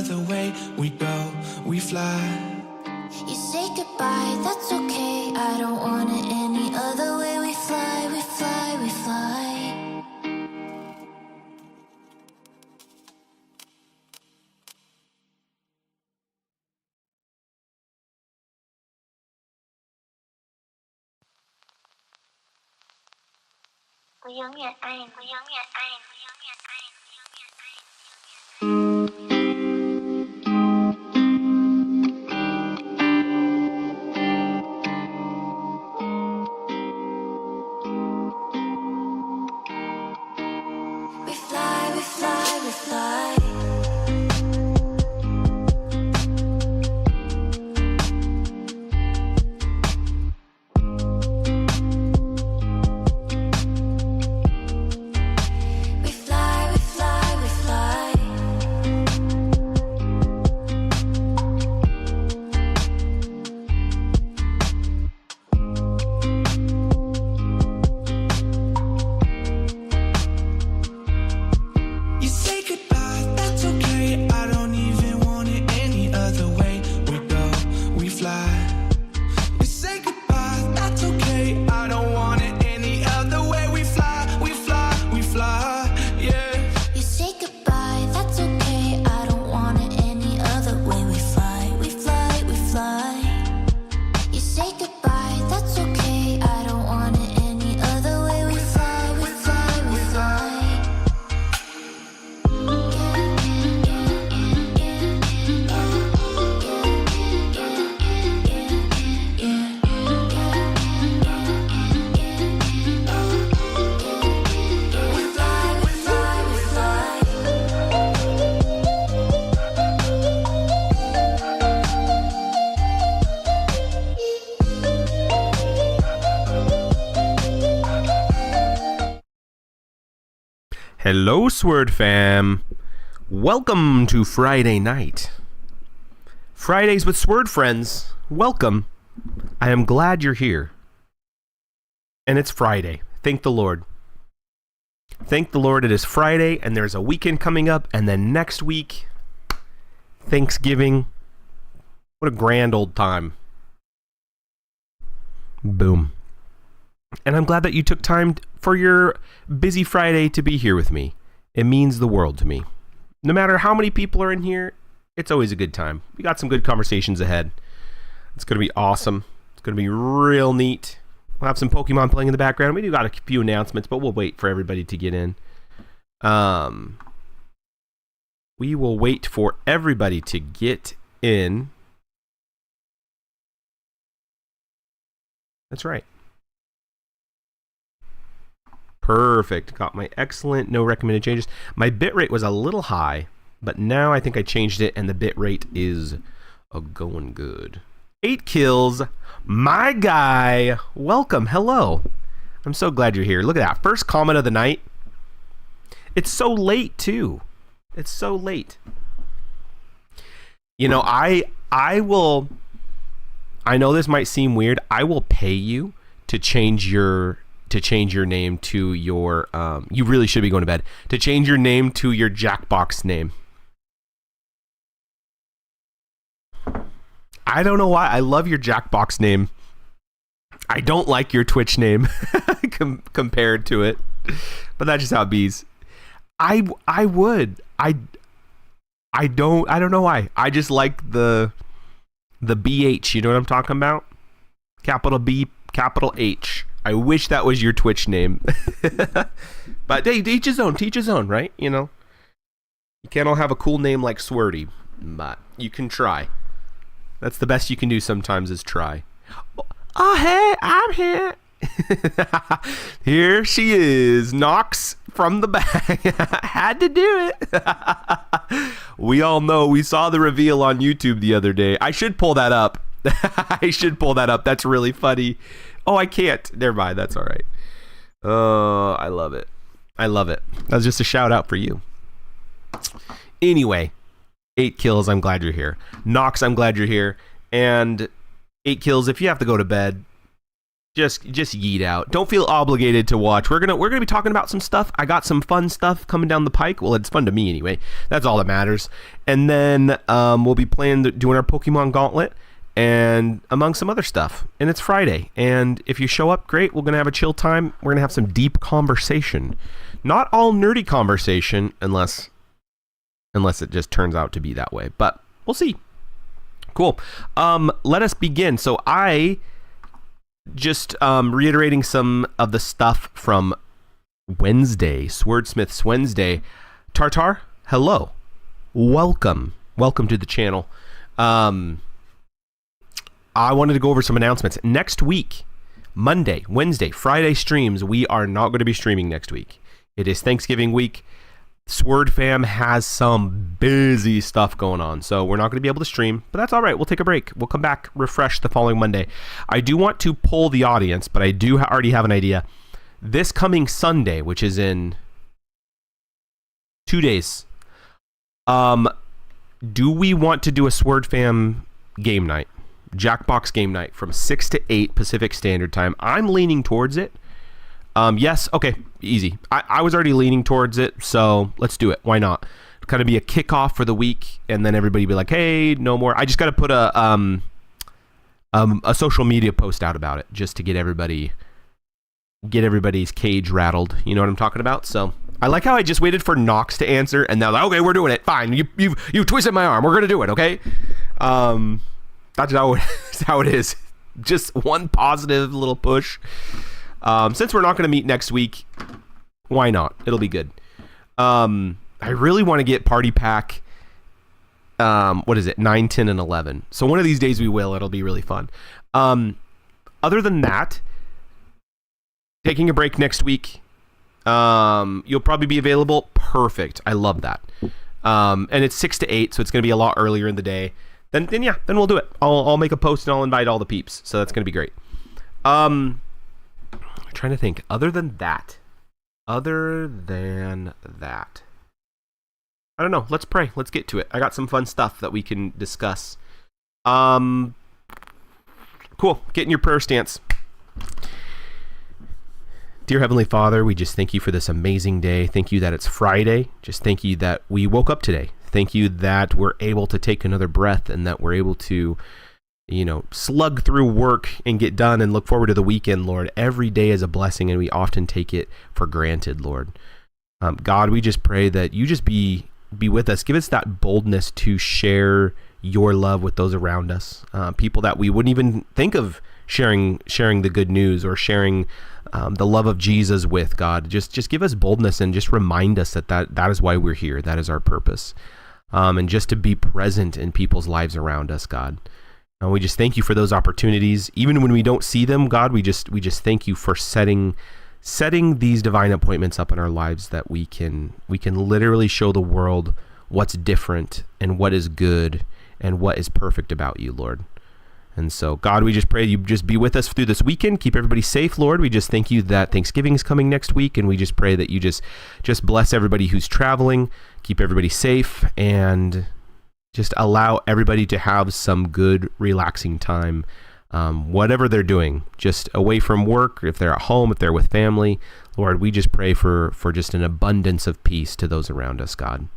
other way. We go, we fly. You say goodbye, that's okay. I don't want it any other way. We fly, we fly, we fly. We fly, we fly, we fly. We fly, we fly, we fly. You say goodbye, that's okay. I don't even want it any other way. We go, we fly. You say goodbye, that's okay. I don't want it any other way. We fly, we fly, we fly. Yeah. You say goodbye, that's okay. I don't want it any other way. We fly, we fly, we fly. You say goodbye, that's okay. I don't want it any other way. We fly, we fly, we fly. We fly, we fly, we fly. Hello, Sword fam. Welcome to Friday night. Fridays with Sword friends. Welcome. I am glad you're here. And it's Friday. Thank the Lord. Thank the Lord it is Friday and there's a weekend coming up, and then next week, Thanksgiving. What a grand old time. Boom. And I'm glad that you took time for your busy Friday to be here with me. It means the world to me. No matter how many people are in here, it's always a good time. We got some good conversations ahead. It's going to be awesome. It's going to be real neat. We'll have some Pokemon playing in the background. We do got a few announcements, but we'll wait for everybody to get in. We will wait for everybody to get in. That's right. Perfect. Got my excellent, no recommended changes. My bitrate was a little high, but now I think I changed it and the bitrate is going good. 8 kills. My guy. Welcome. Hello. I'm so glad you're here. Look at that. First comment of the night. It's so late too. It's so late. You know, I know this might seem weird. I will pay you to change your name to your you really should be going to bed, to change your name to your Jackbox name. I don't know why. I love your Jackbox name. I don't like your Twitch name compared to it, but that's just how it bees. I don't know why. I just like the BH, you know what I'm talking about? Capital B, capital H. I wish that was your Twitch name. But hey, teach his own, right? You know, you can't all have a cool name like Swerdy, but you can try. That's the best you can do sometimes, is try. Oh, hey, I'm here. Here she is, Nox from the back. Had to do it. We all know, we saw the reveal on YouTube the other day. I should pull that up. That's really funny. Oh, I can't. Never mind. That's all right. Oh, I love it. That was just a shout out for you. Anyway, 8 kills. I'm glad you're here. Nox, I'm glad you're here. And 8 kills. If you have to go to bed, just yeet out. Don't feel obligated to watch. We're gonna be talking about some stuff. I got some fun stuff coming down the pike. Well, it's fun to me anyway. That's all that matters. And then we'll be doing our Pokemon Gauntlet and among some other stuff. And it's Friday. And if you show up, great. We're gonna have a chill time. We're gonna have some deep conversation. Not all nerdy conversation, unless it just turns out to be that way. But we'll see. Cool. Let us begin. So I just reiterating some of the stuff from Wednesday, Swordsmith's Wednesday. Tartar, hello. Welcome to the channel. I wanted to go over some announcements. Next week, Monday, Wednesday, Friday streams, we are not going to be streaming next week. It is Thanksgiving week. Sword fam has some busy stuff going on, so we're not going to be able to stream, but that's all right. We'll take a break. We'll come back refreshed the following Monday. I do want to poll the audience, but I do already have an idea. This coming Sunday, which is in 2 days, do we want to do a Sword fam game night? Jackbox game night from 6 to 8 Pacific Standard Time. I'm leaning towards it. Yes. Okay. Easy. I was already leaning towards it, so let's do it. Why not? Kind of be a kickoff for the week, and then everybody be like, "Hey, no more." I just got to put a social media post out about it just to get everybody's cage rattled. You know what I'm talking about? So I like how I just waited for Nox to answer, and now like, okay, we're doing it. Fine. You twisted my arm. We're gonna do it. Okay. That's how it is. Just one positive little push. Since we're not going to meet next week, why not? It'll be good. I really want to get Party Pack, what is it, 9, 10, and 11. So one of these days we will. It'll be really fun. Other than that, taking a break next week. You'll probably be available. Perfect. I love that. And it's 6 to 8, so it's going to be a lot earlier in the day. Then we'll do it. I'll make a post and I'll invite all the peeps. So that's going to be great. I'm trying to think. Other than that, I don't know. Let's pray. Let's get to it. I got some fun stuff that we can discuss. Cool. Get in your prayer stance. Dear Heavenly Father, we just thank you for this amazing day. Thank you that it's Friday. Just thank you that we woke up today. Thank you that we're able to take another breath and that we're able to, slug through work and get done and look forward to the weekend, Lord. Every day is a blessing and we often take it for granted, Lord. God, we just pray that you just be with us. Give us that boldness to share your love with those around us. People that we wouldn't even think of sharing the good news or sharing the love of Jesus with, God. Just give us boldness and just remind us that is why we're here. That is our purpose. And just to be present in people's lives around us, God. And we just thank you for those opportunities. Even when we don't see them, God, we just thank you for setting these divine appointments up in our lives that we can literally show the world what's different and what is good and what is perfect about you, Lord. And so, God, we just pray you just be with us through this weekend. Keep everybody safe, Lord. We just thank you that Thanksgiving is coming next week, and we just pray that you just bless everybody who's traveling, keep everybody safe, and just allow everybody to have some good, relaxing time, whatever they're doing, just away from work, if they're at home, if they're with family. Lord, we just pray for just an abundance of peace to those around us, God.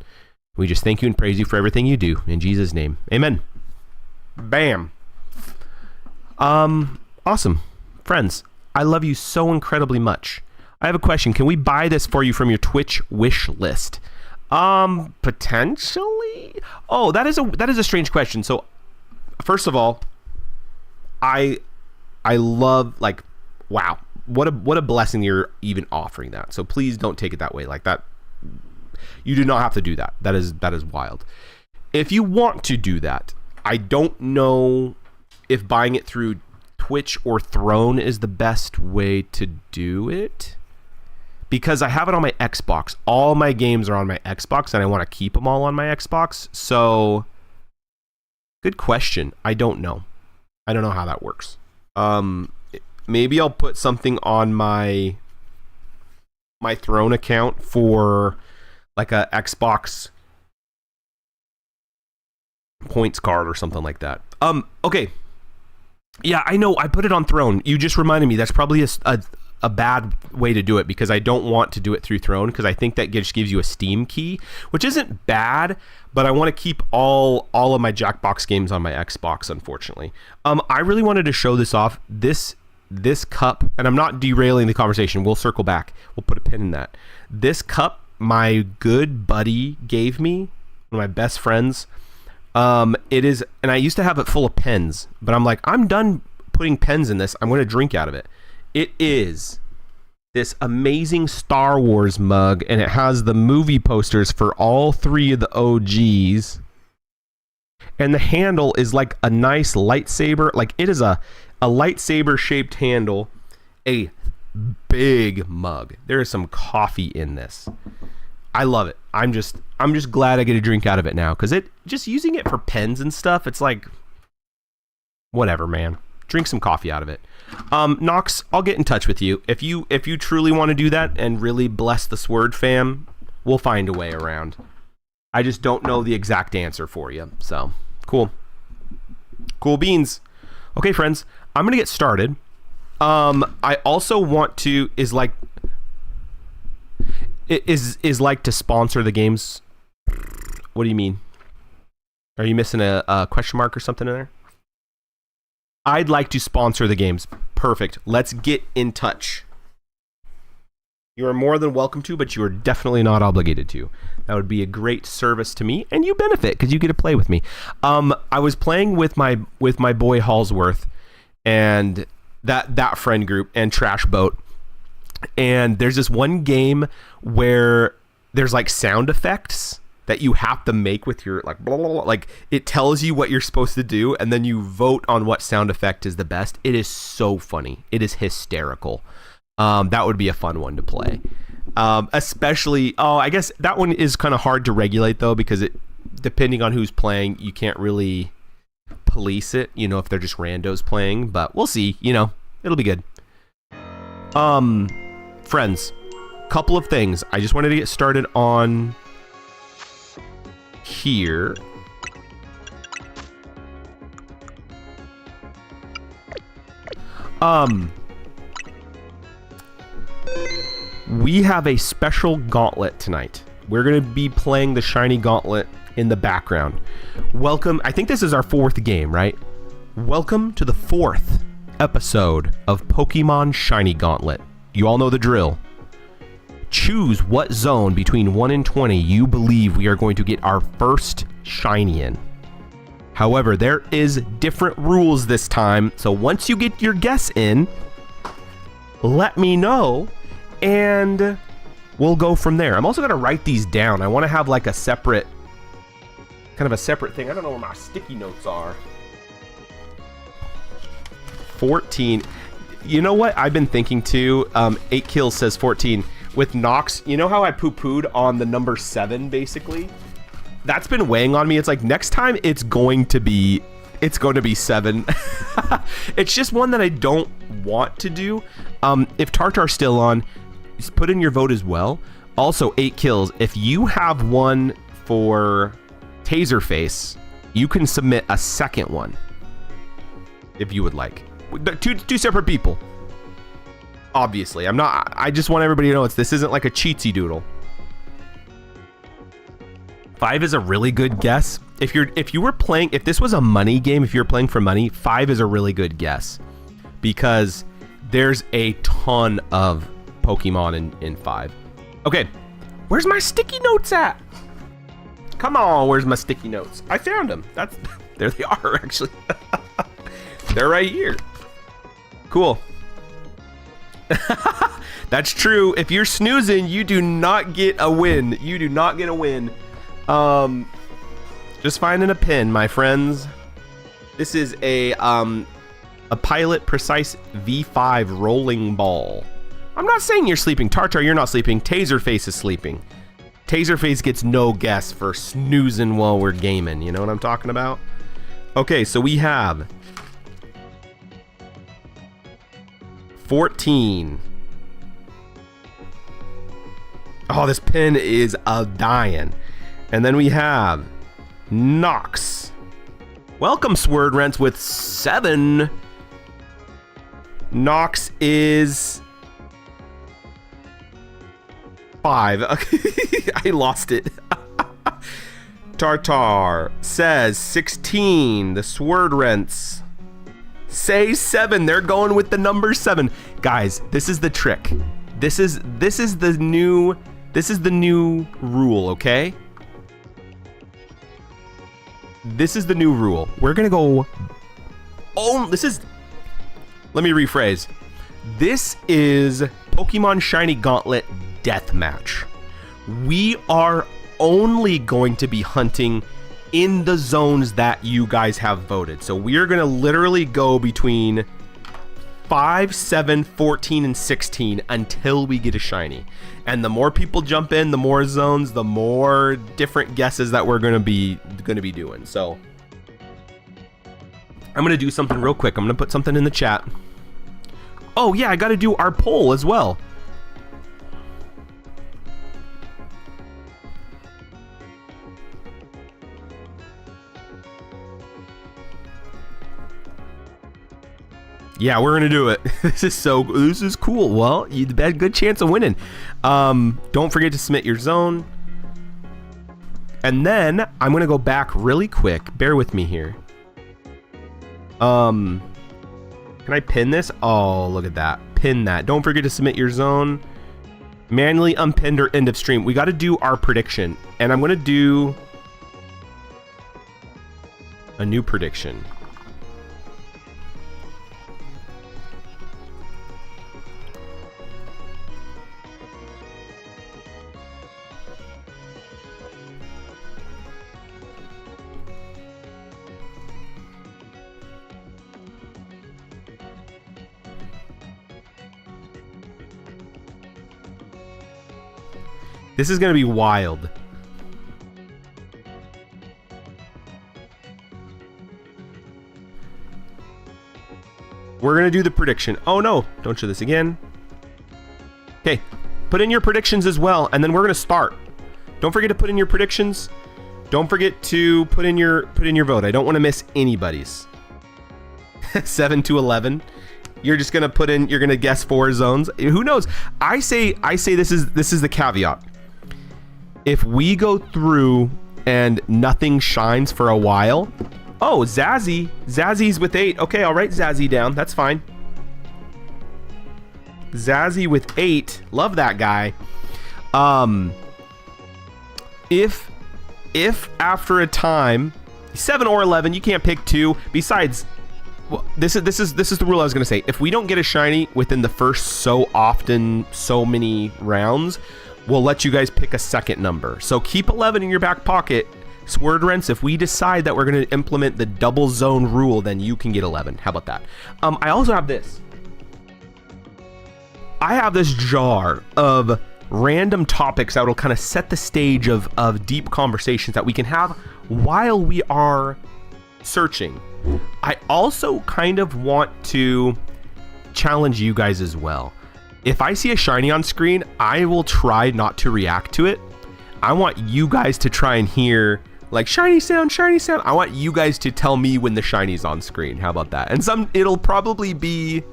We just thank you and praise you for everything you do. In Jesus' name, amen. Bam. Awesome. Friends, I love you so incredibly much. I have a question. Can we buy this for you from your Twitch wish list? Potentially? Oh, that is a strange question. So, first of all, I love, like, wow, what a blessing you're even offering that. So please don't take it that way. Like that, you do not have to do that. That is wild. If you want to do that, I don't know if buying it through Twitch or Throne is the best way to do it, because I have it on my Xbox. All my games are on my Xbox, and I want to keep them all on my Xbox. So, good question. I don't know how that works. Maybe I'll put something on my Throne account for like a Xbox points card or something like that. Okay. Yeah, I know. I put it on Throne. You just reminded me. That's probably a bad way to do it because I don't want to do it through Throne because I think that just gives you a Steam key, which isn't bad, but I want to keep all of my Jackbox games on my Xbox, unfortunately. I really wanted to show this off. This cup, and I'm not derailing the conversation. We'll circle back. We'll put a pin in that. This cup, my good buddy gave me, one of my best friends. It is, and I used to have it full of pens, but I'm like, I'm done putting pens in this. I'm going to drink out of it. It is this amazing Star Wars mug, and it has the movie posters for all 3 of the OGs. And the handle is like a nice lightsaber. Like it is a lightsaber shaped handle, a big mug. There is some coffee in this. I love it. I'm just glad I get a drink out of it now because just using it for pens and stuff, it's like whatever, man. Drink some coffee out of it. Nox, I'll get in touch with you. If you truly want to do that and really bless the Sword fam, we'll find a way around. I just don't know the exact answer for you. So, cool. Cool beans. Okay, friends, I'm going to get started. I also want to is like to sponsor the games. What do you mean? Are you missing a question mark or something in there? I'd like to sponsor the games. Perfect. Let's get in touch. You are more than welcome to, but you are definitely not obligated to. That would be a great service to me, and you benefit because you get to play with me. I was playing with my boy Hallsworth and that friend group and Trash Boat, and there's this one game where there's like sound effects that you have to make with your like blah, blah, blah. Like it tells you what you're supposed to do and then you vote on what sound effect is the best. It is so funny. It is hysterical. That would be a fun one to play. Especially, I guess that one is kind of hard to regulate though because it depending on who's playing, you can't really police it, if they're just randos playing, but we'll see, it'll be good. Friends, couple of things. I just wanted to get started on here. We have a special gauntlet tonight. We're going to be playing the shiny gauntlet in the background. Welcome. I think this is our 4th game, right? Welcome to the 4th episode of Pokemon Shiny Gauntlet. You all know the drill. Choose what zone between 1 and 20 you believe we are going to get our first shiny in. However, there is different rules this time, so once you get your guess in, let me know, and we'll go from there. I'm also going to write these down. I want to have like a separate thing. I don't know where my sticky notes are. 14. You know what I've been thinking too? 8 kills says 14. With Nox, you know how I poo-pooed on the number 7 basically? That's been weighing on me. It's like next time it's going to be 7. It's just one that I don't want to do. If Tartar's still on, just put in your vote as well. Also, 8 kills. If you have one for Taserface, you can submit a second one if you would like. Two separate people. Obviously, I just want everybody to know this isn't like a cheatsy doodle. 5 is a really good guess. If this was a money game, if you're playing for money, 5 is a really good guess because there's a ton of Pokemon in 5. Okay, where's my sticky notes at? Come on, where's my sticky notes? I found them. There they are, actually. They're right here. Cool. That's true. If you're snoozing, you do not get a win. You do not get a win. Just finding a pin, my friends. This is a Pilot Precise V5 rolling ball. I'm not saying you're sleeping. Tartar, you're not sleeping. Taserface is sleeping. Taserface gets no guess for snoozing while we're gaming. You know what I'm talking about? Okay, so we have 14. Oh, this pin is a dying. And then we have Nox. Welcome, Swordrents, with 7. Nox is 5. I lost it. Tartar says 16. The Swordrents say 7. They're going with the number 7. Guys, this is the trick. This is the new rule, okay? This is the new rule. We're gonna go. Oh, let me rephrase. This is Pokemon Shiny Gauntlet Deathmatch. We are only going to be hunting in the zones that you guys have voted. So we are going to literally go between 5, 7, 14, and 16 until we get a shiny. And the more people jump in, the more zones, the more different guesses that we're going to be doing. So I'm going to do something real quick. I'm going to put something in the chat. Oh yeah, I got to do our poll as well. Yeah, we're gonna do it. This is cool. Well, you had a good chance of winning. Don't forget to submit your zone. And then I'm gonna go back really quick. Bear with me here. Can I pin this? Oh, look at that. Pin that. Don't forget to submit your zone. Manually unpinned or end of stream. We got to do our prediction, and I'm gonna do a new prediction. This is going to be wild. We're going to do the prediction. Oh no, don't show this again. Okay, put in your predictions as well, and then we're going to start. Don't forget to put in your predictions. Don't forget to put in your vote. I don't want to miss anybody's. 7 to 11. You're just going to put in, you're going to guess 4 zones. Who knows? I say this is the caveat. If we go through and nothing shines for a while. Oh, Zazzy's with 8. Okay, I'll write Zazzy down. That's fine. Zazzy with 8. Love that guy. If after a time, 7 or 11, you can't pick 2. Besides, well, this is the rule I was gonna say. If we don't get a shiny within the first so many rounds, we'll let you guys pick a second number. So keep 11 in your back pocket. Swordrents, if we decide that we're going to implement the double zone rule, then you can get 11. How about that? I also have this. I have this jar of random topics that will kind of set the stage of deep conversations that we can have while we are searching. I also kind of want to challenge you guys as well. If I see a shiny on screen, I will try not to react to it. I want you guys to try and hear like shiny sound, shiny sound. I want you guys to tell me when the shiny's on screen. How about that? And it'll probably be,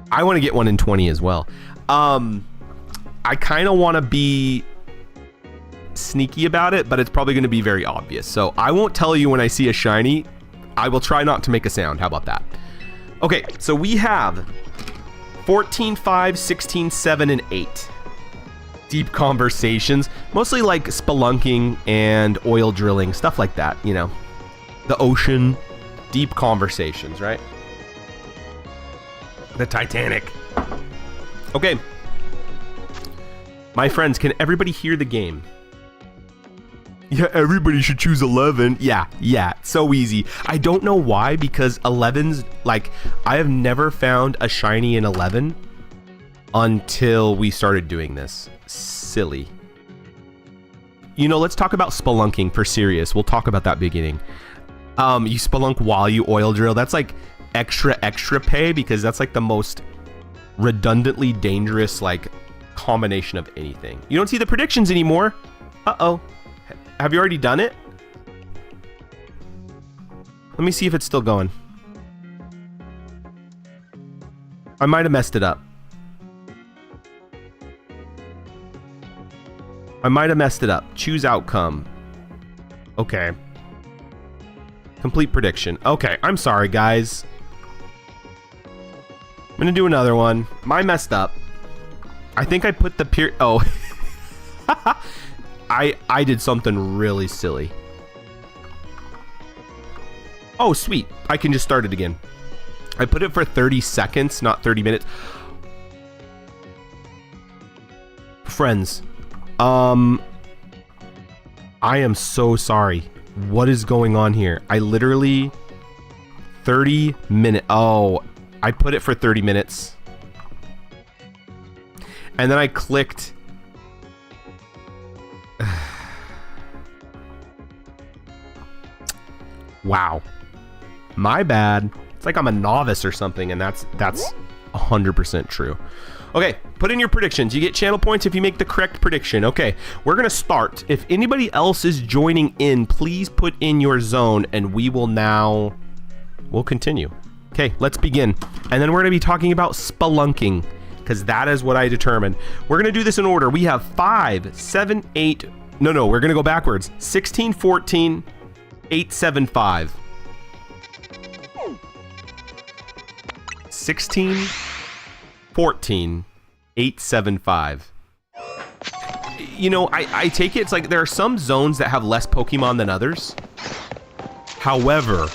I want to get 1 in 20 as well. I kind of want to be sneaky about it, but it's probably going to be very obvious. So I won't tell you when I see a shiny. I will try not to make a sound. How about that? Okay, so we have 14, 5, 16, 7, and 8. Deep conversations, mostly like spelunking and oil drilling, stuff like that, you know. The ocean, deep conversations, right? The Titanic. Okay. My friends, can everybody hear the game? Yeah, everybody should choose 11. Yeah, so easy. I don't know why, because 11's, like, I have never found a shiny in 11 until we started doing this. Silly. You know, let's talk about spelunking for serious. We'll talk about that beginning. You spelunk while you oil drill. That's like extra pay, because that's like the most redundantly dangerous, like, combination of anything. You don't see the predictions anymore. Uh-oh. Have you already done it? Let me see if it's still going. I might have messed it up. I might have messed it up. Choose outcome. Okay. Complete prediction. Okay, I'm sorry, guys. I'm gonna do another one. I messed up. I think I put the oh. I did something really silly. Oh, sweet. I can just start it again. I put it for 30 seconds, not 30 minutes. Friends, I am so sorry. What is going on here? I literally 30 minutes. Oh, I put it for 30 minutes. And then I clicked. Wow. My bad. It's like I'm a novice or something, and that's 100% true. Okay, put in your predictions. You get channel points if you make the correct prediction. Okay, we're gonna start. If anybody else is joining in, please put in your zone, and we'll continue. Okay, let's begin. And then we're gonna be talking about spelunking, because that is what I determined. We're gonna do this in order. We have 5, 7, 8. No, we're gonna go backwards. 16, 14, 8, 7, 5. 16, 14, 8, 7, 5. You know, I take it, it's like there are some zones that have less Pokemon than others. However,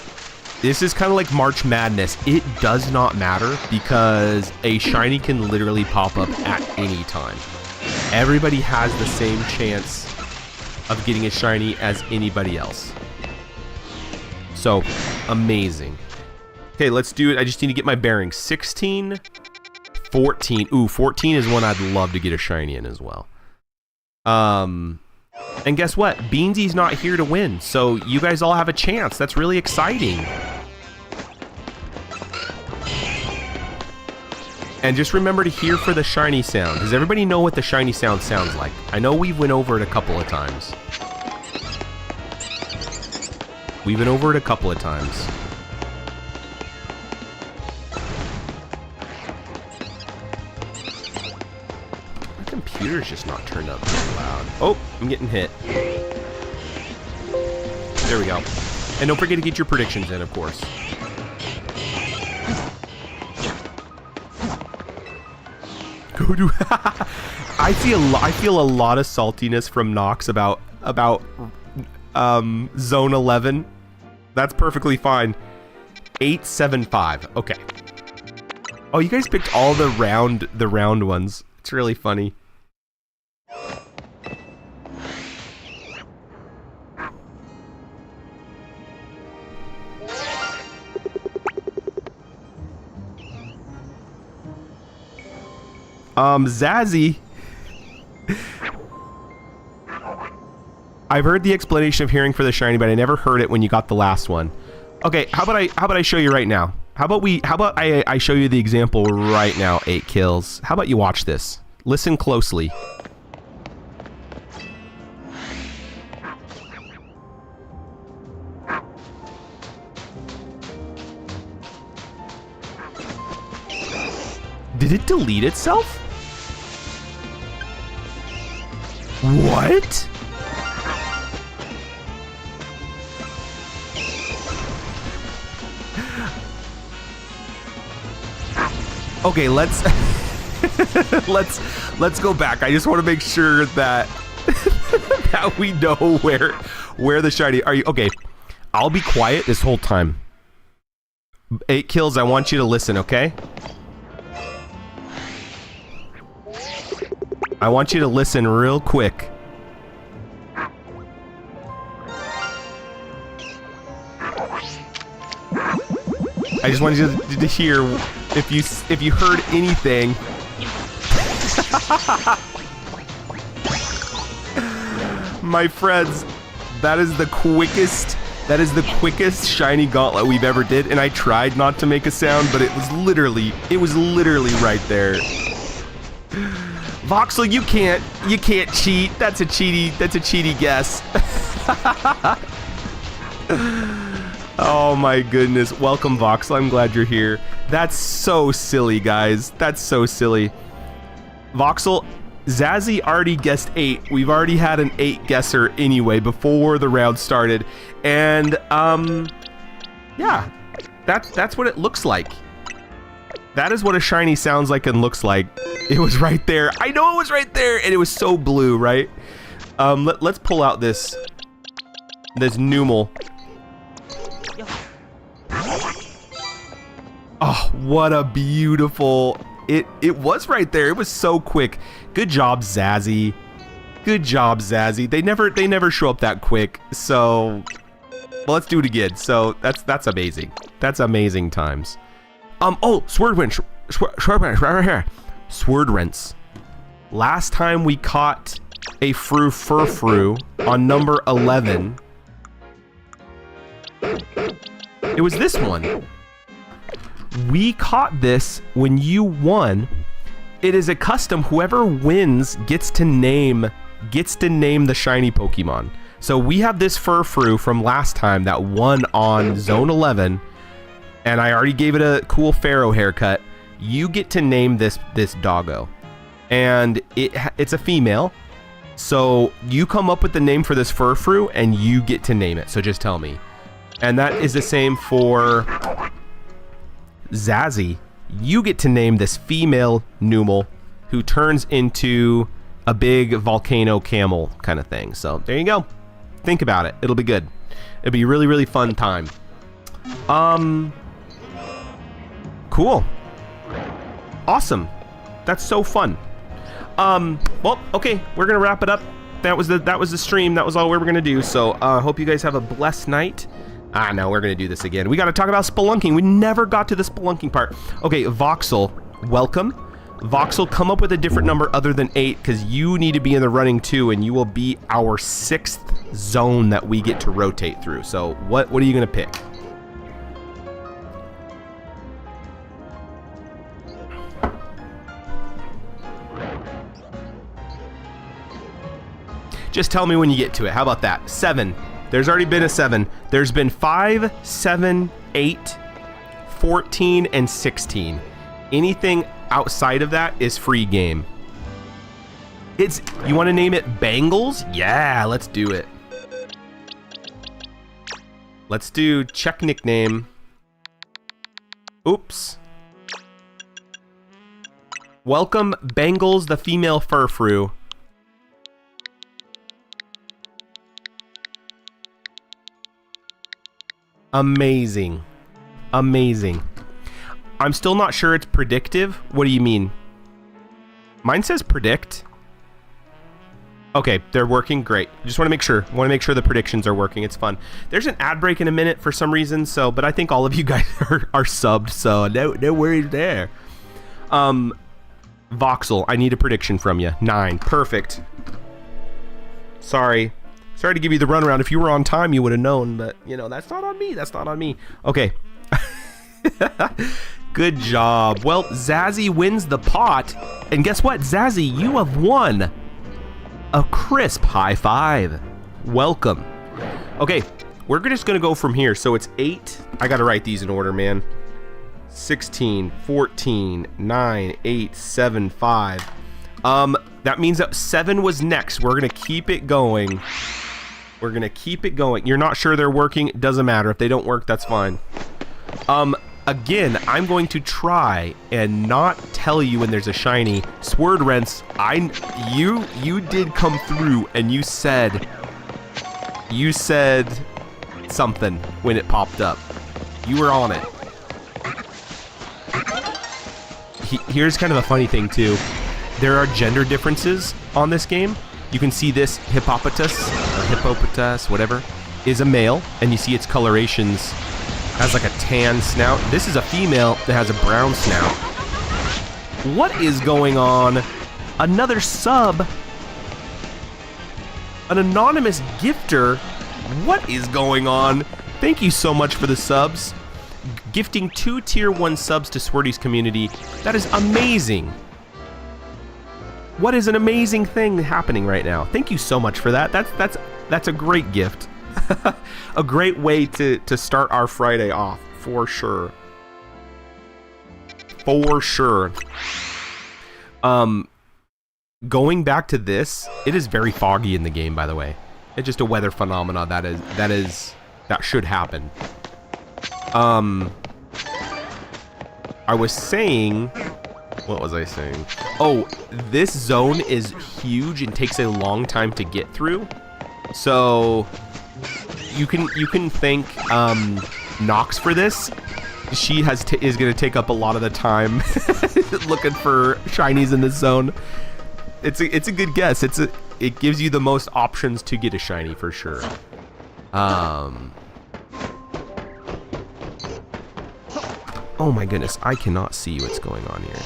this is kind of like March Madness. It does not matter because a shiny can literally pop up at any time. Everybody has the same chance of getting a shiny as anybody else. So, amazing. Okay, let's do it. I just need to get my bearings. 16, 14. Ooh, 14 is one I'd love to get a shiny in as well. And guess what? Beansy's not here to win, so you guys all have a chance. That's really exciting. And just remember to hear for the shiny sound. Does everybody know what the shiny sound sounds like? I know we've went over it a couple of times. My computer's just not turned up very loud. Oh, I'm getting hit. There we go. And don't forget to get your predictions in, of course. Go to. I feel a lot of saltiness from Nox about zone 11. That's perfectly fine. 8, 7, 5. Okay. Oh, you guys picked all the round ones. It's really funny. Zazzy. I've heard the explanation of hearing for the shiny, but I never heard it when you got the last one. Okay, how about I show you right now? How about I show you the example right now, 8 kills. How about you watch this? Listen closely. Did it delete itself? What? Okay, let's go back. I just want to make sure that that we know where the shiny are. You okay? I'll be quiet this whole time. 8 kills. I want you to listen, okay? I want you to listen real quick. I just wanted you to hear if you heard anything. My friends, that is the quickest shiny gauntlet we've ever did, and I tried not to make a sound, but it was literally right there. Voxel, you can't cheat. That's a cheaty guess. Oh my goodness. Welcome, Voxel. I'm glad you're here. That's so silly, guys. That's so silly. Voxel, Zazzy already guessed 8. We've already had an 8 guesser anyway before the round started. And, yeah, that's what it looks like. That is what a shiny sounds like and looks like. It was right there. I know it was right there, and it was so blue, right? Let's pull out this Numel. Oh, what a beautiful... It was right there. It was so quick. Good job, Zazzy. Good job, Zazzy. They never show up that quick. So, well, let's do it again. So that's amazing. That's amazing times. Oh, Swordwrench. Swordwrench right here. Swordwrench. Last time we caught a Furfru on number 11. It was this one. We caught this when you won. It is a custom. Whoever wins gets to name the shiny Pokemon. So we have this Furfru from last time that won on Zone 11, and I already gave it a cool Pharaoh haircut. You get to name this doggo, and it's a female. So you come up with the name for this Furfru, and you get to name it. So just tell me. And that is the same for Zazzy. You get to name this female Numel who turns into a big volcano camel kind of thing. So there you go. Think about it. It'll be good. It'll be a really, really fun time. Cool. Awesome. That's so fun. Well, okay, we're gonna wrap it up. That was the stream. That was all we were gonna do. So hope you guys have a blessed night. No, we're going to do this again. We got to talk about spelunking. We never got to the spelunking part. Okay, Voxel, welcome. Voxel, come up with a different number other than 8, because you need to be in the running too, and you will be our 6th zone that we get to rotate through. So what are you going to pick? Just tell me when you get to it. How about that? 7. There's already been a 7. There's been 5, 7, 8, 14, and 16. Anything outside of that is free game. You want to name it Bangles? Yeah, let's do it. Let's do check nickname. Oops. Welcome, Bangles, the female Furfru. Amazing. Amazing. I'm still not sure it's predictive. What do you mean? Mine says predict. Okay, they're working. Great. Just want to make sure. The predictions are working. It's fun. There's an ad break in a minute for some reason, but I think all of you guys are subbed, so no worries there. Voxel, I need a prediction from you. 9. Perfect. Sorry to give you the runaround. If you were on time, you would have known, but, that's not on me. That's not on me. Okay. Good job. Well, Zazzy wins the pot, and guess what? Zazzy, you have won a crisp high five. Welcome. Okay, we're just going to go from here. So it's 8. I got to write these in order, man. 16, 14, 9, 8, 7, 5. That means that 7 was next. We're going to keep it going. You're not sure they're working? It doesn't matter. If they don't work, that's fine. Again, I'm going to try and not tell you when there's a shiny. Swordwrench, you did come through, and you said something when it popped up. You were on it. Here's kind of a funny thing too. There are gender differences on this game. You can see this hippopotamus, whatever, is a male, and you see its colorations has like a tan snout. This is a female that has a brown snout. What is going on? Another sub. An anonymous gifter. What is going on? Thank you so much for the subs. Gifting 2 tier 1 subs to Swerdy's community. That is amazing. What is an amazing thing happening right now? Thank you so much for that. That's a great gift. A great way to start our Friday off, for sure. for sure. Going back to this, it is very foggy in the game, by the way. It's just a weather phenomena that should happen. I was saying, what was I saying? Oh, this zone is huge and takes a long time to get through. So you can thank Nox for this. She is going to take up a lot of the time looking for shinies in this zone. It's a good guess. It gives you the most options to get a shiny for sure. Oh my goodness, I cannot see what's going on here.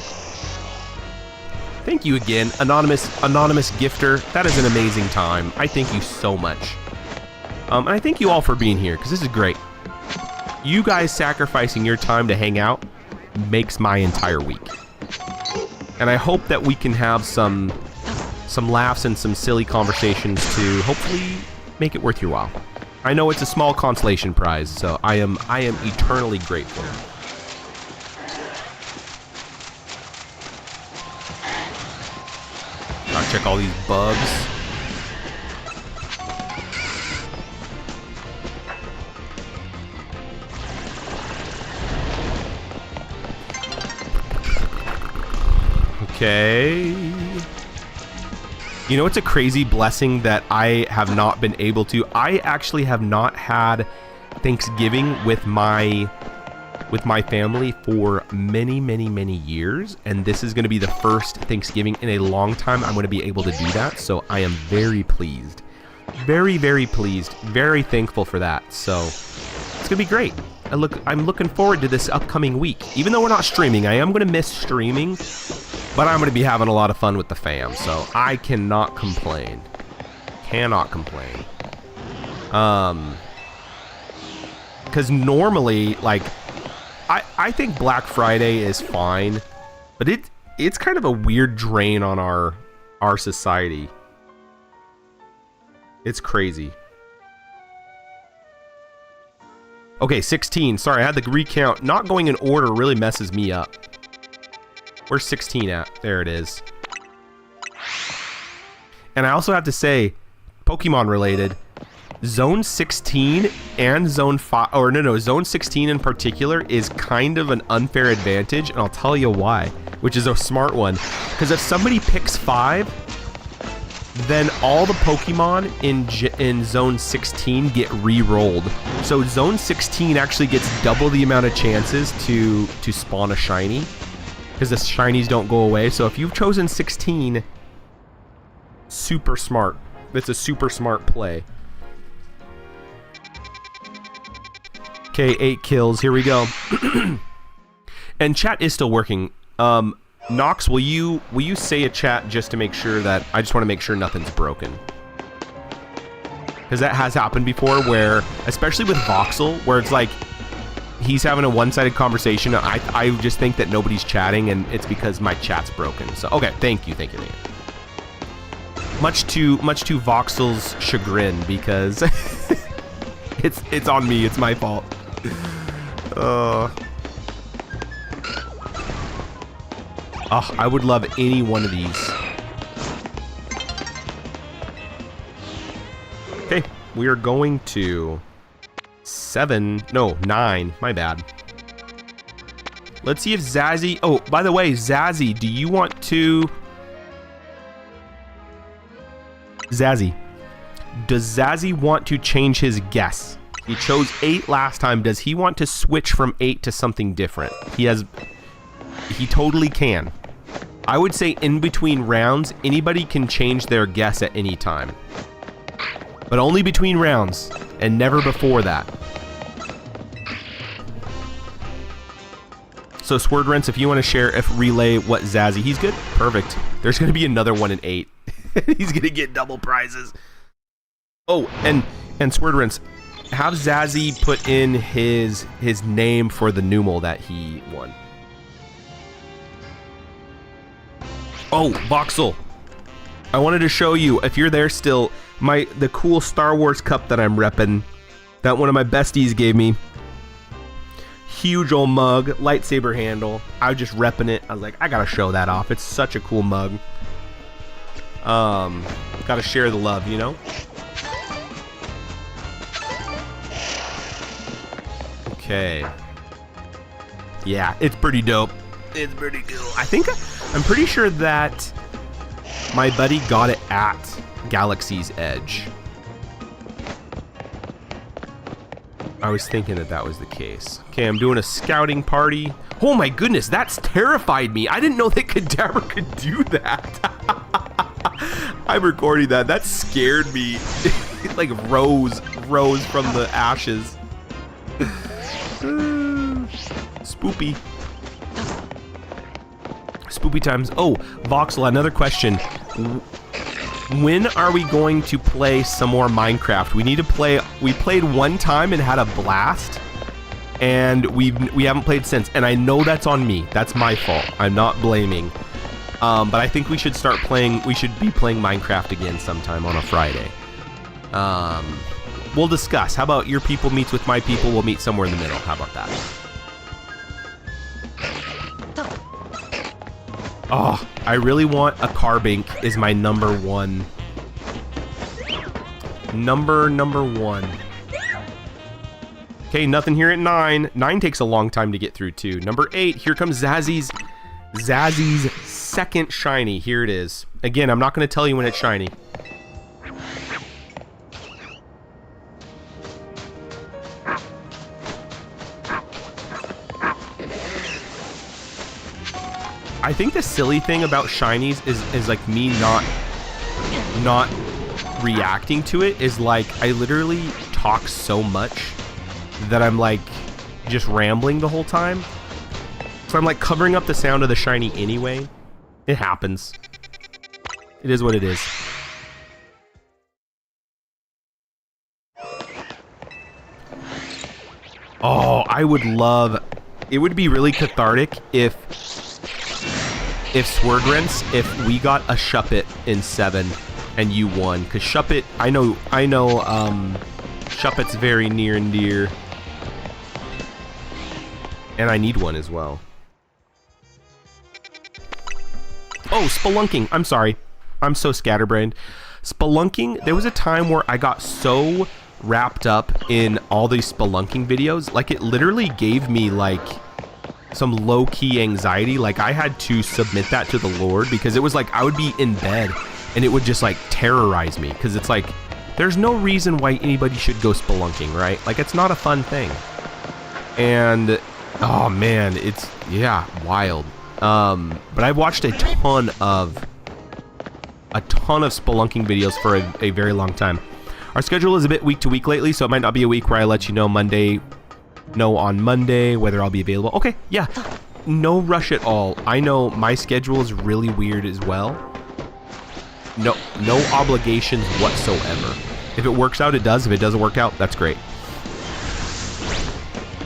Thank you again, anonymous gifter. That is an amazing time. I thank you so much. And I thank you all for being here, because this is great. You guys sacrificing your time to hang out makes my entire week. And I hope that we can have some laughs and some silly conversations to hopefully make it worth your while. I know it's a small consolation prize, so I am eternally grateful. Gotta check all these bugs. Okay. You know, it's a crazy blessing that I have not been able to. I actually have not had Thanksgiving with my family for many, many, many years, and this is going to be the first Thanksgiving in a long time I'm going to be able to do that. So I am very pleased, very, very pleased, very thankful for that. So it's going to be great. I'm looking forward to this upcoming week. Even though we're not streaming, I am going to miss streaming, but I'm going to be having a lot of fun with the fam, so I cannot complain. Cannot complain. Because normally, like, I think Black Friday is fine, but it's kind of a weird drain on our society. It's crazy. Okay, 16. Sorry, I had the recount. Not going in order really messes me up. Where's 16 at? There it is. And I also have to say, Pokemon related, Zone 16 and Zone 5, or no, Zone 16 in particular is kind of an unfair advantage, and I'll tell you why, which is a smart one. Because if somebody picks 5, then all the Pokemon in Zone 16 get re-rolled. So Zone 16 actually gets double the amount of chances to spawn a shiny, because the shinies don't go away. So if you've chosen 16, super smart. That's a super smart play. Okay, 8 kills. Here we go. And chat is still working. Nox, will you say a chat just to make sure that I just want to make sure nothing's broken, because that has happened before, where especially with Voxel, where it's like he's having a one-sided conversation. I just think that nobody's chatting, and it's because my chat's broken. So okay, thank you. Much to Voxel's chagrin, because it's on me. It's my fault. Oh, I would love any one of these. Okay, we are going to 9. My bad. Let's see if Zazzy... Oh, by the way, Zazzy, do you want to... Zazzy. Does Zazzy want to change his guess? He chose 8 last time. Does he want to switch from 8 to something different? He totally can. I would say in between rounds, anybody can change their guess at any time. But only between rounds, and never before that. So Swordrents, if you want to share, relay what Zazzy... He's good? Perfect. There's going to be another one in 8. He's going to get double prizes. Oh, and Swordrents, have Zazzy put in his name for the Numel that he won. Oh, Voxel, I wanted to show you, if you're there still, the cool Star Wars cup that I'm repping, that one of my besties gave me. Huge old mug, lightsaber handle. I was just repping it. I was like, I gotta show that off. It's such a cool mug. Gotta share the love, you know? Okay. Yeah, it's pretty dope. It's pretty cool. I'm pretty sure that my buddy got it at Galaxy's Edge. I was thinking that was the case. Okay, I'm doing a scouting party. Oh my goodness, that's terrified me. I didn't know that Kadabra could do that. I'm recording that. That scared me. It like rose from the ashes. Spoopy. Spoopy times. Oh, Voxel, another question. When are we going to play some more Minecraft? We need to play. We played one time and had a blast, and we haven't played since. And I know that's on me. That's my fault. I'm not blaming. But I think we should start playing. We should be playing Minecraft again sometime on a Friday. We'll discuss. How about your people meets with my people? We'll meet somewhere in the middle. How about that? Oh, I really want a carbink is my number one. Number one. Okay, nothing here at 9. 9 takes a long time to get through too. Number 8, here comes Zazzy's second shiny. Here it is. Again, I'm not going to tell you when it's shiny. I think the silly thing about shinies is like me not reacting to it is like I literally talk so much that I'm like just rambling the whole time. So I'm like covering up the sound of the shiny anyway. It happens. It is what it is. Oh, I would love... It would be really cathartic if Swerdsmith, if we got a Shuppet in 7 and you won. Because Shuppet, I know Shuppet's very near and dear. And I need one as well. Oh, spelunking. I'm sorry. I'm so scatterbrained. Spelunking, there was a time where I got so wrapped up in all these spelunking videos. Like, it literally gave me, like, some low-key anxiety. Like, I had to submit that to the Lord because it was like I would be in bed and it would just, like, terrorize me. Because it's like, there's no reason why anybody should go spelunking, right? Like, it's not a fun thing. And... oh man, it's, yeah, wild. But I've watched a ton of spelunking videos for a very long time. Our schedule is a bit week to week lately, so it might not be a week where I let you know on Monday whether I'll be available. Okay, yeah, no rush at all. I know my schedule is really weird as well. No obligations whatsoever. If it works out, it does. If it doesn't work out, that's great.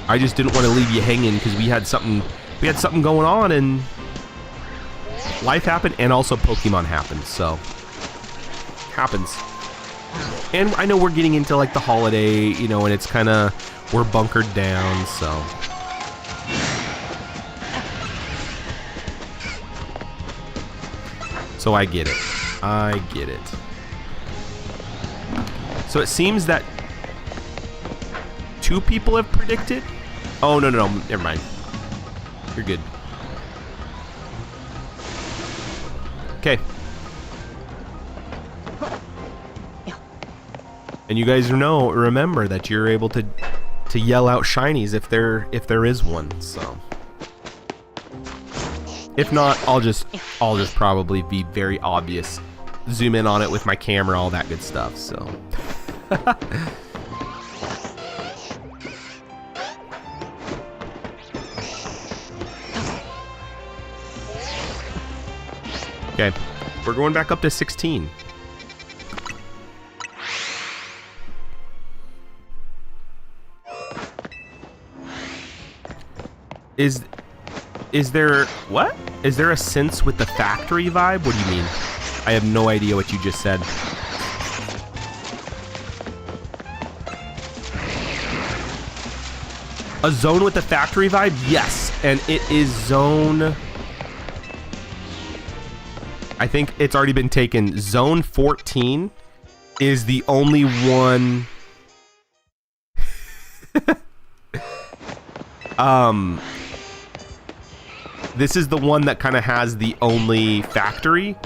I just didn't want to leave you hanging because we had something going on and life happened and also Pokemon happened, so happens. And I know we're getting into like the holiday, you know, and it's kind of, we're bunkered down, so. So I get it. I get it. So it seems that 2 people have predicted. Oh, no, never mind. You're good. Okay. And you guys remember that you're able to yell out shinies if there is one, so. If not, I'll just probably be very obvious. Zoom in on it with my camera, all that good stuff, so. Okay, we're going back up to 16. Is there what? Is there a sense with the factory vibe? What do you mean? I have no idea what you just said. A zone with the factory vibe? Yes. And it is zone... I think it's already been taken. Zone 14 is the only one... This is the one that kind of has the only factory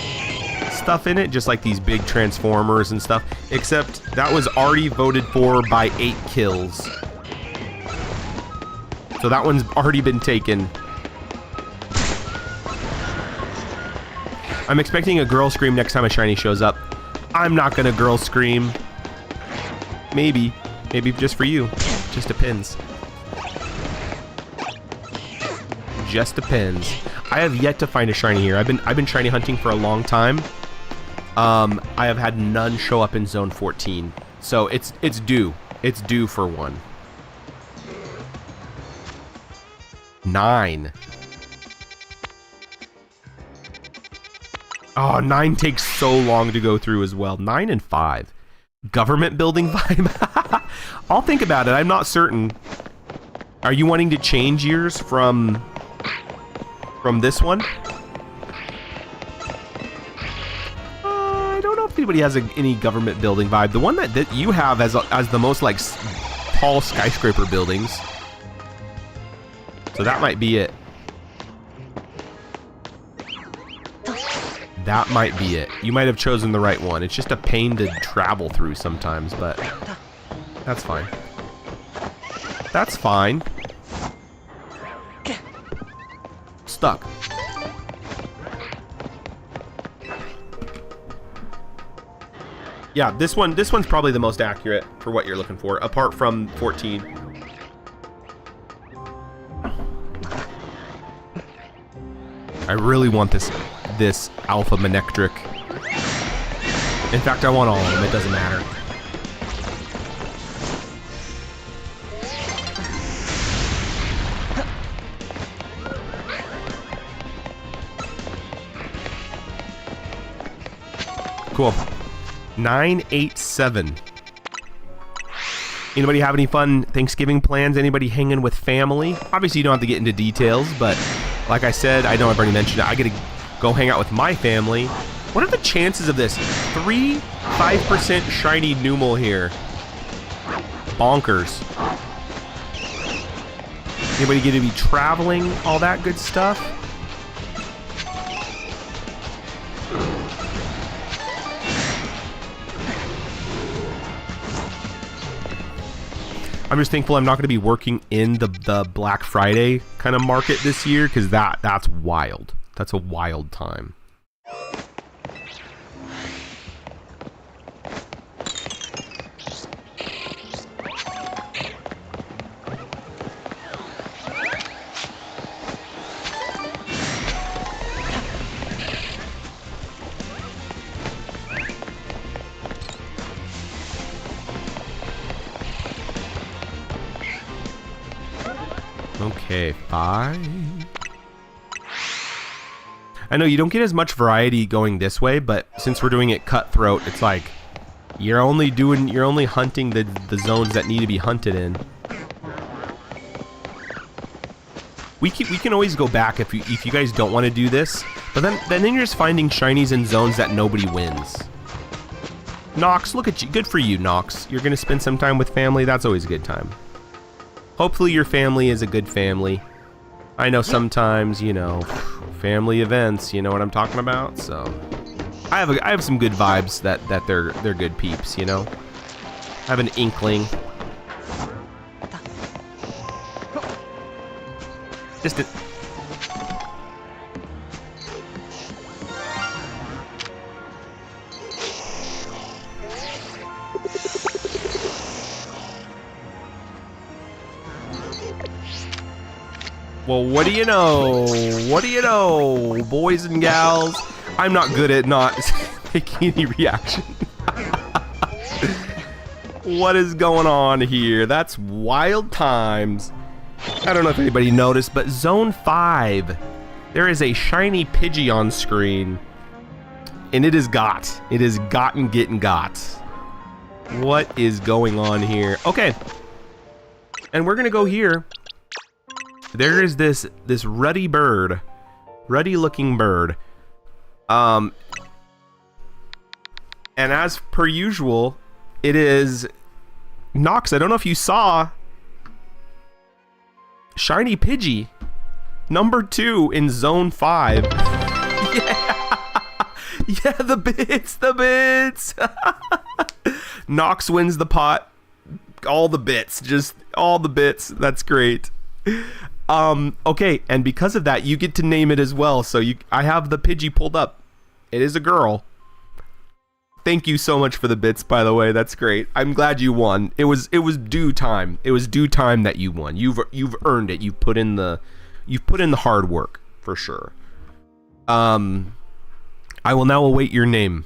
stuff in it, just like these big transformers and stuff, except that was already voted for by 8 kills. So that one's already been taken. I'm expecting a girl scream next time a shiny shows up. I'm not gonna girl scream. Maybe just for you. Just depends. Just depends. I have yet to find a shiny here. I've been shiny hunting for a long time. I have had none show up in zone 14. So it's due. It's due for one. 9. Oh, 9 takes so long to go through as well. 9 and 5. Government building vibe? I'll think about it. I'm not certain. Are you wanting to change yours from this one? I don't know if anybody has any government building vibe. The one that you have as the most like tall skyscraper buildings. So that might be it. That might be it. You might have chosen the right one. It's just a pain to travel through sometimes, but that's fine. That's fine. Stuck. Yeah, this one's probably the most accurate for what you're looking for, apart from 14. I really want this Alpha Manectric. In fact, I want all of them. It doesn't matter. Cool. 987. Anybody have any fun Thanksgiving plans? Anybody hanging with family? Obviously, you don't have to get into details, but like I said, I know I've already mentioned it. I get to go hang out with my family. What are the chances of this? 5% shiny Numel here. Bonkers. Anybody get to be traveling? All that good stuff? I'm just thankful I'm not going to be working in the Black Friday kind of market this year, because that's wild. That's a wild time. Okay, 5. I know you don't get as much variety going this way, but since we're doing it cutthroat, it's like you're only hunting the zones that need to be hunted in. We can always go back if you guys don't want to do this, but then you're just finding shinies in zones that nobody wins. Nox, look at you. Good for you, Nox. You're gonna spend some time with family. That's always a good time. Hopefully your family is a good family. I know sometimes, you know, family events, you know what I'm talking about? So I have some good vibes that they're good peeps, you know? I have an inkling. Just a... Well, what do you know? What do you know, boys and gals? I'm not good at not making any reaction. What is going on here? That's wild times. I don't know if anybody noticed, but Zone 5, there is a shiny Pidgey on screen. And it is got. It is gotten getting got. What is going on here? Okay. And we're going to go here. there is this ruddy looking bird. And as per usual, it is Nox. I don't know if you saw Shiny Pidgey, number 2 in Zone 5. Yeah, the bits. Nox wins the pot. All the bits, just all the bits. That's great. Okay, and because of that, you get to name it as well. So I have the Pidgey pulled up. It is a girl. Thank you so much for the bits, by the way. That's great. I'm glad you won. It was due time. It was due time that you won. You've earned it. You've put in the hard work for sure. I will now await your name.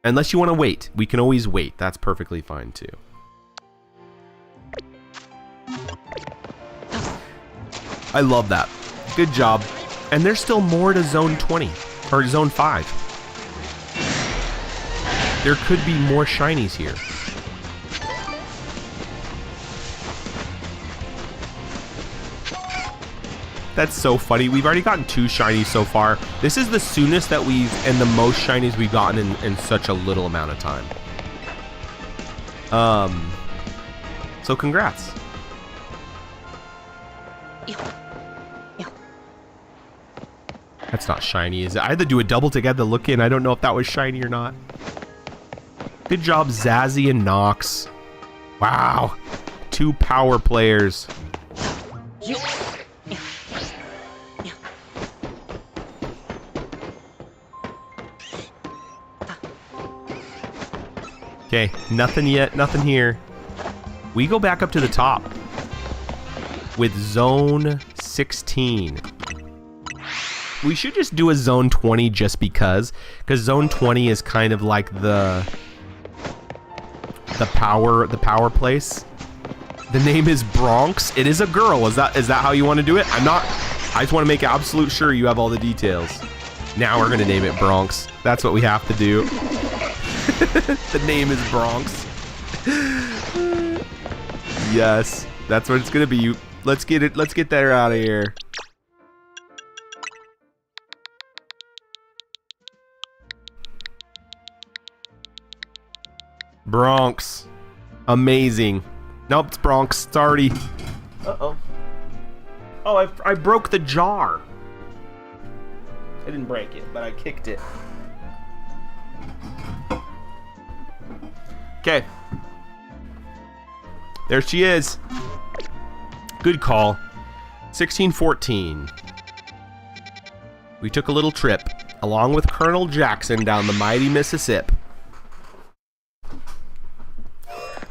Unless you want to wait. We can always wait. That's perfectly fine too. I love that. Good job. And there's still more to Zone 20. Or Zone 5. There could be more shinies here. That's so funny. We've already gotten 2 shinies so far. This is the soonest that and the most shinies we've gotten in such a little amount of time. So congrats. That's not shiny, is it? I had to do a double together to look in. I don't know if that was shiny or not. Good job, Zazzy and Nox. Wow. 2 power players. Okay, nothing yet, nothing here. We go back up to the top with Zone 16. We should just do a Zone 20 just because Zone 20 is kind of like the power place. The name is Bronx. It is a girl. Is that how you want to do it? I just want to make absolute sure you have all the details. Now we're gonna name it Bronx. That's what we have to do. The name is Bronx. Yes, that's what it's gonna be. Let's get that out of here. Bronx. Amazing. Nope, it's Bronx. Sorry. Uh-oh. Oh, I broke the jar. I didn't break it, but I kicked it. Okay. There she is. Good call. 1614. We took a little trip, along with Colonel Jackson, down the mighty Mississippi.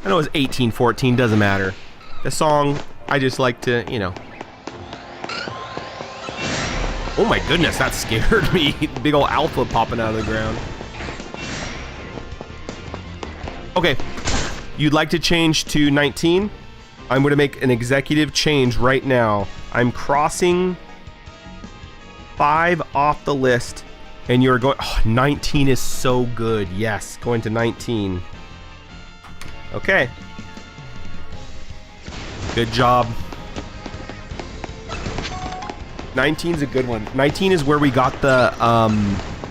I know it's 1814, doesn't matter. The song, I just like to, you know. Oh my goodness, that scared me. Big old alpha popping out of the ground. Okay, you'd like to change to 19? I'm going to make an executive change right now. I'm crossing 5 off the list, and you're going... Oh, 19 is so good. Yes, going to 19. Okay. Good job. 19's a good one. 19 is where we got the...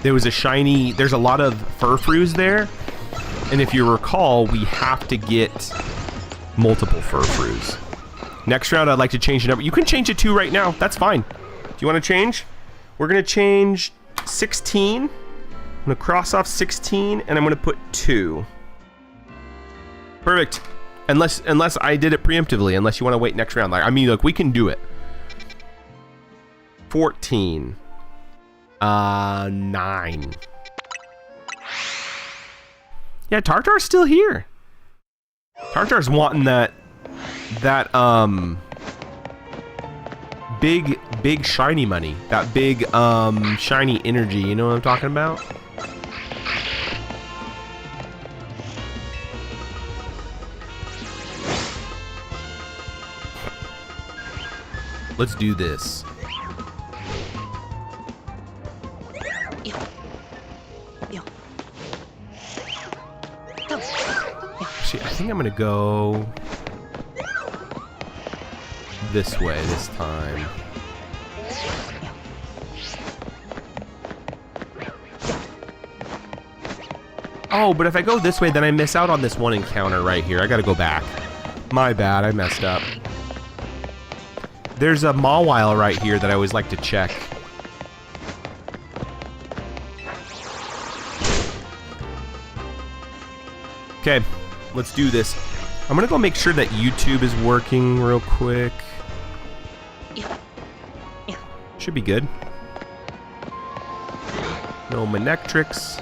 there was a shiny... There's a lot of Furfrus there. And if you recall, we have to get multiple Furfrus. Next round, I'd like to change the number. You can change it to right now. That's fine. Do you want to change? We're going to change 16. I'm going to cross off 16, and I'm going to put 2. Perfect. Unless I did it preemptively. Unless you want to wait next round. Like, I mean, look, we can do it. 14. 9. Yeah, Tartar's still here. Tartar's wanting that big shiny money. That big shiny energy, you know what I'm talking about? Let's do this. Actually, I think I'm gonna go this way this time. Oh, but if I go this way, then I miss out on this one encounter right here. I gotta go back. My bad, I messed up. There's a Mawile right here that I always like to check. Okay, let's do this. I'm gonna go make sure that YouTube is working real quick. Should be good. No Manectrics.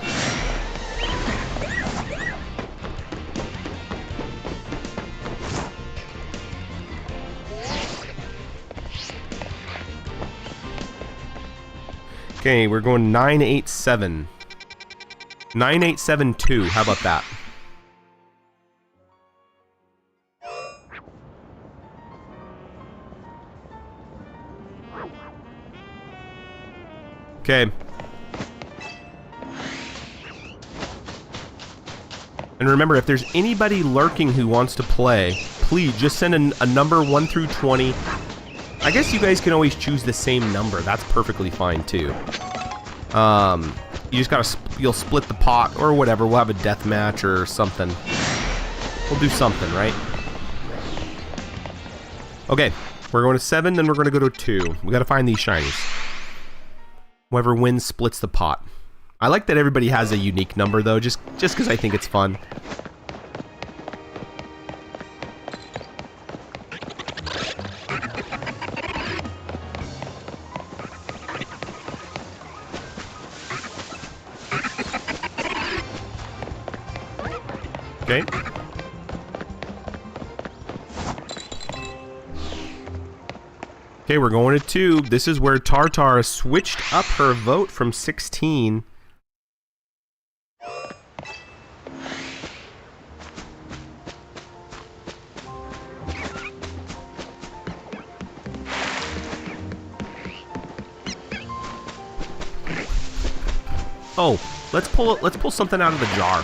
Okay, we're going 987. 9872. How about that? Okay. And remember, if there's anybody lurking who wants to play, please just send a number 1 through 20. I guess you guys can always choose the same number. That's perfectly fine too. You just gotta you'll split the pot or whatever. We'll have a death match or something. We'll do something, right? Okay, we're going to 7, then we're going to go to 2. We gotta find these shinies. Whoever wins splits the pot. I like that everybody has a unique number though, just because I think it's fun. Okay. Okay, we're going to 2. This is where Tartar switched up her vote from 16. Oh, let's pull something out of the jar.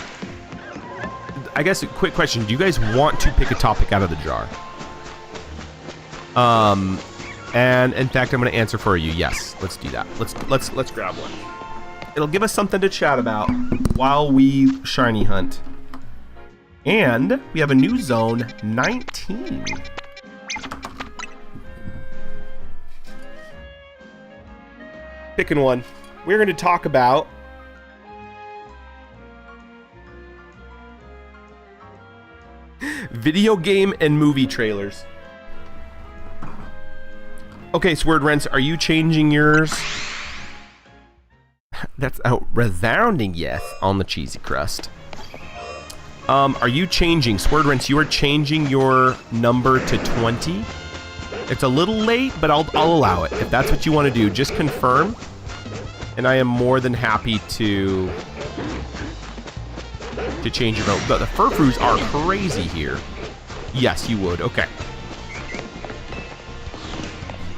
I guess a quick question, do you guys want to pick a topic out of the jar? And in fact, I'm going to answer for you. Yes, let's do that. Let's grab one. It'll give us something to chat about while we shiny hunt. And we have a new zone, 19. Picking one. We're going to talk about video game and movie trailers. Okay, Swordrents, are you changing yours? That's a resounding yes on the cheesy crust. Are you changing, Swordrents? You are changing your number to 20. It's a little late, but I'll allow it. If that's what you want to do, just confirm. And I am more than happy to change your vote. But the Furfroos are crazy here. Yes, you would. Okay.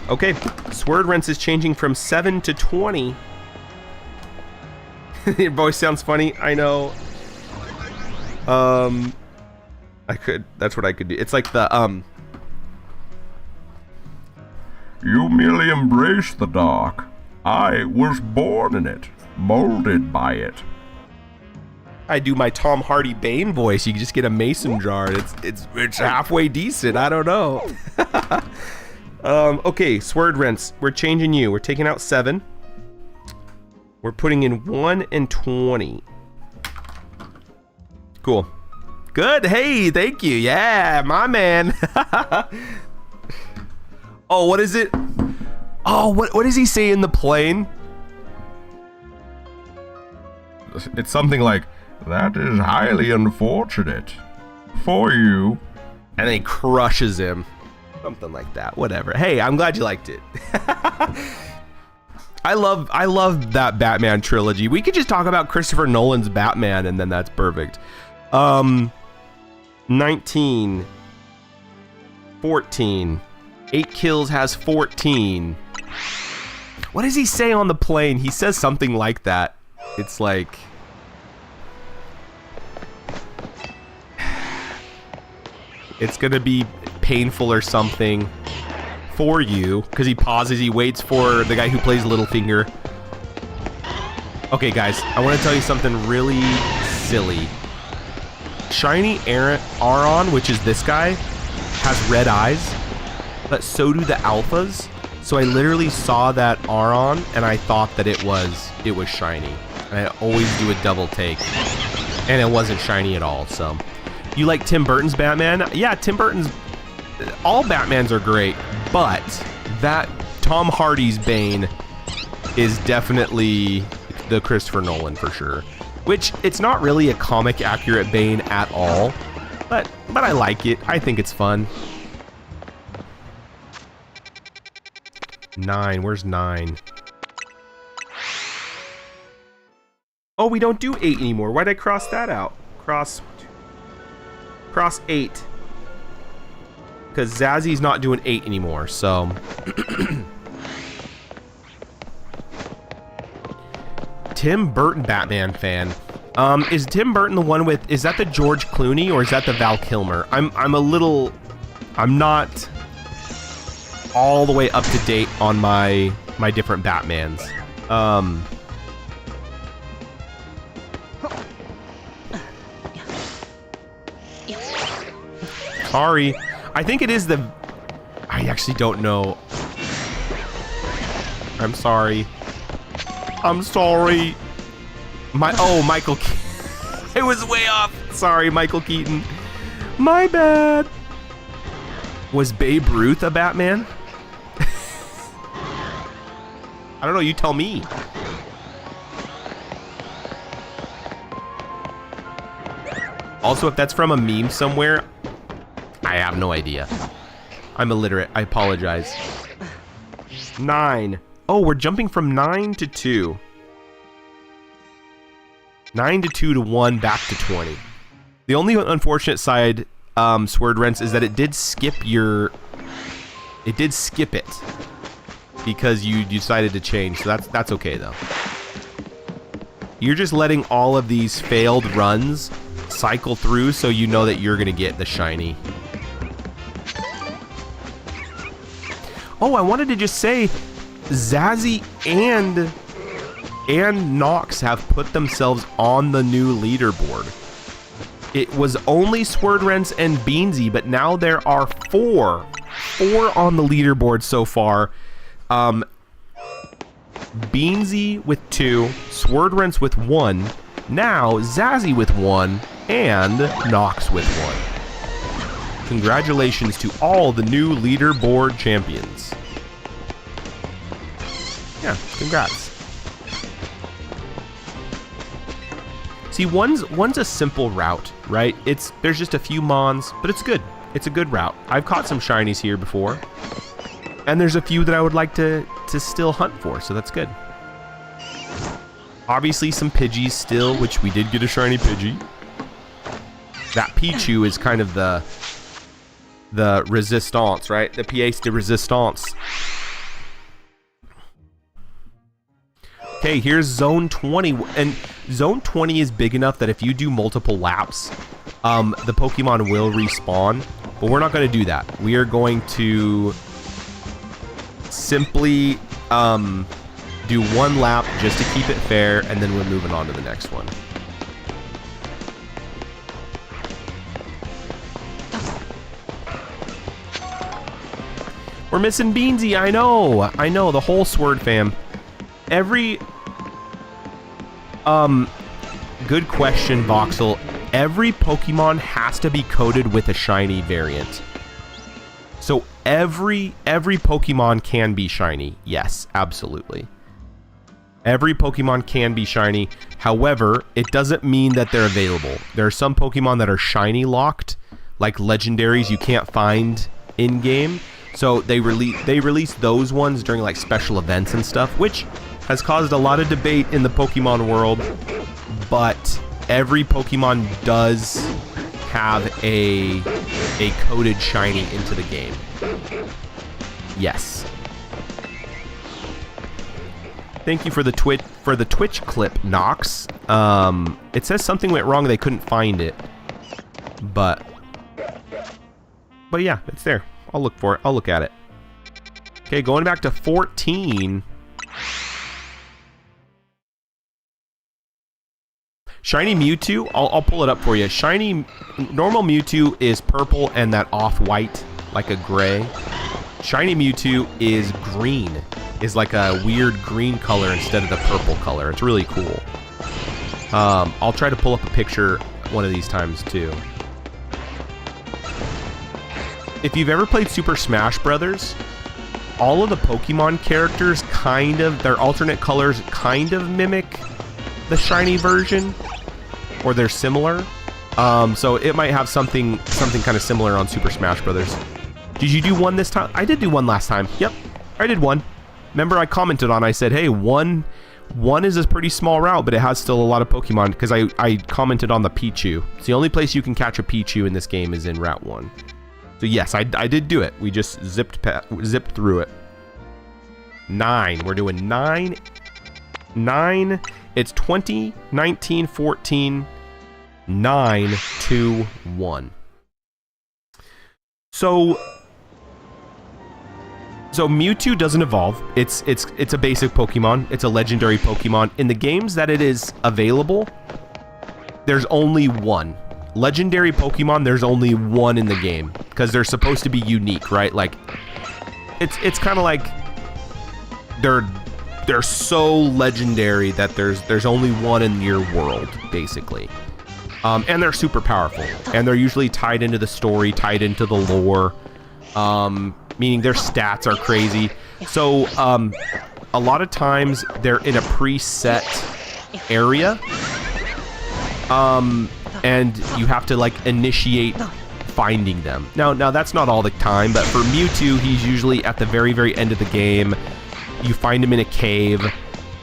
Okay, Swordrents is changing from 7 to 20. Your voice sounds funny. I know. That's what I could do. It's like the, You merely embrace the dark. I was born in it, molded by it. I do my Tom Hardy Bane voice. You can just get a mason jar. It's halfway decent. I don't know. Okay, Swordrents, we're changing you. We're taking out 7. We're putting in 1 and 20. Cool. Good. Hey, thank you. Yeah, my man. Oh, what is it? Oh, what does he say in the plane? It's something like, that is highly unfortunate for you. And then he crushes him. Something like that. Whatever. Hey, I'm glad you liked it. I love that Batman trilogy. We could just talk about Christopher Nolan's Batman and then that's perfect. 19. 14. 8 kills has 14. What does he say on the plane? He says something like that. It's like... It's gonna be painful or something. for you, because he pauses, he waits for the guy who plays Littlefinger. Okay, guys, I want to tell you something really silly. Shiny Aron, which is this guy, has red eyes, but so do the alphas. So I literally saw that Aron, and I thought that it was shiny. And I always do a double take, and it wasn't shiny at all. So, you like Tim Burton's Batman? Yeah, Tim Burton's. All Batmans are great, but that Tom Hardy's Bane is definitely the Christopher Nolan for sure. Which, it's not really a comic accurate Bane at all, but I like it. I think it's fun. 9, where's 9? Oh, we don't do 8 anymore. Why'd I cross that out? Cross 8. Because Zazzy's not doing 8 anymore, so... Tim Burton Batman fan. Is Tim Burton the one with... Is that the George Clooney or is that the Val Kilmer? I'm not all the way up to date on my different Batmans. Sorry. I think it is the... I actually don't know. I'm sorry. I'm sorry. Michael Keaton. I was way off. Sorry, Michael Keaton. My bad. Was Babe Ruth a Batman? I don't know, you tell me. Also, if that's from a meme somewhere, I have no idea. I'm illiterate. I apologize. 9. Oh, we're jumping from 9 to 2. 9 to 2 to 1, back to 20. The only unfortunate side, Swordrents, is that it did skip your... It did skip it. Because you decided to change, so that's okay, though. You're just letting all of these failed runs cycle through so you know that you're going to get the shiny. Oh, I wanted to just say, Zazzy and Nox have put themselves on the new leaderboard. It was only Swordrents and Beansy, but now there are 4 on the leaderboard so far. Beansy with 2, Swordrents with 1, now Zazzy with 1, and Nox with 1. Congratulations to all the new leaderboard champions. Yeah, congrats. See, one's a simple route, right? There's just a few mons, but it's good. It's a good route. I've caught some shinies here before. And there's a few that I would like to still hunt for, so that's good. Obviously some Pidgeys still, which we did get a shiny Pidgey. That Pichu is kind of the resistance, right? The pièce de resistance. Okay, here's Zone 20. And Zone 20 is big enough that if you do multiple laps, the Pokemon will respawn. But we're not going to do that. We are going to simply do 1 lap just to keep it fair, and then we're moving on to the next one. We're missing Beansy. I know, the whole Sword fam. Every good question, Voxel. Every Pokemon has to be coded with a shiny variant. So every Pokemon can be shiny. Yes, absolutely. Every Pokemon can be shiny. However, it doesn't mean that they're available. There are some Pokemon that are shiny locked, like legendaries you can't find in game. So they release those ones during like special events and stuff, which has caused a lot of debate in the Pokemon world. But every Pokemon does have a coded shiny into the game. Yes. Thank you for the Twitch clip, Nox. It says something went wrong, they couldn't find it. But yeah, it's there. I'll look for it. I'll look at it. Okay, going back to 14. Shiny Mewtwo, I'll pull it up for you. Normal Mewtwo is purple and that off-white, like a gray. Shiny Mewtwo is green, is like a weird green color instead of the purple color. It's really cool. I'll try to pull up a picture one of these times too. If you've ever played Super Smash Brothers, all of the Pokemon characters their alternate colors kind of mimic the shiny version, or they're similar. So it might have something kind of similar on Super Smash Brothers. Did you do one this time? I did do one last time. Yep, I did one. Remember I commented on, I said, hey, one is a pretty small route, but it has still a lot of Pokemon, because I commented on the Pichu. It's the only place you can catch a Pichu in this game is in Route 1. So yes, I did do it. We just zipped through it. 9. We're doing 9. 9. It's 20, 19, 14, 9, 2, 1. So Mewtwo doesn't evolve. It's a basic Pokemon. It's a legendary Pokemon. In the games that it is available, there's only one. Legendary Pokemon, there's only one in the game, because they're supposed to be unique, right? Like, it's kind of like they're so legendary that there's only one in your world, basically. And they're super powerful, and they're usually tied into the story, tied into the lore, meaning their stats are crazy. So a lot of times they're in a preset area, and you have to like initiate finding them. Now that's not all the time, but for Mewtwo, he's usually at the very, very end of the game. You find him in a cave,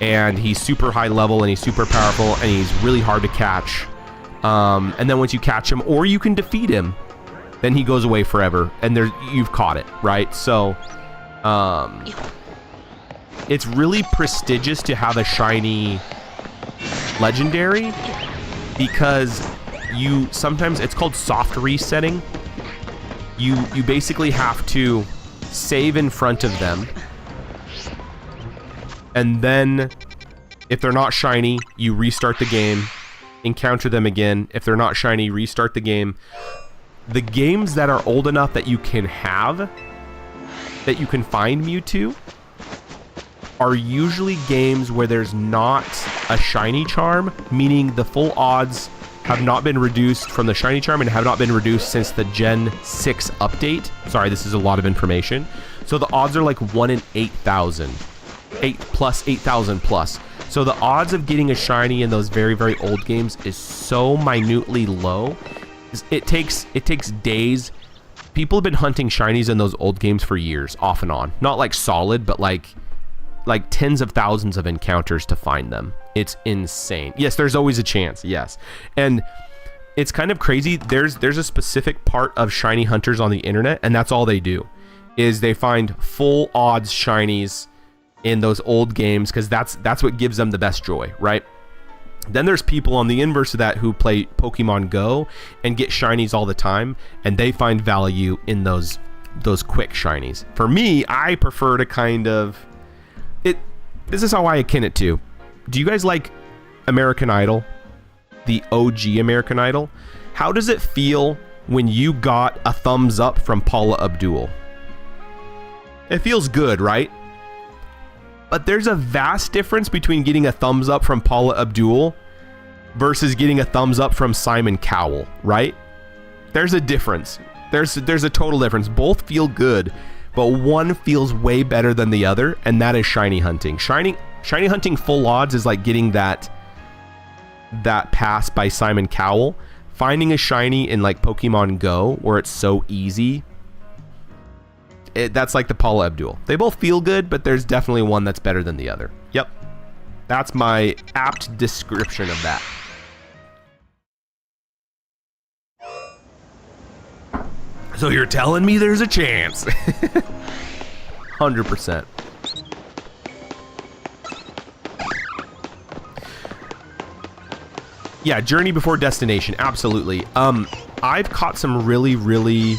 and he's super high level, and he's super powerful, and he's really hard to catch. And then once you catch him, or you can defeat him, then he goes away forever, and you've caught it, right? So, it's really prestigious to have a shiny legendary, because sometimes it's called soft resetting. You basically have to save in front of them, and then if they're not shiny, you restart the game, encounter them again. If they're not shiny, restart the game. The games that are old enough that you can find Mewtwo are usually games where there's not a shiny charm, meaning the full odds have not been reduced from the shiny charm and have not been reduced since the Gen 6 update. Sorry, this is a lot of information. So the odds are like 1 in 8,000. 8,000 plus. So the odds of getting a shiny in those very, very old games is so minutely low. It takes days. People have been hunting shinies in those old games for years, off and on. Not like solid, but like tens of thousands of encounters to find them. It's insane. Yes, there's always a chance. Yes. And it's kind of crazy. There's a specific part of shiny hunters on the internet, and that's all they do, is they find full odds shinies in those old games, because that's what gives them the best joy, right? Then there's people on the inverse of that who play Pokemon Go and get shinies all the time, and they find value in those quick shinies. For me, I prefer to kind of this is how I akin it to. Do you guys like American Idol? The OG American Idol? How does it feel when you got a thumbs up from Paula Abdul? It feels good, right? But there's a vast difference between getting a thumbs up from Paula Abdul versus getting a thumbs up from Simon Cowell, right? There's a difference. There's a total difference. Both feel good, but one feels way better than the other, and that is shiny hunting. Shiny hunting full odds is like getting that pass by Simon Cowell. Finding a shiny in like Pokemon Go, where it's so easy, that's like the Paula Abdul. They both feel good, but there's definitely one that's better than the other. Yep. That's my apt description of that. So you're telling me there's a chance? 100%. Yeah, journey before destination. Absolutely. I've caught some really, really...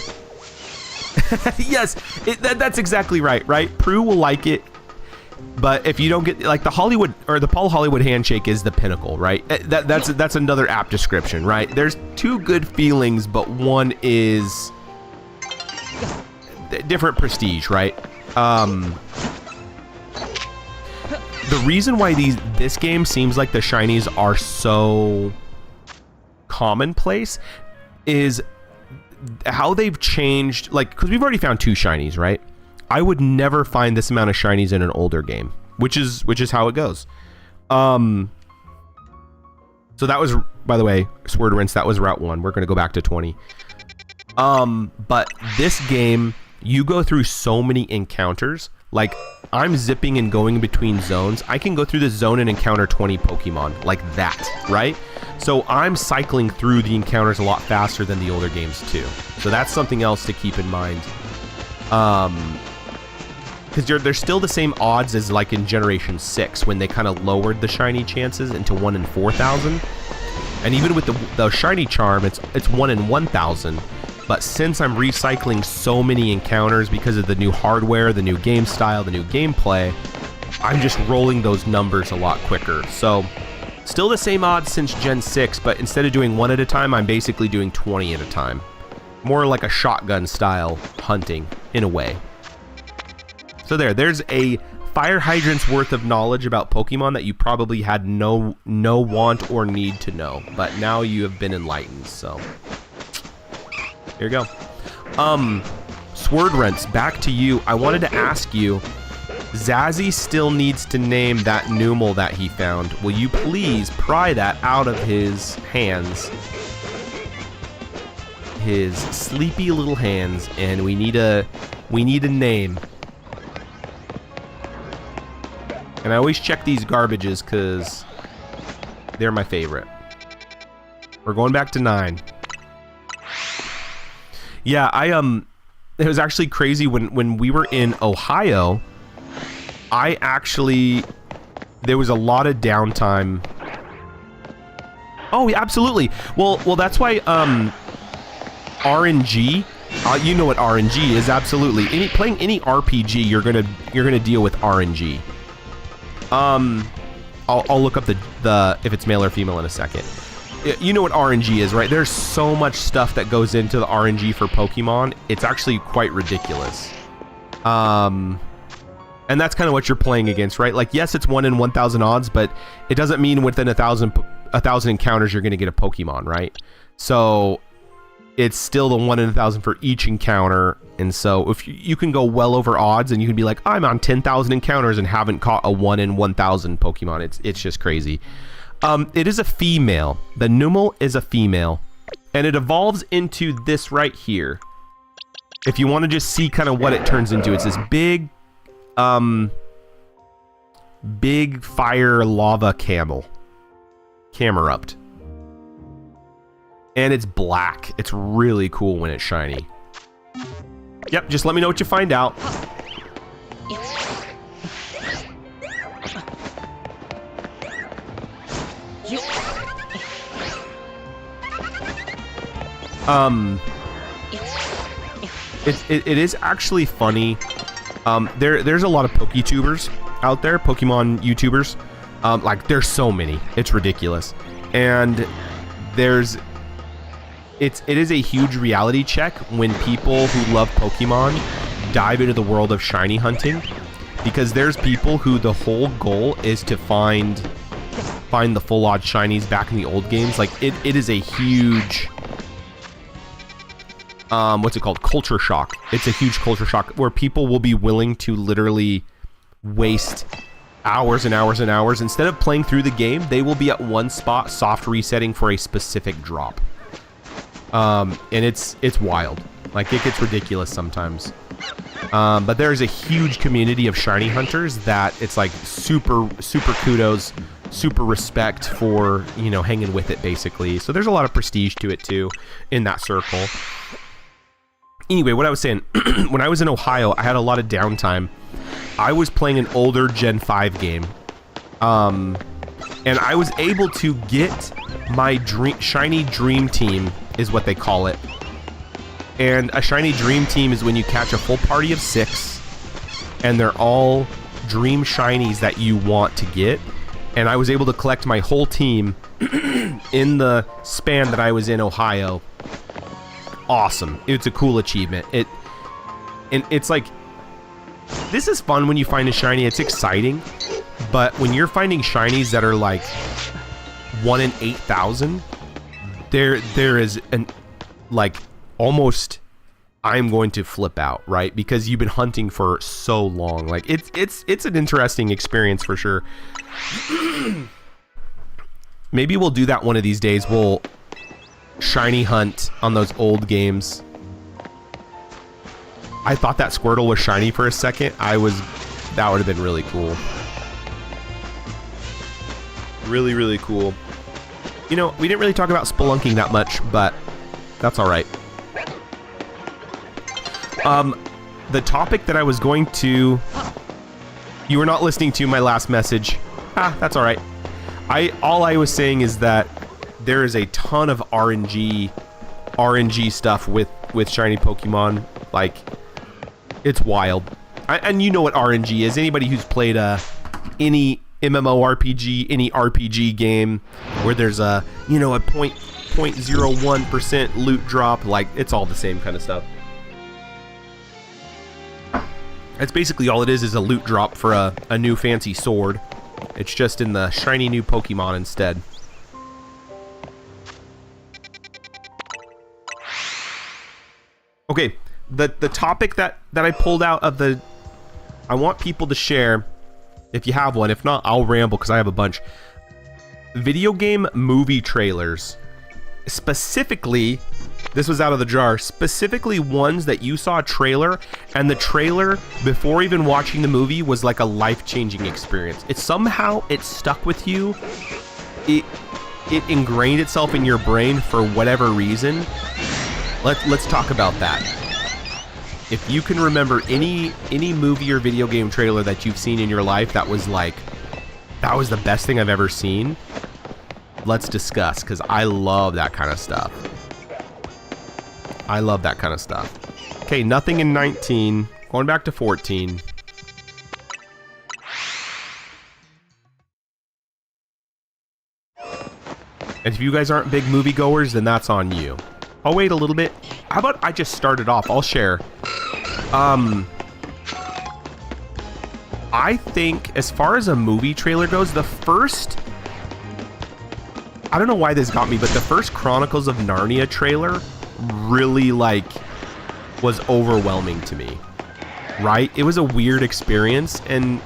Yes, that's exactly right, right? Prue will like it, but if you don't get, like, the Hollywood, or the Paul Hollywood handshake is the pinnacle, right? That's another app description, right? There's two good feelings, but one is different prestige, right? The reason why this game seems like the shinies are so commonplace is how they've changed, like, because we've already found 2 shinies, right? I would never find this amount of shinies in an older game, which is how it goes. So that was, by the way, Sword Rinse, that was Route 1. We're going to go back to 20. But this game, you go through so many encounters. Like, I'm zipping and going between zones. I can go through this zone and encounter 20 Pokemon, like that, right? So I'm cycling through the encounters a lot faster than the older games too. So that's something else to keep in mind. Because they're still the same odds as like in Generation 6 when they kind of lowered the shiny chances into 1 in 4,000. And even with the shiny charm, it's 1 in 1,000. But since I'm recycling so many encounters because of the new hardware, the new game style, the new gameplay, I'm just rolling those numbers a lot quicker. So still the same odds since Gen 6, but instead of doing 1 at a time, I'm basically doing 20 at a time. More like a shotgun style hunting in a way. So there's a fire hydrant's worth of knowledge about Pokemon that you probably had no want or need to know, but now you have been enlightened, so here you go. Sword Rents, back to you. I wanted to ask you, Zazzy still needs to name that Numel that he found. Will you please pry that out of his hands? His sleepy little hands, and we need a name. And I always check these garbages because they're my favorite. We're going back to 9. Yeah, it was actually crazy when we were in Ohio. There was a lot of downtime. Oh, yeah, absolutely. Well, that's why RNG. You know what RNG is, absolutely. Playing any RPG, you're gonna deal with RNG. I'll look up the if it's male or female in a second. You know what RNG is, right? There's so much stuff that goes into the RNG for Pokemon. It's actually quite ridiculous. And that's kind of what you're playing against, right? Like, yes, it's 1 in 1,000 odds, but it doesn't mean within 1,000 encounters you're going to get a Pokemon, right? So it's still the 1 in 1,000 for each encounter. And so if you can go well over odds, and you can be like, I'm on 10,000 encounters and haven't caught a 1 in 1,000 Pokemon. It's just crazy. It is a female. The Numel is a female, and it evolves into this right here. If you want to just see kind of what it turns into, it's this big fire lava Camerupt. And it's black. It's really cool when it's shiny. Yep, just let me know what you find out. It is actually funny. There's a lot of PokeTubers out there, Pokemon YouTubers. Like, there's so many. It's ridiculous. And it is a huge reality check when people who love Pokemon dive into the world of shiny hunting, because there's people who the whole goal is to find the full odd shinies back in the old games. Like, it is a huge what's it called? Culture shock. It's a huge culture shock where people will be willing to literally waste hours and hours and hours. Instead of playing through the game, they will be at one spot soft resetting for a specific drop. And it's wild. Like, it gets ridiculous sometimes. But there's a huge community of shiny hunters that it's like super kudos, super respect for, hanging with it, basically. So there's a lot of prestige to it too in that circle. Anyway, what I was saying, when I was in Ohio, I had a lot of downtime. I was playing an older Gen 5 game. And I was able to get my shiny dream team, is what they call it. And a shiny dream team is when you catch a full party of 6, and they're all dream shinies that you want to get. And I was able to collect my whole team in the span that I was in Ohio. Awesome. It's a cool achievement. It's like, this is fun when you find a shiny. It's exciting. But when you're finding shinies that are like 1 in 8,000, there is an, like, almost, I'm going to flip out, right? Because you've been hunting for so long. Like, it's an interesting experience for sure. Maybe we'll do that one of these days. We'll shiny hunt on those old games. I thought that Squirtle was shiny for a second. That would have been really cool. Really, really cool. You know, we didn't really talk about spelunking that much, but that's all right. The topic that I was going to... You were not listening to my last message. That's all right. All I was saying is that there is a ton of RNG stuff with shiny Pokemon. Like, it's wild. And you know what RNG is. Anybody who's played any MMORPG, any RPG game where there's a 0.01% loot drop, like, it's all the same kind of stuff. That's basically all it is a loot drop for a new fancy sword. It's just in the shiny new Pokemon instead. Okay, the topic that I pulled out of the... I want people to share, if you have one. If not, I'll ramble because I have a bunch. Video game movie trailers. Specifically, this was out of the jar, specifically ones that you saw a trailer, and the trailer, before even watching the movie, was like a life-changing experience. It stuck with you. It ingrained itself in your brain for whatever reason. Let's talk about that. If you can remember any movie or video game trailer that you've seen in your life that was the best thing I've ever seen, let's discuss, because I love that kind of stuff. I love that kind of stuff. Okay, nothing in 19. Going back to 14. And if you guys aren't big moviegoers, then that's on you. I'll wait a little bit. How about I just start it off? I'll share. I think as far as a movie trailer goes, the first... I don't know why this got me, but the first Chronicles of Narnia trailer really, was overwhelming to me. Right? It was a weird experience, and,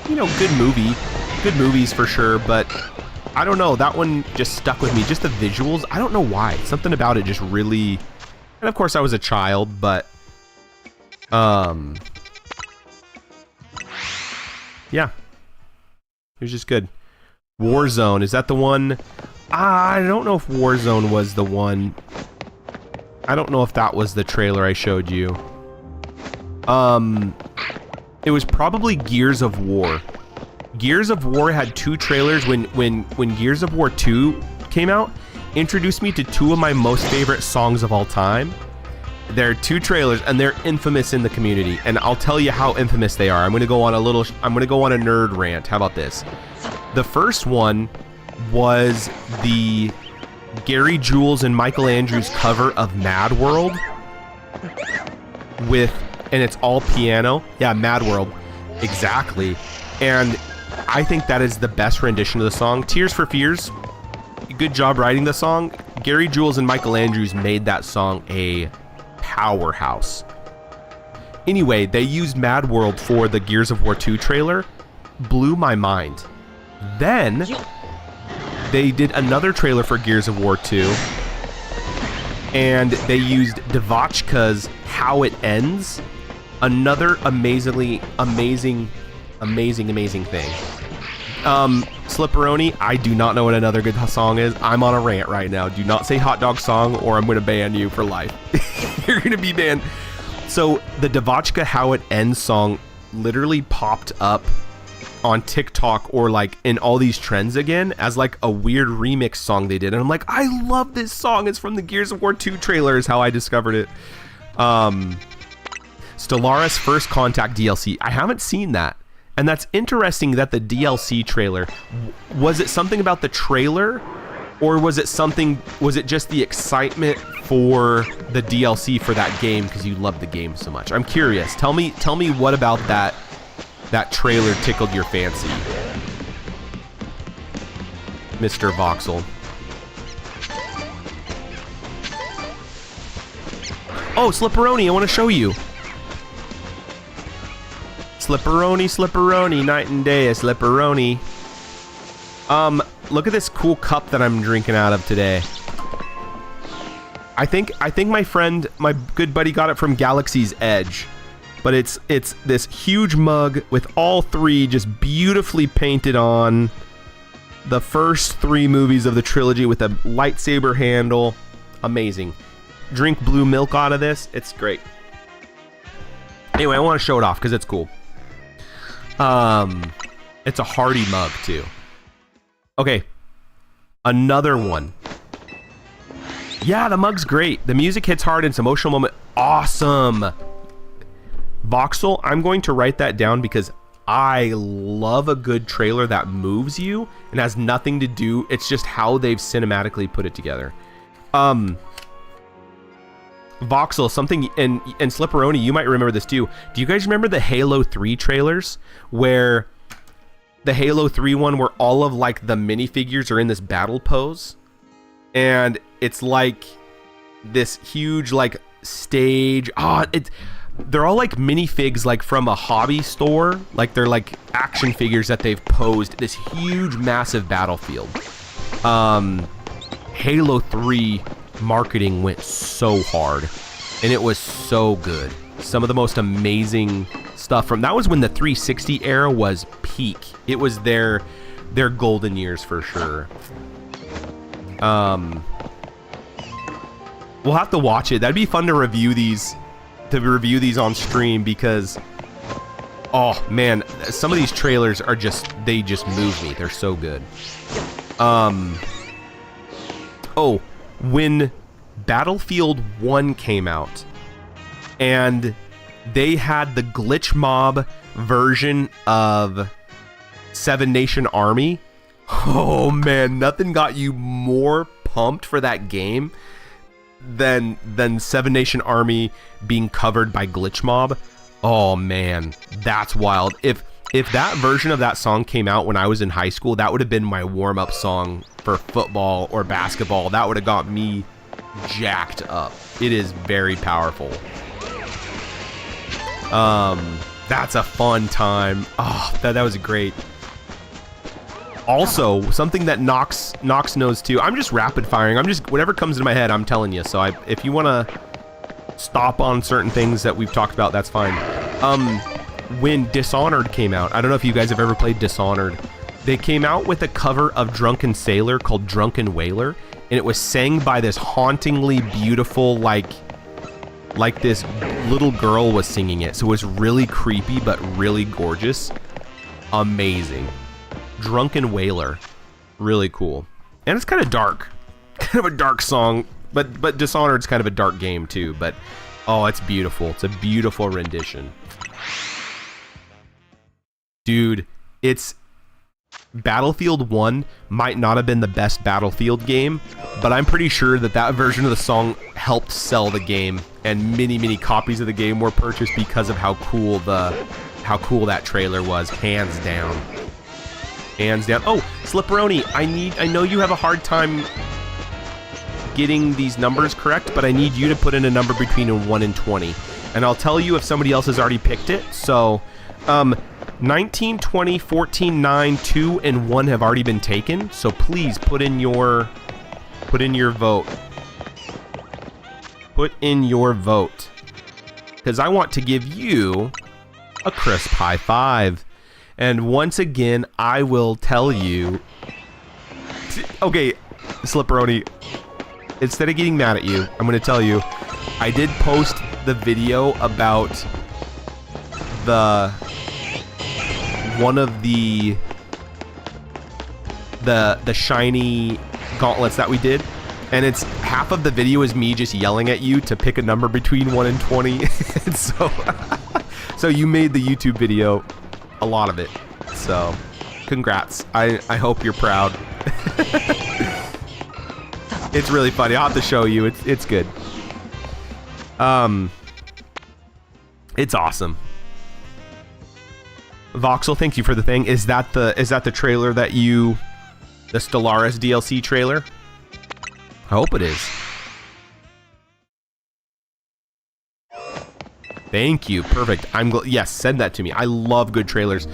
good movie. Good movies for sure, but I don't know. That one just stuck with me. Just the visuals. I don't know why. Something about it just really... And of course I was a child, but... Yeah. It was just good. Warzone. Is that the one? I don't know if Warzone was the one. I don't know if that was the trailer I showed you. It was probably Gears of War. Gears of War had 2 trailers when Gears of War 2 came out. Introduced me to 2 of my most favorite songs of all time. There are 2 trailers, and they're infamous in the community. And I'll tell you how infamous they are. I'm gonna go on a nerd rant. How about this? The first one was the Gary Jules and Michael Andrews cover of Mad World and it's all piano. Yeah, Mad World. Exactly. And I think that is the best rendition of the song. Tears for Fears. Good job writing the song. Gary Jules and Michael Andrews made that song a powerhouse. Anyway, they used Mad World for the Gears of War 2 trailer. Blew my mind. Then they did another trailer for Gears of War 2, and they used Devotchka's How It Ends. Another amazing thing. Slipperoni, I do not know what another good song is. I'm on a rant right now. Do not say hot dog song or I'm going to ban you for life. You're going to be banned. So the Devotchka How It Ends song literally popped up on TikTok or like in all these trends again as like a weird remix song they did, and I'm like, I love this song. It's from the Gears of War 2 trailer is how I discovered it. Stellaris First Contact DLC. I haven't seen that, and that's interesting that the DLC trailer, was it something about the trailer, or was it just the excitement for the DLC for that game because you love the game so much? I'm curious. Tell me what about that trailer tickled your fancy, Mr. Voxel. Oh, Slipperoni, I want to show you. Slipperoni, night and day, a Slipperoni. Look at this cool cup that I'm drinking out of today. I think my good buddy got it from Galaxy's Edge. But it's this huge mug with all three just beautifully painted on. The first 3 movies of the trilogy with a lightsaber handle. Amazing. Drink blue milk out of this. It's great. Anyway, I want to show it off because it's cool. It's a hearty mug too. Okay. Another one. Yeah, the mug's great. The music hits hard. It's an emotional moment. Awesome. Voxel, I'm going to write that down because I love a good trailer that moves you and has nothing to do. It's just how they've cinematically put it together. Voxel, something, and Slipperoni, you might remember this too. Do you guys remember the Halo 3 trailers where the Halo 3 one where all of like the minifigures are in this battle pose? And it's like this huge like stage. They're all like minifigs like from a hobby store. Like they're like action figures that they've posed this huge massive battlefield. Halo 3 marketing went so hard and it was so good. Some of the most amazing stuff from that was when the 360 era was peak. It was their golden years for sure. We'll have to watch it. That'd be fun to review these on stream because oh man, some of these trailers are they just move me. They're so good. When Battlefield 1 came out and they had the glitch mob version of Seven Nation Army, oh man, nothing got you more pumped for that game than Seven Nation Army being covered by glitch mob. Oh man, that's wild. If that version of that song came out when I was in high school, that would have been my warm-up song for football or basketball. That would have got me jacked up. It is very powerful. That's a fun time. Oh, that was great. Also, something that Nox knows too. I'm just rapid firing. I'm just whatever comes into my head, I'm telling you. So if you want to stop on certain things that we've talked about, that's fine. When Dishonored came out, I don't know if you guys have ever played Dishonored. They came out with a cover of Drunken Sailor called Drunken Whaler, and it was sang by this hauntingly beautiful, like this little girl was singing it. So it was really creepy, but really gorgeous. Amazing. Drunken Whaler. Really cool. And it's kind of dark. Kind of a dark song, but Dishonored's kind of a dark game too, but oh, it's beautiful. It's a beautiful rendition. Dude, it's Battlefield 1 might not have been the best Battlefield game, but I'm pretty sure that version of the song helped sell the game, and many copies of the game were purchased because of how cool that trailer was, hands down. Hands down. Oh, Slipperoni, I know you have a hard time getting these numbers correct, but I need you to put in a number between 1 and 20. And I'll tell you if somebody else has already picked it. So, 19, 20, 14, 9, 2, and 1 have already been taken. So please put in your vote. Put in your vote. Because I want to give you a crisp high five. And once again, I will tell you... Okay, Slipperoni, instead of getting mad at you, I'm going to tell you, I did post the video about the one of the shiny gauntlets that we did, and it's half of the video is me just yelling at you to pick a number between 1 and 20. And so you made the YouTube video, a lot of it. So congrats. I hope you're proud. It's really funny. I'll have to show you. It's good. It's awesome. Voxel, thank you for the thing. Is that the trailer that the Stellaris DLC trailer? I hope it is. Thank you. Perfect. Yes, send that to me. I love good trailers.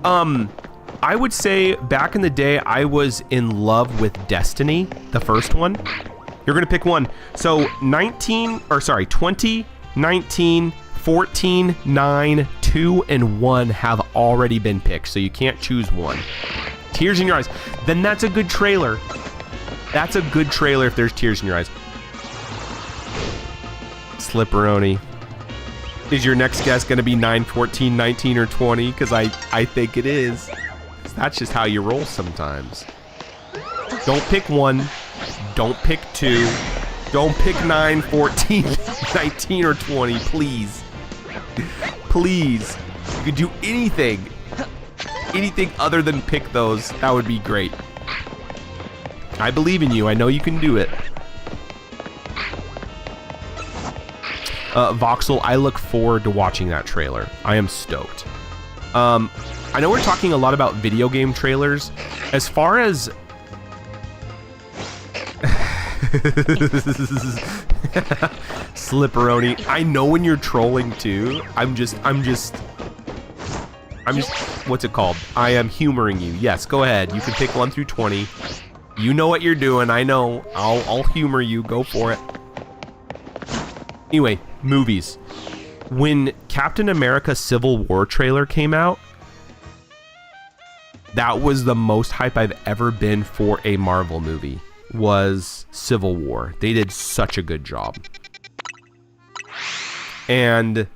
I would say back in the day, I was in love with Destiny, the first one. You're going to pick one. So 20, 19, 14, 9, 2, and 1 have already been picked, so you can't choose one. Tears in your eyes. Then that's a good trailer. That's a good trailer if there's tears in your eyes. Slipperoni. Is your next guess going to be 9, 14, 19, or 20? Because I think it is. That's just how you roll sometimes. Don't pick 1. Don't pick 2. Don't pick 9, 14, 19, or 20, please. Please. You could do anything. Anything other than pick those. That would be great. I believe in you. I know you can do it. Voxel, I look forward to watching that trailer. I am stoked. I know we're talking a lot about video game trailers. As far as... Slipperoni, I know when you're trolling too. I'm just, what's it called? I am humoring you. Yes, go ahead. You can pick 1 through 20. You know what you're doing. I know. I'll humor you. Go for it. Anyway, movies. When Captain America Civil War trailer came out, that was the most hype I've ever been for a Marvel movie, was Civil War. They did such a good job. And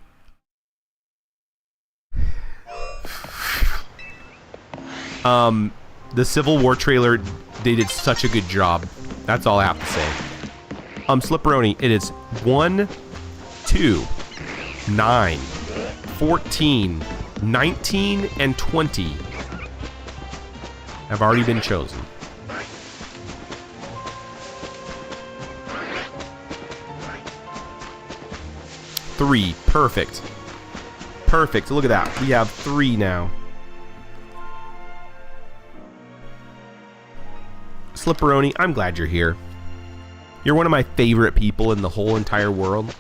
the Civil War trailer, they did such a good job. That's all I have to say. Slipperoni, it is 1, 2, 9, 14, 19, and 20 have already been chosen. Three. Perfect. Perfect. Look at that. We have 3 now. Slipperoni, I'm glad you're here. You're one of my favorite people in the whole entire world.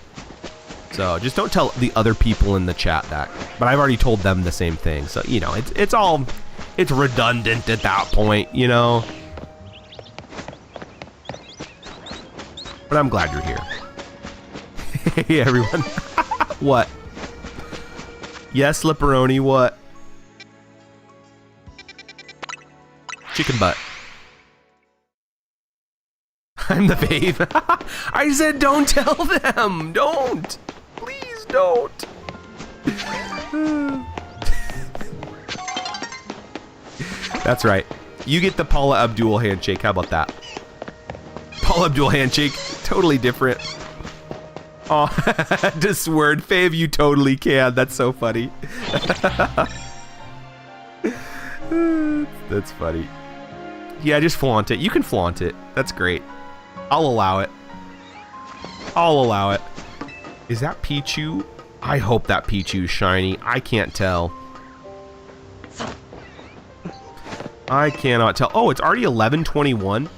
So just don't tell the other people in the chat that. But I've already told them the same thing. So, you know, it's redundant at that point, you know. But I'm glad you're here. Hey, everyone. What? Yes, Slipperoni, what? Chicken butt. I'm the fave. I said don't tell them. Don't. Please don't. That's right. You get the Paula Abdul handshake. How about that? Paula Abdul handshake. Totally different. Oh, just word fave. You totally can. That's so funny. That's funny. Yeah, just flaunt it. You can flaunt it. That's great. I'll allow it. I'll allow it. Is that Pichu? I hope that Pichu's shiny. I can't tell. I cannot tell. Oh, it's already 11:21.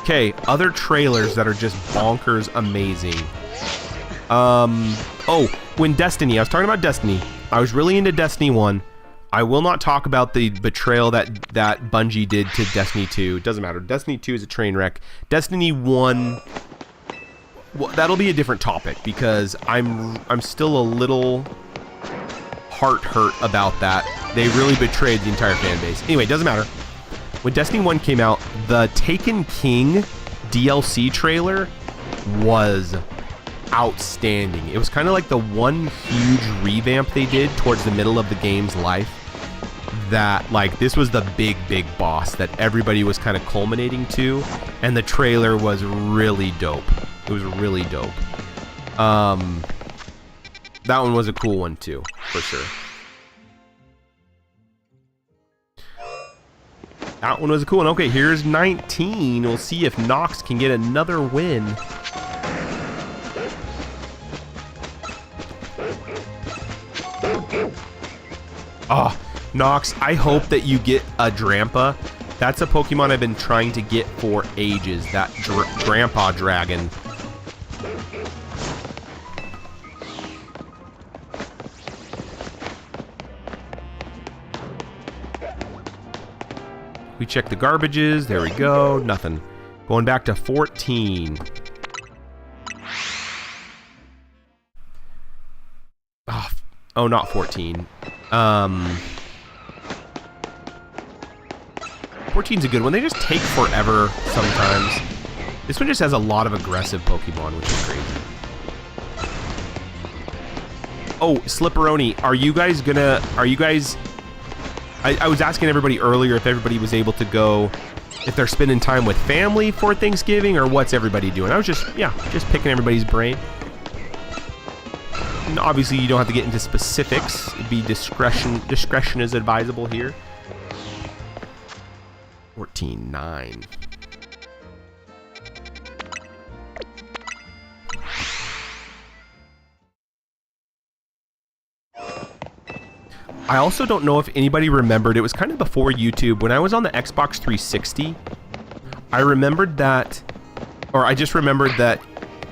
Okay, other trailers that are just bonkers amazing. Oh, when Destiny, I was talking about Destiny. I was really into Destiny 1. I will not talk about the betrayal that Bungie did to Destiny 2. It doesn't matter. Destiny 2 is a train wreck. Destiny 1, well, that'll be a different topic because I'm still a little heart hurt about that. They really betrayed the entire fan base. Anyway, it doesn't matter. When Destiny 1 came out, the Taken King DLC trailer was outstanding. It was kind of like the one huge revamp they did towards the middle of the game's life, that like this was the big boss that everybody was kind of culminating to, and the trailer was really dope. It was really dope. That one was a cool one too, for sure. That one was a cool one. Okay, here's 19. We'll see if Nox can get another win. Oh, Nox, I hope that you get a Drampa. That's a Pokemon I've been trying to get for ages. That Grandpa Dragon. We check the garbages. There we go. Nothing. Going back to 14. Oh, not 14. 14's a good one. They just take forever sometimes. This one just has a lot of aggressive Pokemon, which is crazy. Oh, Slipperoni, are you guys... I was asking everybody earlier if everybody was able to go, if they're spending time with family for Thanksgiving, or what's everybody doing. I was just picking everybody's brain. And obviously, you don't have to get into specifics. It'd be discretion is advisable here. 14-9. I also don't know if anybody remembered, it was kind of before YouTube, when I was on the Xbox 360, I remembered that, or I just remembered that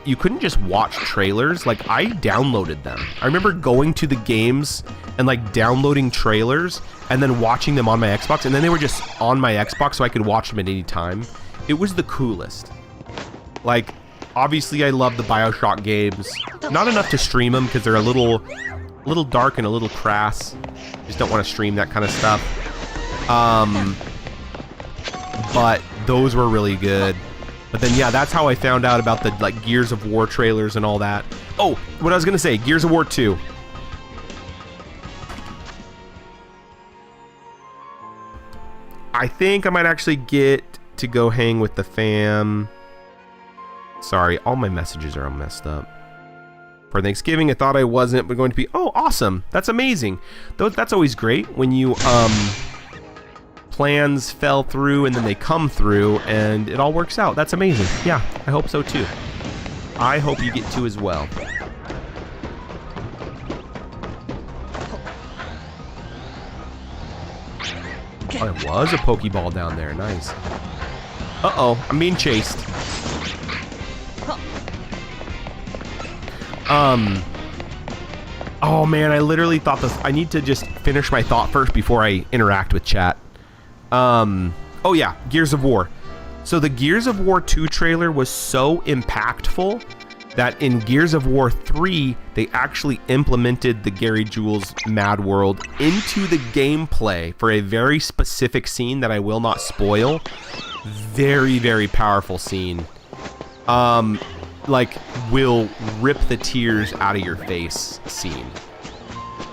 you couldn't just watch trailers. Like, I downloaded them. I remember going to the games and like downloading trailers and then watching them on my Xbox, and then they were just on my Xbox so I could watch them at any time. It was the coolest. Like, obviously I love the BioShock games. Not enough to stream them because they're a little dark and a little crass. Just don't want to stream that kind of stuff. But those were really good. But then, yeah, that's how I found out about the like Gears of War trailers and all that. Oh, what I was gonna say, Gears of War 2. I think I might actually get to go hang with the fam. Sorry, all my messages are all messed up. For Thanksgiving, I thought I wasn't, but going to be... Oh, awesome. That's amazing. That's always great when you, plans fell through and then they come through and it all works out. That's amazing. Yeah, I hope so too. I hope you get to as well. Oh, there was a Pokeball down there. Nice. Uh-oh, I'm being chased. Oh man, I literally thought this. I need to just finish my thought first before I interact with chat. Oh yeah, Gears of War. So the Gears of War 2 trailer was so impactful that in Gears of War 3, they actually implemented the Gary Jules Mad World into the gameplay for a very specific scene that I will not spoil. Very, very powerful scene. Like, will rip the tears out of your face scene.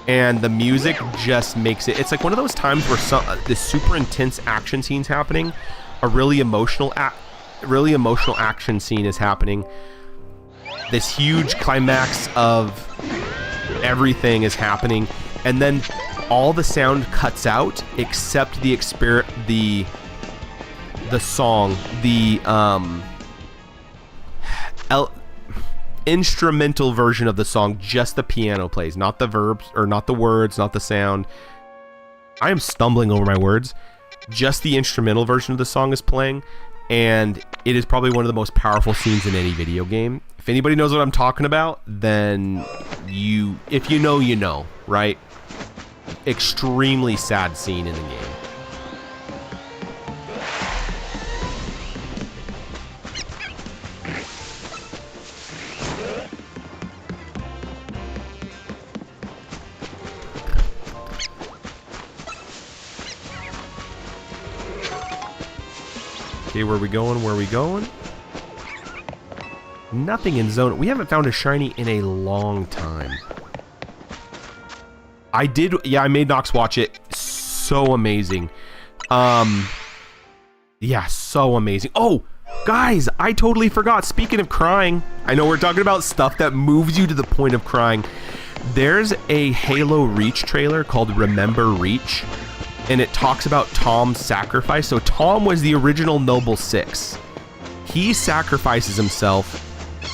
And the music just makes it... It's like one of those times where this super intense action scene's happening. A really emotional action scene is happening. This huge climax of everything is happening. And then all the sound cuts out except the song. The... instrumental version of the song, just the piano plays, not the verbs, or not the words, not the sound. I am stumbling over my words. Just the instrumental version of the song is playing, and it is probably one of the most powerful scenes in any video game. If anybody knows what I'm talking about, then if you know, you know, right? Extremely sad scene in the game. Okay, where are we going? Where are we going? Nothing in zone. We haven't found a shiny in a long time. I did. Yeah, I made Nox watch it. So amazing. Yeah, so amazing. Oh, guys, I totally forgot. Speaking of crying, I know we're talking about stuff that moves you to the point of crying. There's a Halo Reach trailer called Remember Reach, and it talks about Tom's sacrifice. So Tom was the original Noble 6. He sacrifices himself,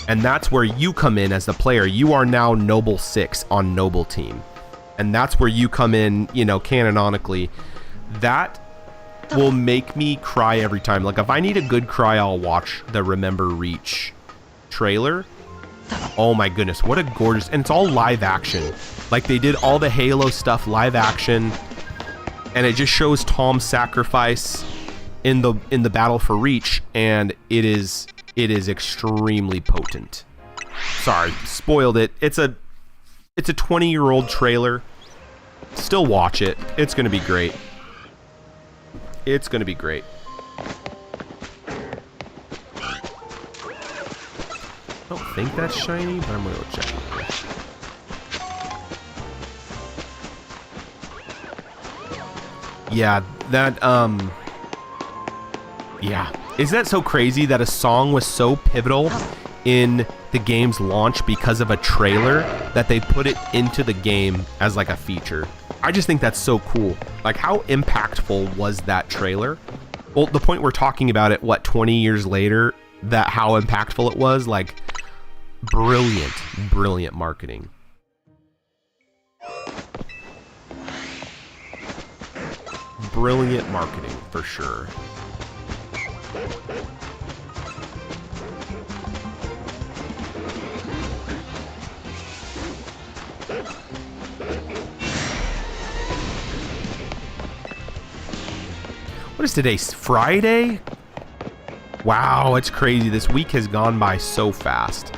and that's where you come in as the player. You are now Noble 6 on Noble Team. And that's where you come in, you know, canonically. That will make me cry every time. Like, if I need a good cry, I'll watch the Remember Reach trailer. Oh my goodness, what a gorgeous... And it's all live action. Like, they did all the Halo stuff live action. And it just shows Tom's sacrifice in the battle for Reach, and it is extremely potent. Sorry, spoiled it. It's a 20-year-old trailer. Still watch it. It's gonna be great. It's gonna be great. I don't think that's shiny, but I'm gonna go check it. Yeah, that yeah. Isn't that so crazy that a song was so pivotal in the game's launch because of a trailer that they put it into the game as like a feature? I just think that's so cool. Like, how impactful was that trailer? Well, the point we're talking about it, what, 20 years later, that how impactful it was, like, brilliant marketing. Brilliant marketing, for sure. What is today? Friday? Wow, it's crazy. This week has gone by so fast.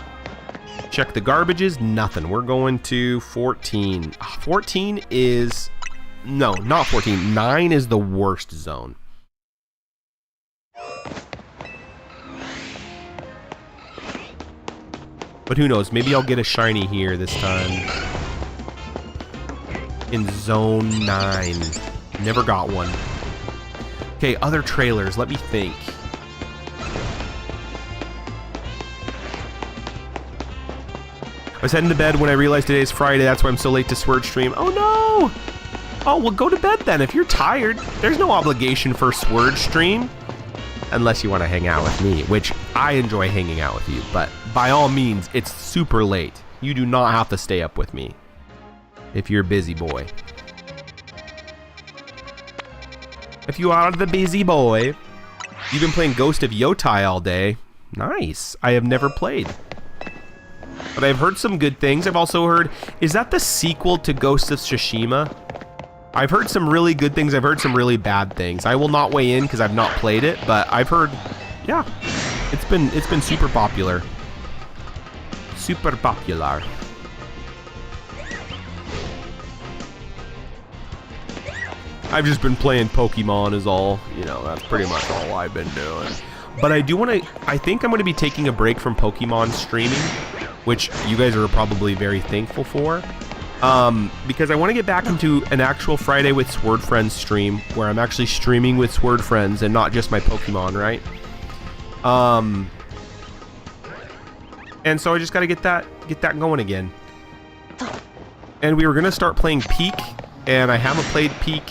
Check the garbages. Nothing. We're going to 14. 14 is... No, not 14. 9 is the worst zone. But who knows? Maybe I'll get a shiny here this time. In zone 9. Never got one. Okay, other trailers. Let me think. I was heading to bed when I realized today's Friday. That's why I'm so late to Sword stream. Oh no! Oh, well, go to bed then. If you're tired, there's no obligation for Sword stream. Unless you want to hang out with me, which I enjoy hanging out with you. But by all means, it's super late. You do not have to stay up with me if you're a busy boy. If you are the busy boy. You've been playing Ghost of Yotai all day. Nice. I have never played. But I've heard some good things. I've also heard... Is that the sequel to Ghost of Tsushima? I've heard some really good things. I've heard some really bad things. I will not weigh in because I've not played it. But I've heard... Yeah. It's been super popular. Super popular. I've just been playing Pokemon is all, you know, that's pretty much all I've been doing. But I do want to, I think I'm going to be taking a break from Pokemon streaming, which you guys are probably very thankful for. Because I want to get back into an actual Friday with Sword Friends stream, where I'm actually streaming with Sword Friends and not just my Pokemon, right? And so I just got to get that going again. And we were going to start playing Peak, and I haven't played Peak.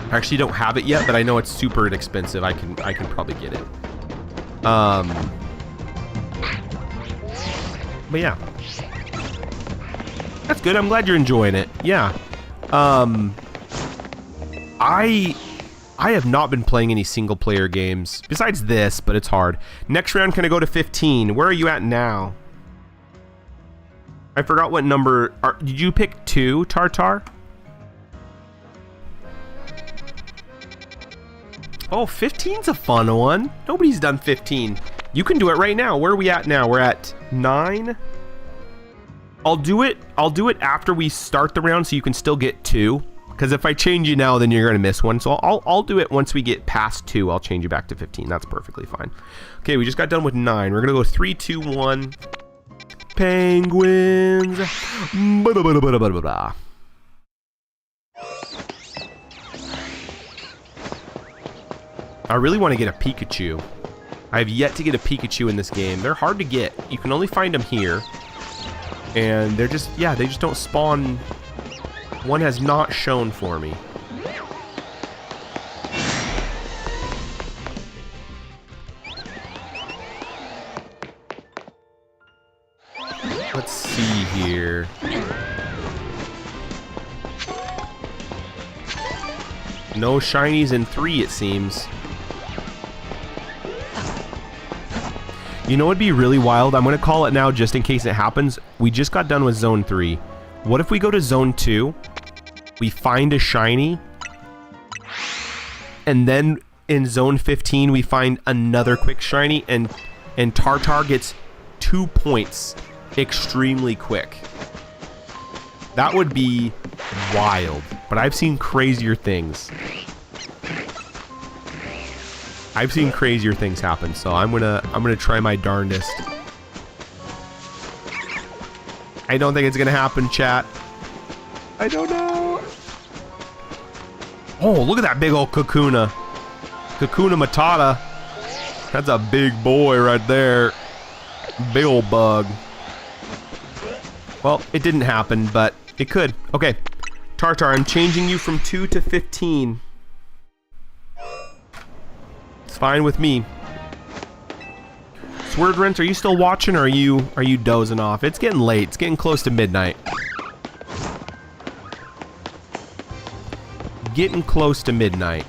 I actually don't have it yet, but I know it's super inexpensive. I can probably get it. But yeah. That's good. I'm glad you're enjoying it. Yeah. I have not been playing any single player games besides this, but it's hard. Next round, can I go to 15? Where are you at now? I forgot what number. Did you pick 2, Tartar? Oh, 15's a fun one. Nobody's done 15. You can do it right now. Where are we at now? We're at 9. I'll do it after we start the round so you can still get 2. Because if I change you now, then you're going to miss one. So I'll do it once we get past 2. I'll change you back to 15. That's perfectly fine. Okay, we just got done with 9. We're going to go 3, 2, 1. Penguins. I really want to get a Pikachu. I have yet to get a Pikachu in this game. They're hard to get. You can only find them here. And they're just, yeah, they just don't spawn. One has not shown for me. Let's see here. No shinies in 3, it seems. You know what'd be really wild? I'm going to call it now just in case it happens. We just got done with Zone 3. What if we go to Zone 2, we find a shiny, and then in Zone 15 we find another quick shiny, and Tartar gets 2 points extremely quick. That would be wild, but I've seen crazier things. I've seen crazier things happen, so I'm gonna try my darndest. I don't think it's gonna happen, chat. I don't know. Oh, look at that big old Kakuna. Kakuna Matata. That's a big boy right there. Big old bug. Well, it didn't happen, but it could. Okay. Tartar, I'm changing you from 2 to 15. It's fine with me. Swordrents, are you still watching, or are you dozing off? It's getting late. It's getting close to midnight. Getting close to midnight.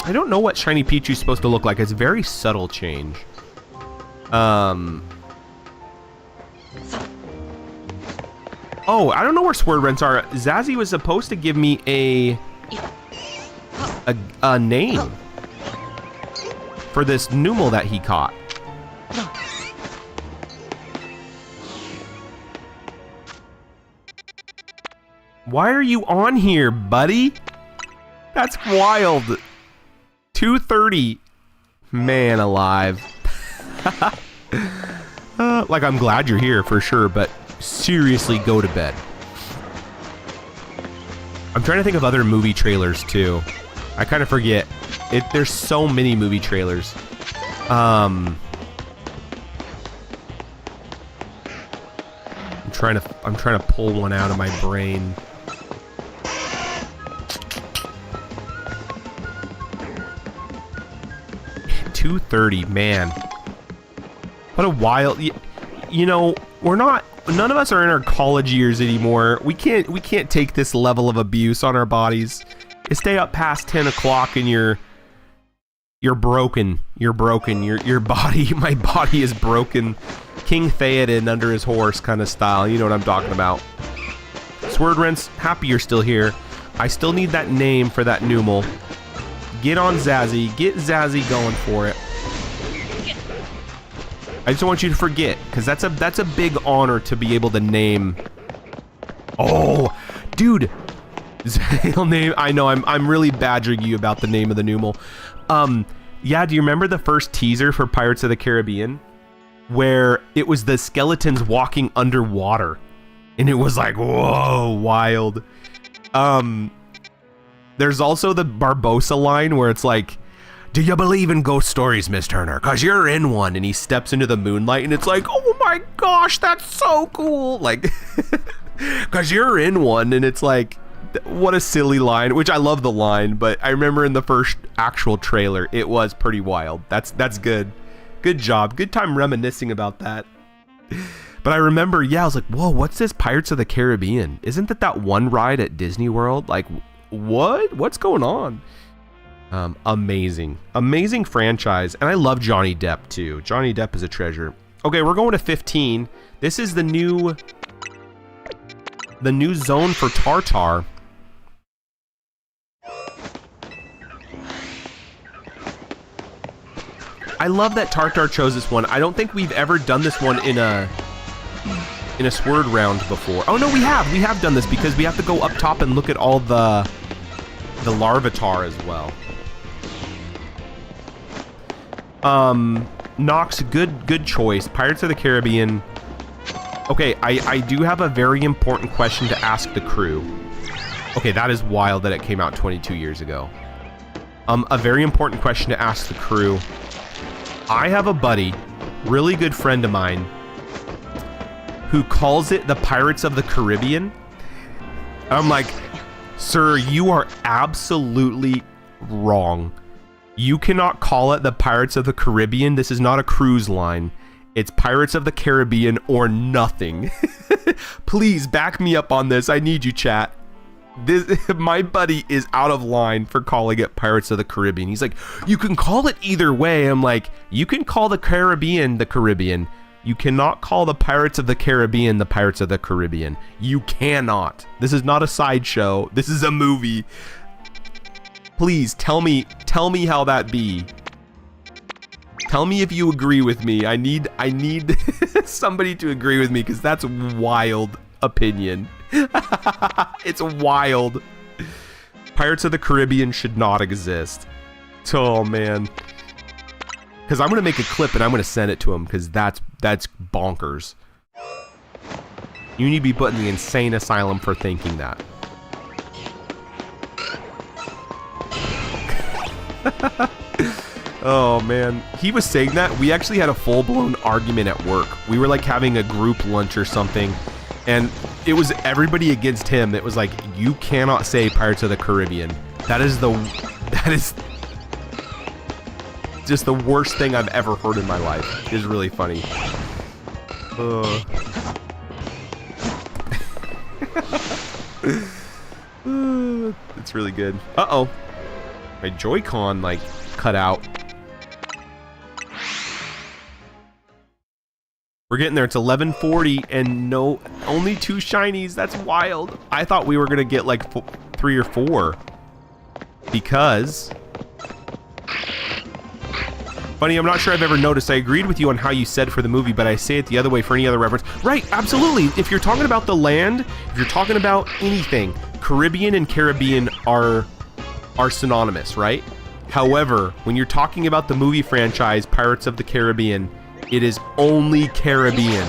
I don't know what Shiny Pichu's supposed to look like. It's a very subtle change. Oh, I don't know where Swordrents are. Zazzy was supposed to give me a name for this Numel that he caught. Why are you on here, buddy? That's wild. 2:30. Man alive. Like, I'm glad you're here for sure, but seriously, go to bed. I'm trying to think of other movie trailers too. I kind of forget. There's so many movie trailers. I'm trying to pull one out of my brain. $2.30, man. What a wild. You know, none of us are in our college years anymore. We can't take this level of abuse on our bodies. You stay up past 10 o'clock and you're broken. You're broken. Your body, my body is broken. King Theoden under his horse kind of style. You know what I'm talking about. Swordrents, happy you're still here. I still need that name for that Numel. Get on Zazzy. Get Zazzy going for it. I just don't want you to forget, because that's a big honor to be able to name. Oh, dude. Name. I know I'm really badgering you about the name of the Numel. Yeah, do you remember the first teaser for Pirates of the Caribbean, where it was the skeletons walking underwater, and it was like, whoa, wild. There's also the Barbossa line where it's like, do you believe in ghost stories, Miss Turner? Cause you're in one. And he steps into the moonlight and it's like, oh my gosh, that's so cool. Like, cause you're in one. And it's like, what a silly line, which I love the line, but I remember in the first actual trailer, it was pretty wild. That's good. Good job. Good time reminiscing about that. But I remember, yeah, I was like, whoa, what's this Pirates of the Caribbean? Isn't that one ride at Disney World? Like, what's going on? Amazing franchise. And I love Johnny Depp too. Johnny Depp is a treasure. Okay, we're going to 15. This is the new zone for Tartar. I love that Tartar chose this one. I don't think we've ever done this one in a in a sword round before. Oh no, we have done this because we have to go up top and look at all the Larvitar as well. Nox, good choice. Pirates of the Caribbean. Okay, I do have a very important question to ask the crew. Okay, that is wild that it came out 22 years ago. A very important question to ask the crew. I have a buddy, really good friend of mine, who calls it the Pirates of the Caribbean. I'm like, sir, you are absolutely wrong. You cannot call it the Pirates of the Caribbean. This is not a cruise line. It's Pirates of the Caribbean or nothing. Please back me up on this. I need you, chat. My buddy is out of line for calling it Pirates of the Caribbean. He's like, you can call it either way. I'm like, you can call the Caribbean the Caribbean. You cannot call the Pirates of the Caribbean the Pirates of the Caribbean. You cannot. This is not a sideshow. This is a movie. Please tell me how that be. Tell me if you agree with me. I need somebody to agree with me because that's wild opinion. It's wild. Pirates of the Caribbean should not exist. Oh man. Because I'm gonna make a clip and I'm gonna send it to him because that's bonkers. You need to be put in the insane asylum for thinking that. Oh man, he was saying that. We actually had a full-blown argument at work. We were like having a group lunch or something, and it was everybody against him. It was like, you cannot say Pirates of the Caribbean. That is just the worst thing I've ever heard in my life. It is really funny. It's really good. Uh-oh. My Joy-Con, like, cut out. We're getting there. It's 11:40 and only 2 shinies. That's wild. I thought we were gonna get like 3 or 4 because funny, I'm not sure I've ever noticed. I agreed with you on how you said for the movie, but I say it the other way for any other reference. Right, absolutely. If you're talking about the land, if you're talking about anything, Caribbean and Caribbean are synonymous, right? However, when you're talking about the movie franchise Pirates of the Caribbean, it is only Caribbean.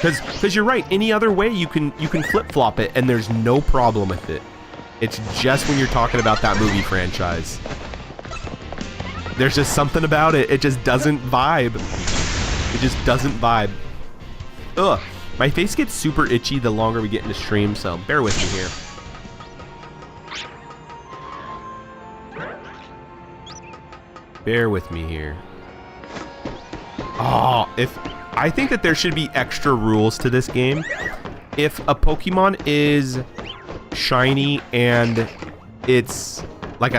Because you're right, any other way you can flip-flop it and there's no problem with it. It's just when you're talking about that movie franchise. There's just something about it. It just doesn't vibe. It just doesn't vibe. Ugh. My face gets super itchy the longer we get into stream, so bear with me here. Bear with me here. Oh, I think that there should be extra rules to this game. If a Pokemon is shiny and it's like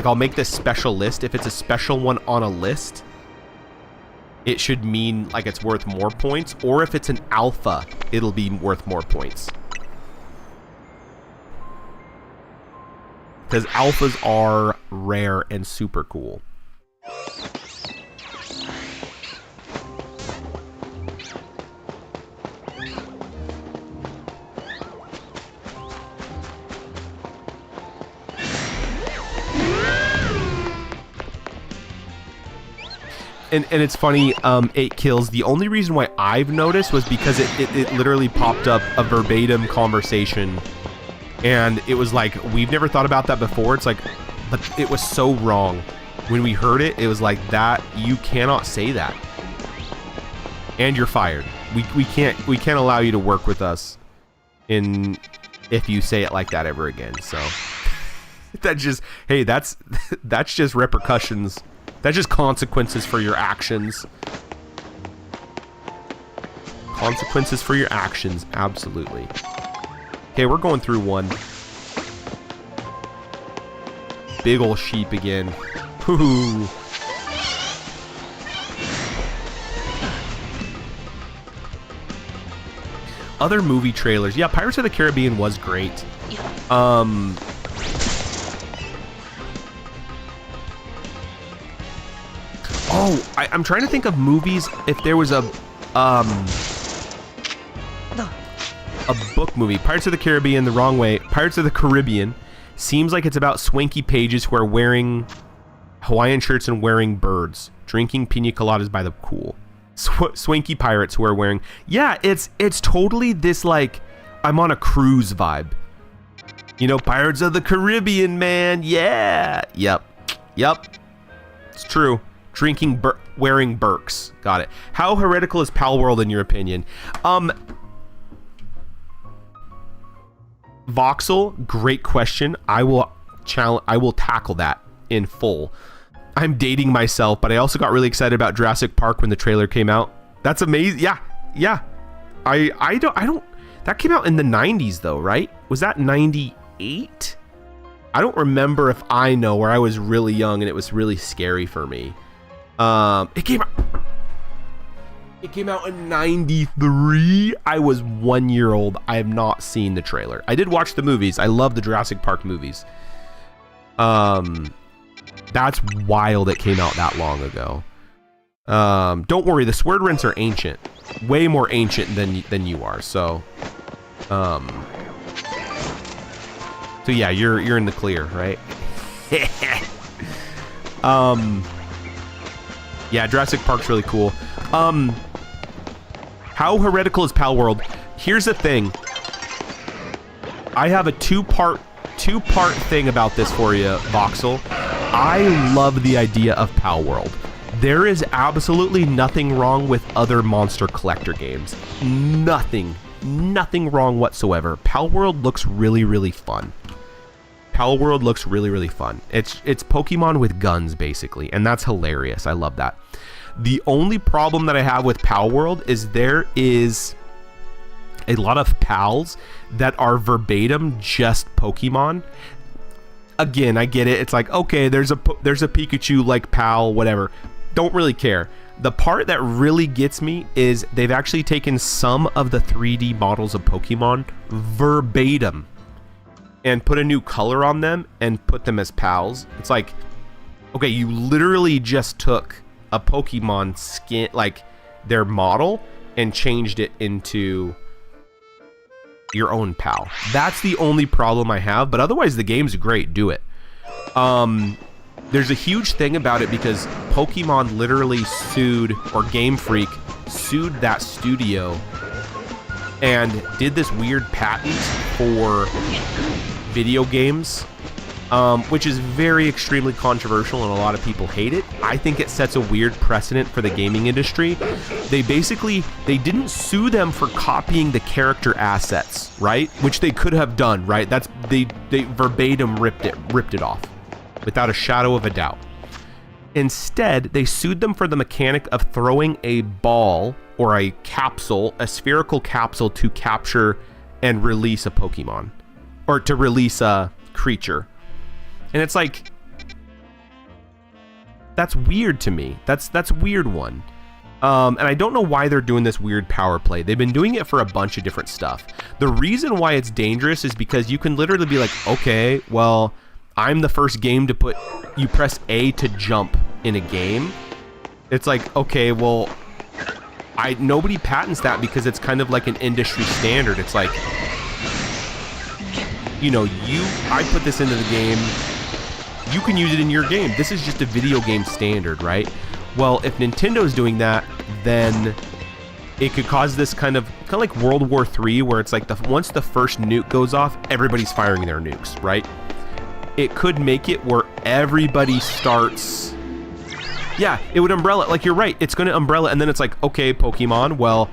I'll make this special list. If it's a special one on a list, it should mean like it's worth more points. Or if it's an alpha, it'll be worth more points. Because alphas are rare and super cool. And it's funny, 8 kills. The only reason why I've noticed was because it literally popped up a verbatim conversation. And it was like, we've never thought about that before. It's like, but it was so wrong. When we heard it, it was like, that, you cannot say that. And you're fired. We can't allow you to work with us if you say it like that ever again. So that just, hey, that's just repercussions. That's just consequences for your actions. Consequences for your actions, absolutely. Okay, we're going through one. Big ol' sheep again. Hoo-hoo. Other movie trailers. Yeah, Pirates of the Caribbean was great. Oh, I'm trying to think of movies. If there was a a book movie. Pirates of the Caribbean, the wrong way. Pirates of the Caribbean seems like it's about swanky pages who are wearing Hawaiian shirts and wearing birds, drinking pina coladas by the pool. Swanky pirates who are wearing... Yeah, it's totally this, like, I'm on a cruise vibe. You know, Pirates of the Caribbean, man. Yeah. Yep. It's true. Wearing Birks. Got it. How heretical is Pal World in your opinion? Voxel, great question. I will tackle that in full. I'm dating myself, but I also got really excited about Jurassic Park when the trailer came out. That's amazing. Yeah. I don't. That came out in the 90s though, right? Was that 98? I don't remember if I know, where I was really young and it was really scary for me. It came out in 93. I was 1 year old. I have not seen the trailer. I did watch the movies. I love the Jurassic Park movies. That's wild it came out that long ago. Don't worry, the sword rents are ancient. Way more ancient than you are, so yeah, you're in the clear, right? Yeah, Jurassic Park's really cool. How heretical is Pal World? Here's the thing. I have a two-part thing about this for you, Voxel. I love the idea of Pal World. There is absolutely nothing wrong with other monster collector games. Nothing wrong whatsoever. Pal World looks really, really fun. Pal World looks really, really fun. It's Pokemon with guns, basically, and that's hilarious. I love that. The only problem that I have with Pal World is there is a lot of pals that are verbatim just Pokemon. Again, I get it. It's like, okay, there's a Pikachu like pal, whatever. Don't really care. The part that really gets me is they've actually taken some of the 3D models of Pokemon verbatim and put a new color on them and put them as pals. It's like, okay, you literally just took a Pokemon skin, like their model, and changed it into your own pal. That's the only problem I have, but otherwise the game's great. Do it. There's a huge thing about it because Pokemon literally sued, or Game Freak sued that studio and did this weird patent for video games, which is very extremely controversial and a lot of people hate it. I think it sets a weird precedent for the gaming industry. They didn't sue them for copying the character assets, right? Which they could have done, right? They verbatim ripped it off without a shadow of a doubt. Instead, they sued them for the mechanic of throwing a ball or a spherical capsule to capture and release a Pokemon, or to release a creature. And it's like, that's weird to me. That's a weird one. And I don't know why they're doing this weird power play. They've been doing it for a bunch of different stuff. The reason why it's dangerous is because you can literally be like, okay, well, I'm the first game to you press A to jump in a game. It's like, okay, well, nobody patents that because it's kind of like an industry standard. It's like, you know, I put this into the game, you can use it in your game. This is just a video game standard, right? Well, if Nintendo's doing that, then it could cause this kind of like World War III, where it's like once the first nuke goes off, everybody's firing their nukes, right? It could make it where everybody starts... Yeah, it would umbrella. Like, you're right. It's going to umbrella, and then it's like, okay, Pokemon, well,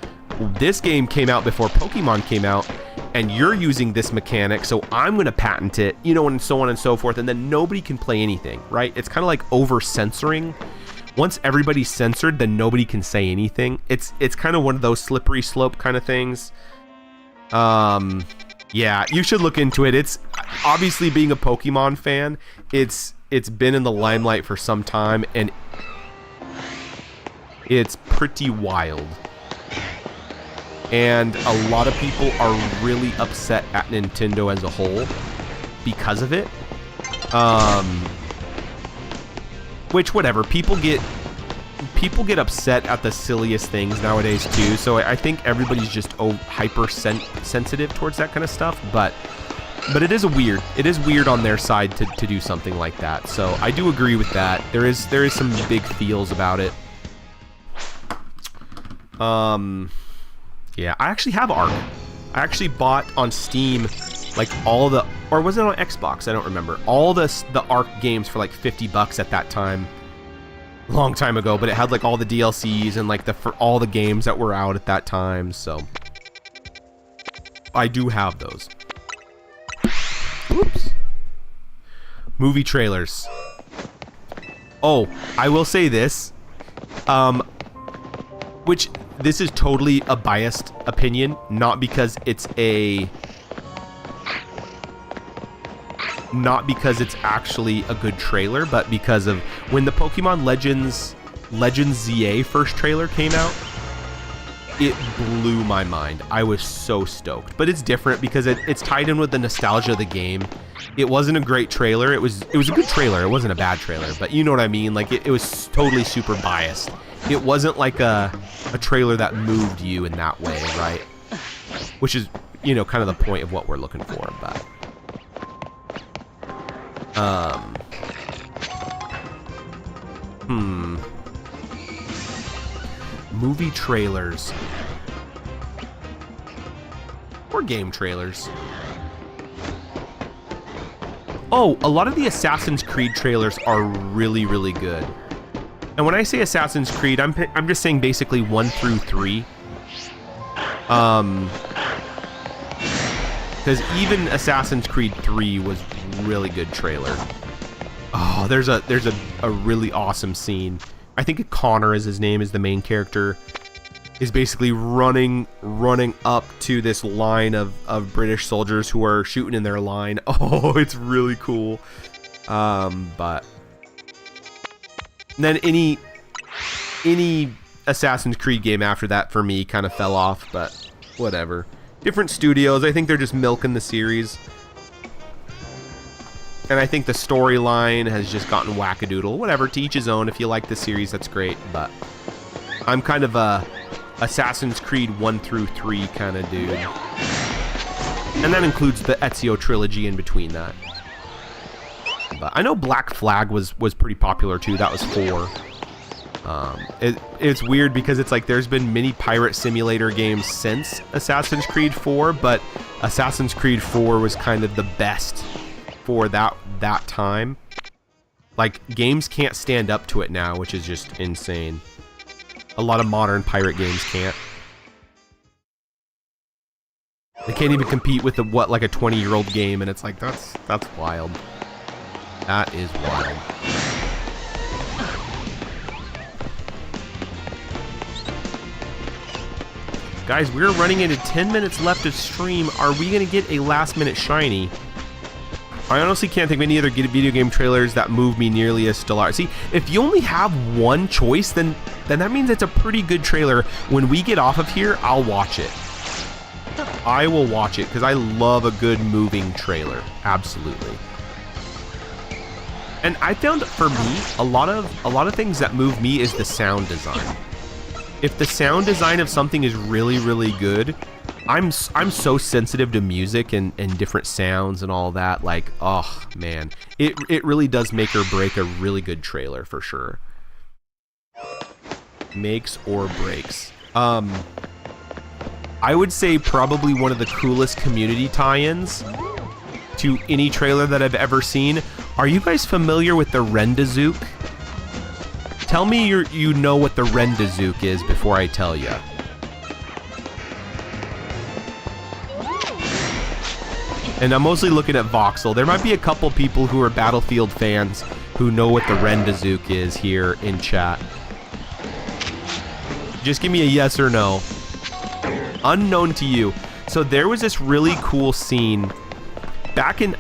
this game came out before Pokemon came out, and you're using this mechanic, so I'm going to patent it, you know, and so on and so forth, and then nobody can play anything, right? It's kind of like over-censoring. Once everybody's censored, then nobody can say anything. It's kind of one of those slippery slope kind of things. Yeah, you should look into it. It's obviously, being a Pokemon fan, it's been in the limelight for some time, and it's pretty wild. And a lot of people are really upset at Nintendo as a whole because of it. Which, whatever, people get people get upset at the silliest things nowadays too. So I think everybody's just hyper sensitive towards that kind of stuff. But it is weird on their side to do something like that. So I do agree with that. There is some big feels about it. Yeah, I actually have Ark. I actually bought on Steam like all the, or was it on Xbox? I don't remember. All the Ark games for like $50 at that time. Long time ago, but it had like all the DLCs and like for all the games that were out at that time. So I do have those. Oops. Movie trailers. Oh, I will say this. Which this is totally a biased opinion, not because it's actually a good trailer, but because of when the Pokemon Legends ZA first trailer came out, it blew my mind. I was so stoked. But it's different because it's tied in with the nostalgia of the game. It wasn't a great trailer. It was a good trailer. It wasn't a bad trailer, but you know what I mean? Like it was totally super biased. It wasn't like a trailer that moved you in that way, right? Which is, you know, kind of the point of what we're looking for, but movie trailers or game trailers. Oh, a lot of the Assassin's Creed trailers are really, really good. And when I say Assassin's Creed, I'm just saying basically 1 through 3. Because even Assassin's Creed 3 was really good trailer. Oh, there's a really awesome scene. I think Connor is his name, is the main character, is basically running up to this line of British soldiers who are shooting in their line. Oh, it's really cool. But then any Assassin's Creed game after that for me kind of fell off, but whatever. Different studios. I think they're just milking the series. And I think the storyline has just gotten wackadoodle. Whatever, to each his own. If you like the series, that's great. But I'm kind of a Assassin's Creed 1 through 3 kind of dude. And that includes the Ezio trilogy in between that. But I know Black Flag was pretty popular too. That was 4. It's weird because it's like there's been many pirate simulator games since Assassin's Creed 4, but Assassin's Creed 4 was kind of the best for that time. Like, games can't stand up to it now, which is just insane. A lot of modern pirate games can't. They can't even compete with like a 20-year-old game, and it's like that's wild. That is wild. Guys, we're running into 10 minutes left of stream. Are we going to get a last-minute shiny? I honestly can't think of any other video game trailers that move me nearly as stellar. See, if you only have one choice, then that means it's a pretty good trailer. When we get off of here, I'll watch it. I will watch it because I love a good moving trailer. Absolutely. And I found for me, a lot of things that move me is the sound design. If the sound design of something is really, really good, I'm so sensitive to music and different sounds and all that. Like, oh man, it really does make or break a really good trailer for sure. Makes or breaks. I would say probably one of the coolest community tie-ins to any trailer that I've ever seen. Are you guys familiar with the Rendazook? Tell me you know what the Rendazook is before I tell you. And I'm mostly looking at Voxel. There might be a couple people who are Battlefield fans who know what the Rendazook is here in chat. Just give me a yes or no. Unknown to you. So there was this really cool scene back in,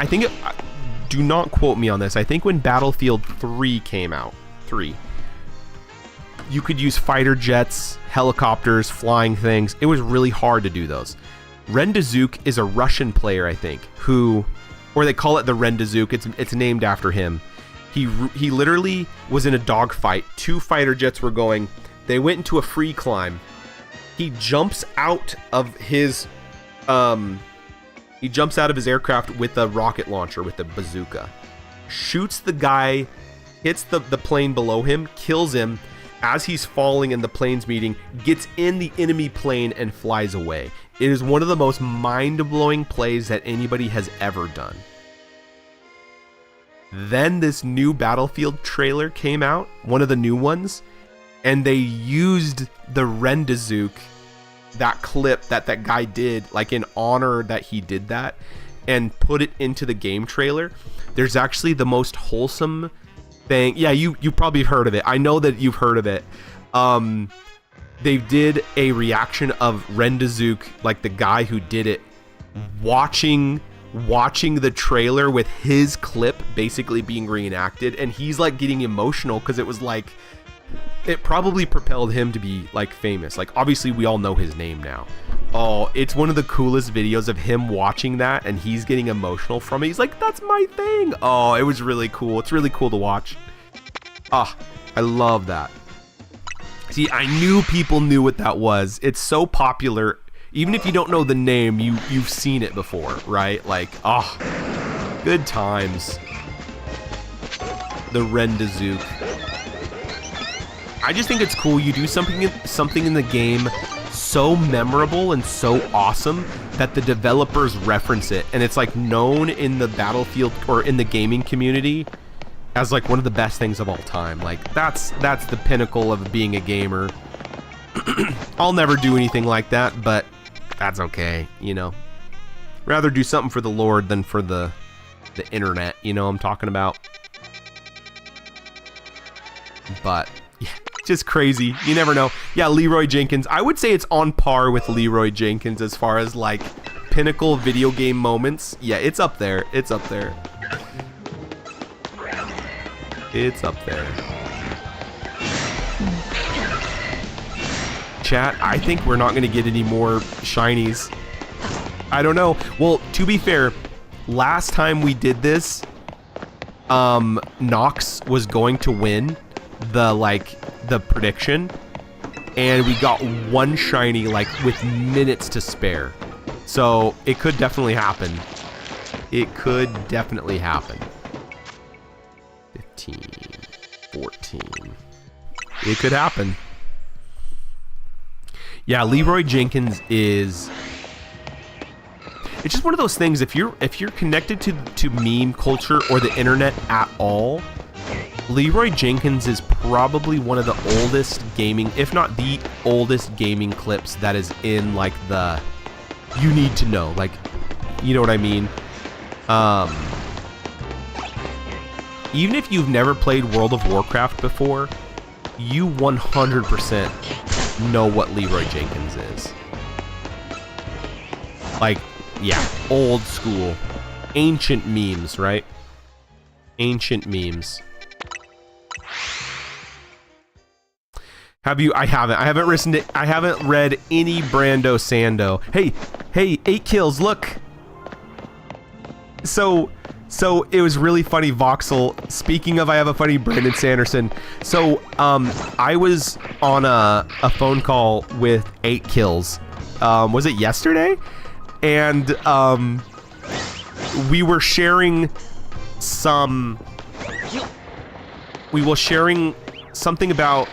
do not quote me on this, I think when Battlefield 3 came out. 3. You could use fighter jets, helicopters, flying things. It was really hard to do those. Rendazook is a Russian player, I think, or they call it the Rendazook. It's named after him. He literally was in a dogfight. 2 fighter jets were going. They went into a free climb. He jumps out of his aircraft with a rocket launcher, with a bazooka. Shoots the guy, hits the plane below him, kills him. As he's falling and the plane's meeting, gets in the enemy plane and flies away. It is one of the most mind-blowing plays that anybody has ever done. Then this new Battlefield trailer came out, one of the new ones, and they used the Rendazook, that clip that guy did, like in honor that he did that, and put it into the game trailer. There's actually the most wholesome thing. Yeah, you probably heard of it. I know that you've heard of it. They did a reaction of Rendazook, like the guy who did it, watching the trailer with his clip basically being reenacted, and he's like getting emotional because it was like, it probably propelled him to be like famous. Like obviously we all know his name now. Oh, it's one of the coolest videos of him watching that, and he's getting emotional from it. He's like, that's my thing. Oh, it was really cool. It's really cool to watch. Ah, I love that. See, I knew people knew what that was. It's so popular. Even if you don't know the name, you've seen it before, right? Like, good times. The Rendazook. I just think it's cool. You do something in the game so memorable and so awesome that the developers reference it, and it's like known in the Battlefield or in the gaming community as like one of the best things of all time. Like that's the pinnacle of being a gamer. I'll never do anything like that, but that's okay, you know. Rather do something for the Lord than for the internet, you know what I'm talking about. But yeah, just crazy. You never know. Yeah, Leroy Jenkins. I would say it's on par with Leroy Jenkins as far as like pinnacle video game moments. Yeah, it's up there. It's up there. It's up there. Chat, I think we're not going to get any more shinies. I don't know. Well, to be fair, last time we did this, Nox was going to win the prediction, and we got 1 shiny like with minutes to spare. So it could definitely happen. It could definitely happen. 15, 14. It could happen. Yeah, Leroy Jenkins is... It's just one of those things, if you're connected to meme culture or the internet at all, Leroy Jenkins is probably one of the oldest gaming, if not the oldest gaming clips that is in like the you need to know, like, you know what I mean? Even if you've never played World of Warcraft before, you 100% know what Leroy Jenkins is. Like, yeah, old school, ancient memes, right? Ancient memes. Have you? I haven't read any Brando Sando. Hey, 8 kills. Look. So it was really funny, Voxel. Speaking of, I have a funny Brandon Sanderson. So I was on a phone call with 8 kills. Was it yesterday? And we were sharing something about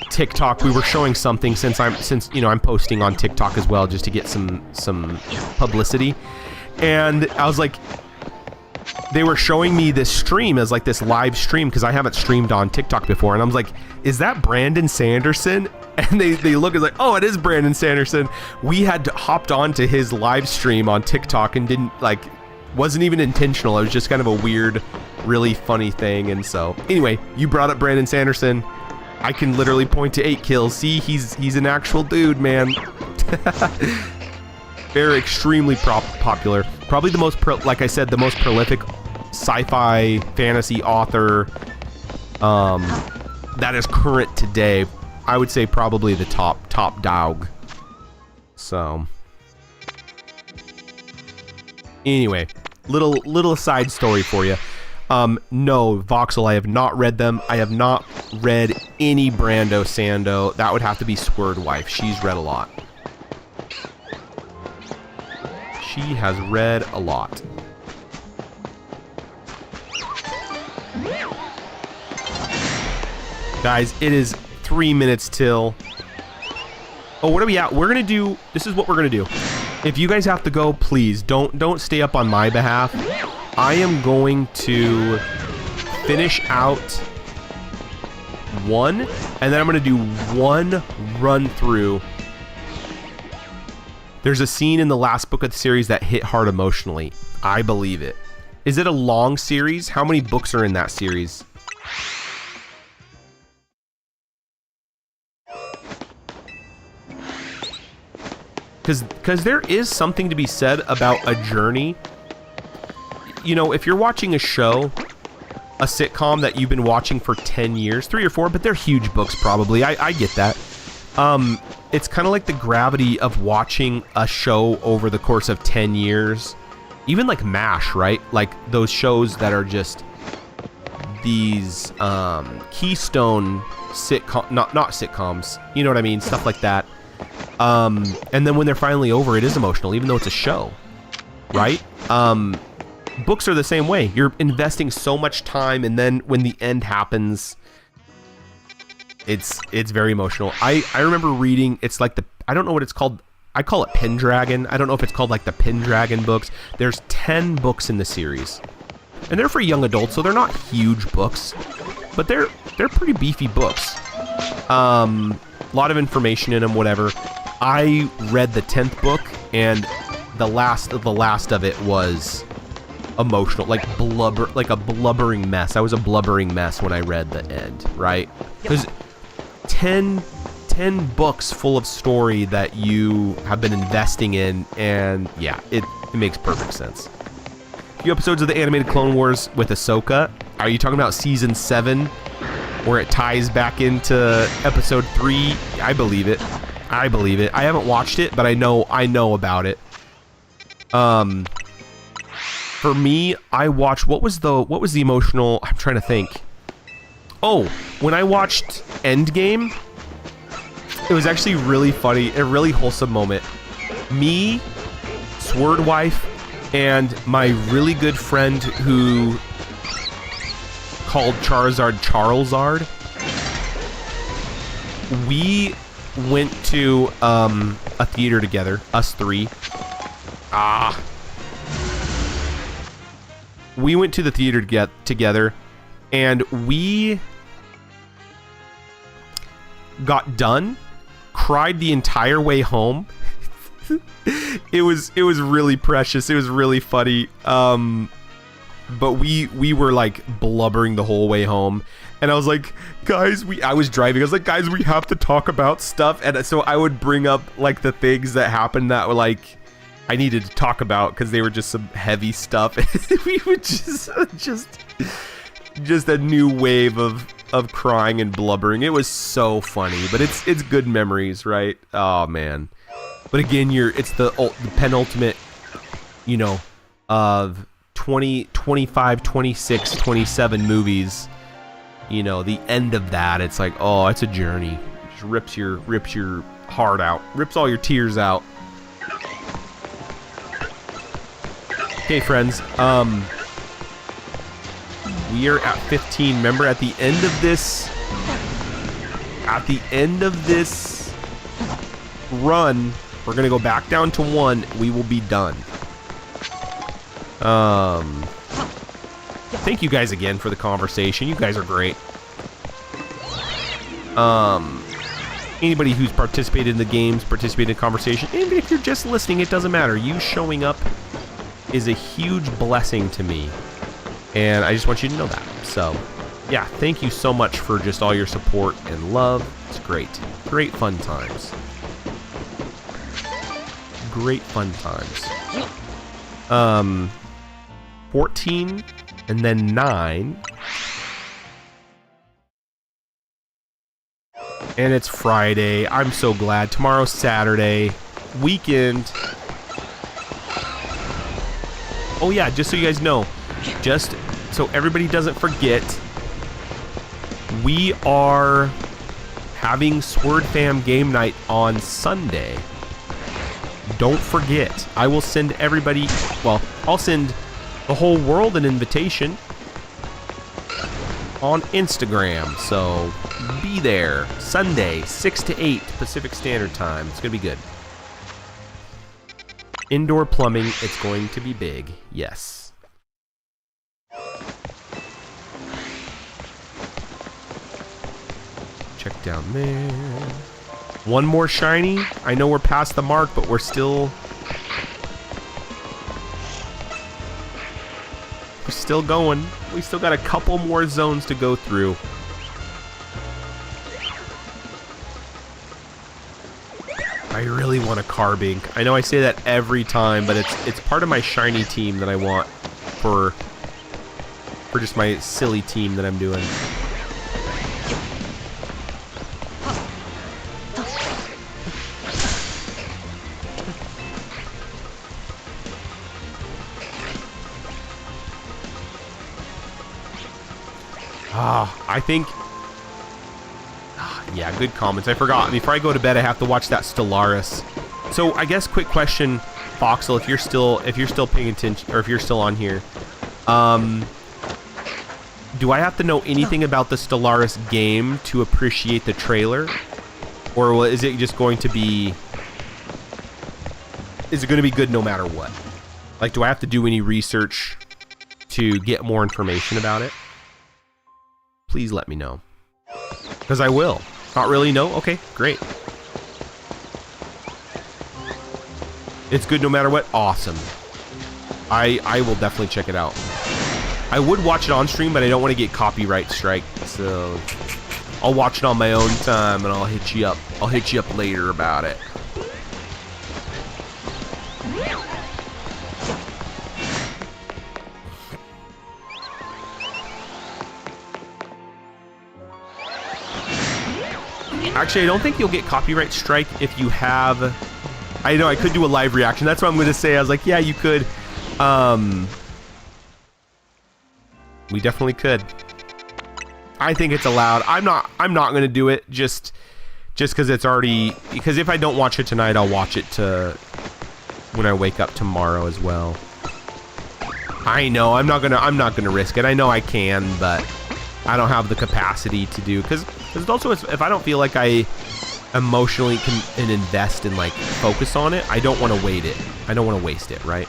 TikTok. We were showing something since I'm posting on TikTok as well, just to get some publicity. And I was like, they were showing me this stream as like this live stream, because I haven't streamed on TikTok before, and I was like, is that Brandon Sanderson? And they look at like, oh, it is Brandon Sanderson. We had hopped on to his live stream on TikTok and wasn't even intentional. It was just kind of a weird, really funny thing. And so anyway, you brought up Brandon Sanderson. I can literally point to 8 kills. See, he's an actual dude, man. Very extremely popular. Probably the most, like I said, the most prolific sci-fi fantasy author that is current today. I would say probably the top dog. So anyway, little side story for you. No, Voxel, I have not read them. I have not read any Brando Sando. That would have to be Swordwife. She's read a lot. She has read a lot. Guys, it is 3 minutes till... Oh, what are we at? We're gonna do... This is what we're gonna do. If you guys have to go, please, don't stay up on my behalf. I am going to finish out one, and then I'm gonna do one run through. There's a scene in the last book of the series that hit hard emotionally. I believe it. Is it a long series? How many books are in that series? Because there is something to be said about a journey. You know, if you're watching a show, a sitcom that you've been watching for 10 years, 3 or 4, but they're huge books probably. I get that. It's kind of like the gravity of watching a show over the course of 10 years. Even like MASH, right? Like those shows that are just these keystone sitcom, not sitcoms. You know what I mean? Stuff like that. And then when they're finally over, it is emotional, even though it's a show, right? Books are the same way. You're investing so much time, and then when the end happens, it's very emotional. I remember reading, it's like I don't know what it's called. I call it Pendragon. I don't know if it's called like the Pendragon books. There's 10 books in the series, and they're for young adults, so they're not huge books, but they're pretty beefy books. A lot of information in them, whatever. I read the 10th book, and the last of it was emotional, like a blubbering mess. I was a blubbering mess when I read the end, right? Because 10 books full of story that you have been investing in, and yeah, it makes perfect sense. A few episodes of the animated Clone Wars with Ahsoka. Are you talking about season 7, where it ties back into episode 3? I believe it. I haven't watched it, but I know about it. For me, I watched, what was the emotional, I'm trying to think. Oh, when I watched Endgame, it was actually really funny, a really wholesome moment. Me, Swordwife, and my really good friend who called Charizard Charlesard, we went to a theater together, us three. We went to the theater together, and we got done, cried the entire way home. It was really precious. It was really funny. But we were like blubbering the whole way home. And I was like, guys, I was driving. I was like, guys, we have to talk about stuff. And so I would bring up like the things that happened that were like, I needed to talk about because they were just some heavy stuff. We would just a new wave of crying and blubbering. It was so funny, but it's good memories, right? Oh man. But again, it's the penultimate, of 20, 25, 26, 27 movies. The end of that, it's like, oh, it's a journey. It just rips your heart out, rips all your tears out. Okay, friends, we are at 15. Remember, at the end of this run, we're gonna go back down to 1. We will be done. Thank you guys again for the conversation. You guys are great. Anybody who's participated in the games, participated in the conversation, even if you're just listening, it doesn't matter. You showing up is a huge blessing to me, and I just want you to know that. So yeah, thank you so much for just all your support and love. It's great fun times, great fun times. 14 and then 9, and it's Friday. I'm so glad. Tomorrow's Saturday, weekend. Oh yeah, just so you guys know, just so everybody doesn't forget, we are having Sword Fam game night on Sunday. Don't forget. I will send everybody, well, I'll send the whole world an invitation on Instagram. So be there Sunday, 6 to 8 Pacific Standard Time. It's going to be good. Indoor plumbing, it's going to be big. Yes. Check down there. One more shiny. I know we're past the mark, but we're still going. We still got a couple more zones to go through. I really want a Carbink. I know I say that every time, but it's part of my shiny team that I want for just my silly team that I'm doing. I think... yeah, good comments. I forgot. Before I go to bed, I have to watch that Stellaris. So, I guess, quick question, Foxel, if you're still paying attention, or if you're still on here. Do I have to know anything about the Stellaris game to appreciate the trailer? Or is it just going to be... Is it going to be good no matter what? Like, do I have to do any research to get more information about it? Please let me know. Because I will. Not really? No? Okay, great. It's good no matter what? Awesome. I will definitely check it out. I would watch it on stream, but I don't want to get copyright strike. So I'll watch it on my own time and I'll hit you up. I'll hit you up later about it. Actually, I don't think you'll get copyright strike if you have... I know, I could do a live reaction. That's what I'm going to say. I was like, yeah, you could. We definitely could. I think it's allowed. I'm not going to do it just because it's already... Because if I don't watch it tonight, I'll watch it when I wake up tomorrow as well. I know, I'm not gonna risk it. I know I can, but I don't have the capacity to do, because it's also, if I don't feel like I emotionally can invest and like focus on it, I don't want to wait it. I don't want to waste it, right?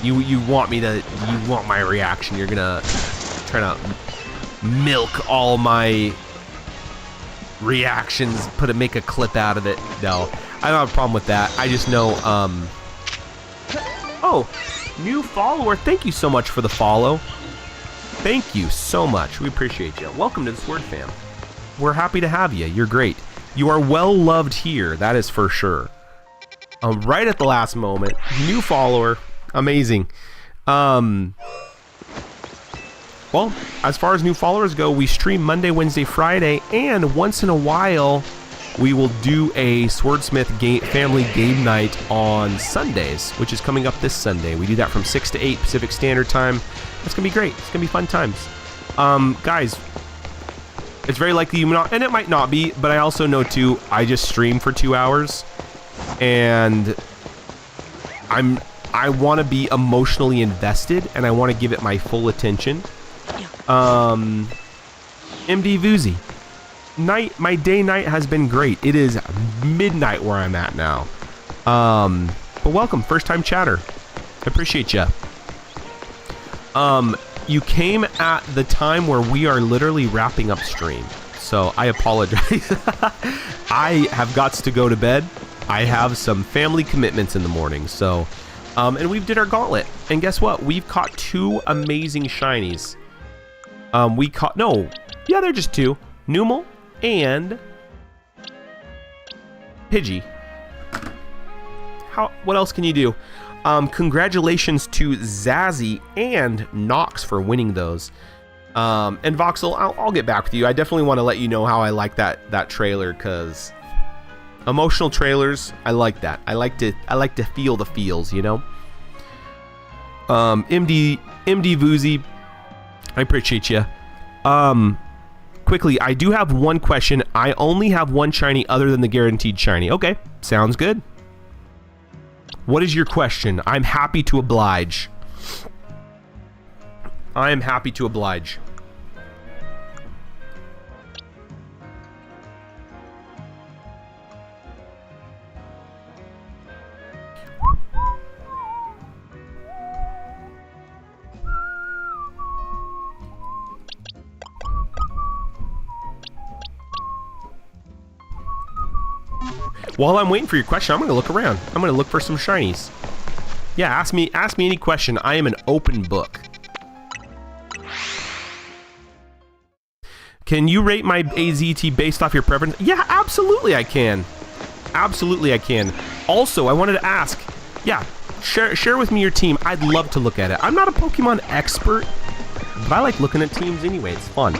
You want my reaction. You're gonna try to milk all my reactions, make a clip out of it. No, I don't have a problem with that. I just know, oh, new follower. Thank you so much for the follow. Thank you so much. We appreciate you. Welcome to the Sword Fam. We're happy to have you. You're great. You are well loved here. That is for sure. Right at the last moment. New follower. Amazing. Well, as far as new followers go, we stream Monday, Wednesday, Friday, and once in a while, we will do a Swordsmith family game night on Sundays, which is coming up this Sunday. We do that from 6 to 8 Pacific Standard Time. It's going to be great. It's going to be fun times. Guys, it's very likely you may not, and it might not be, but I also know too, I just stream for 2 hours, and I want to be emotionally invested, and I want to give it my full attention. MD Voozy. My day-night has been great. It is midnight where I'm at now. But welcome, first-time chatter. Appreciate ya. You came at the time where we are literally wrapping up stream, so I apologize. I have got to go to bed. I have some family commitments in the morning, so... and we've did our gauntlet, and guess what? We've caught 2 amazing shinies. They're just 2. Numel and Pidgey. What else can you do? Congratulations to Zazzy and Nox for winning those. And Voxel, I'll get back with you. I definitely want to let you know how I like that trailer, because emotional trailers, I like that. I like to feel the feels, you know? MD Voozy, I appreciate you. Quickly, I do have one question. I only have one shiny other than the guaranteed shiny. Okay, sounds good. What is your question? I'm happy to oblige. I am happy to oblige. While I'm waiting for your question, I'm going to look around. I'm going to look for some shinies. Yeah, ask me any question. I am an open book. Can you rate my AZT based off your preference? Yeah, absolutely I can. Absolutely I can. Also, I wanted to ask, yeah, share with me your team. I'd love to look at it. I'm not a Pokemon expert, but I like looking at teams anyway. It's fun.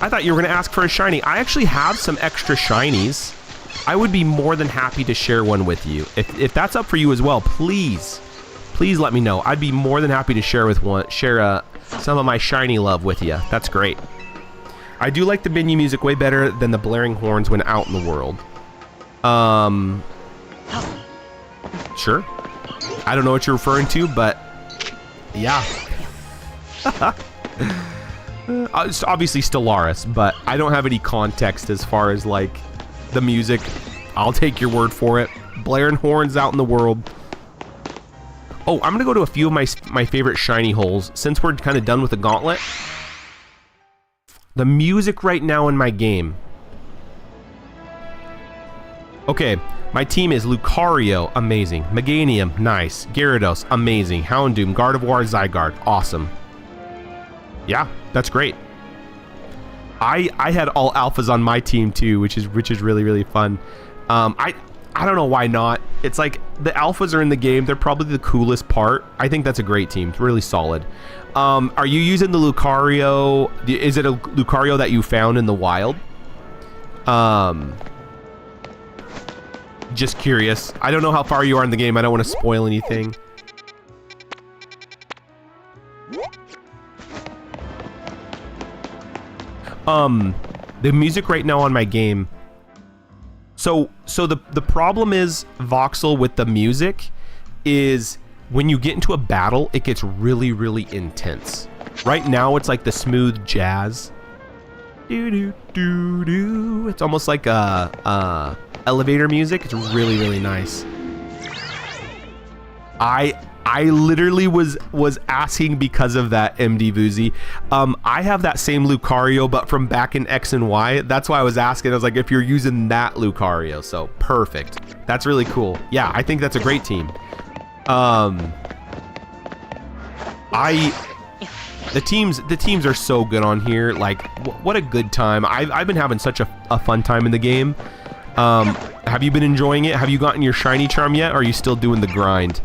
I thought you were going to ask for a shiny. I actually have some extra shinies. I would be more than happy to share one with you. If that's up for you as well, please let me know. I'd be more than happy to share some of my shiny love with you. That's great. I do like the menu music way better than the blaring horns when out in the world. Sure. I don't know what you're referring to, but yeah. It's obviously Stellaris, but I don't have any context as far as like the music. I'll take your word for it. Blaring horns out in the world. Oh, I'm gonna go to a few of my favorite shiny holes since we're kind of done with the gauntlet. The music right now in my game. Okay, my team is Lucario, amazing. Meganium, nice. Gyarados, amazing. Houndoom, Gardevoir, Zygarde, awesome. Yeah, that's great. I had all alphas on my team too, which is really fun. I don't know why not. It's like the alphas are in the game. They're probably the coolest part. I think that's a great team. It's really solid. Are you using the Lucario? Is it a Lucario that you found in the wild? Just curious. I don't know how far you are in the game. I don't want to spoil anything. The music right now on my game. So the problem is, Voxel, with the music is when you get into a battle, it gets really intense. Right now, it's like the smooth jazz. Do. It's almost like elevator music. It's really nice. I literally was asking because of that, MD Voozy. I have that same Lucario, but from back in X and Y. That's why I was asking. I was like, if you're using that Lucario, so perfect. That's really cool. Yeah, I think that's a great team. The teams are so good on here. Like, what a good time. I've been having such a fun time in the game. Have you been enjoying it? Have you gotten your shiny charm yet? Or are you still doing the grind?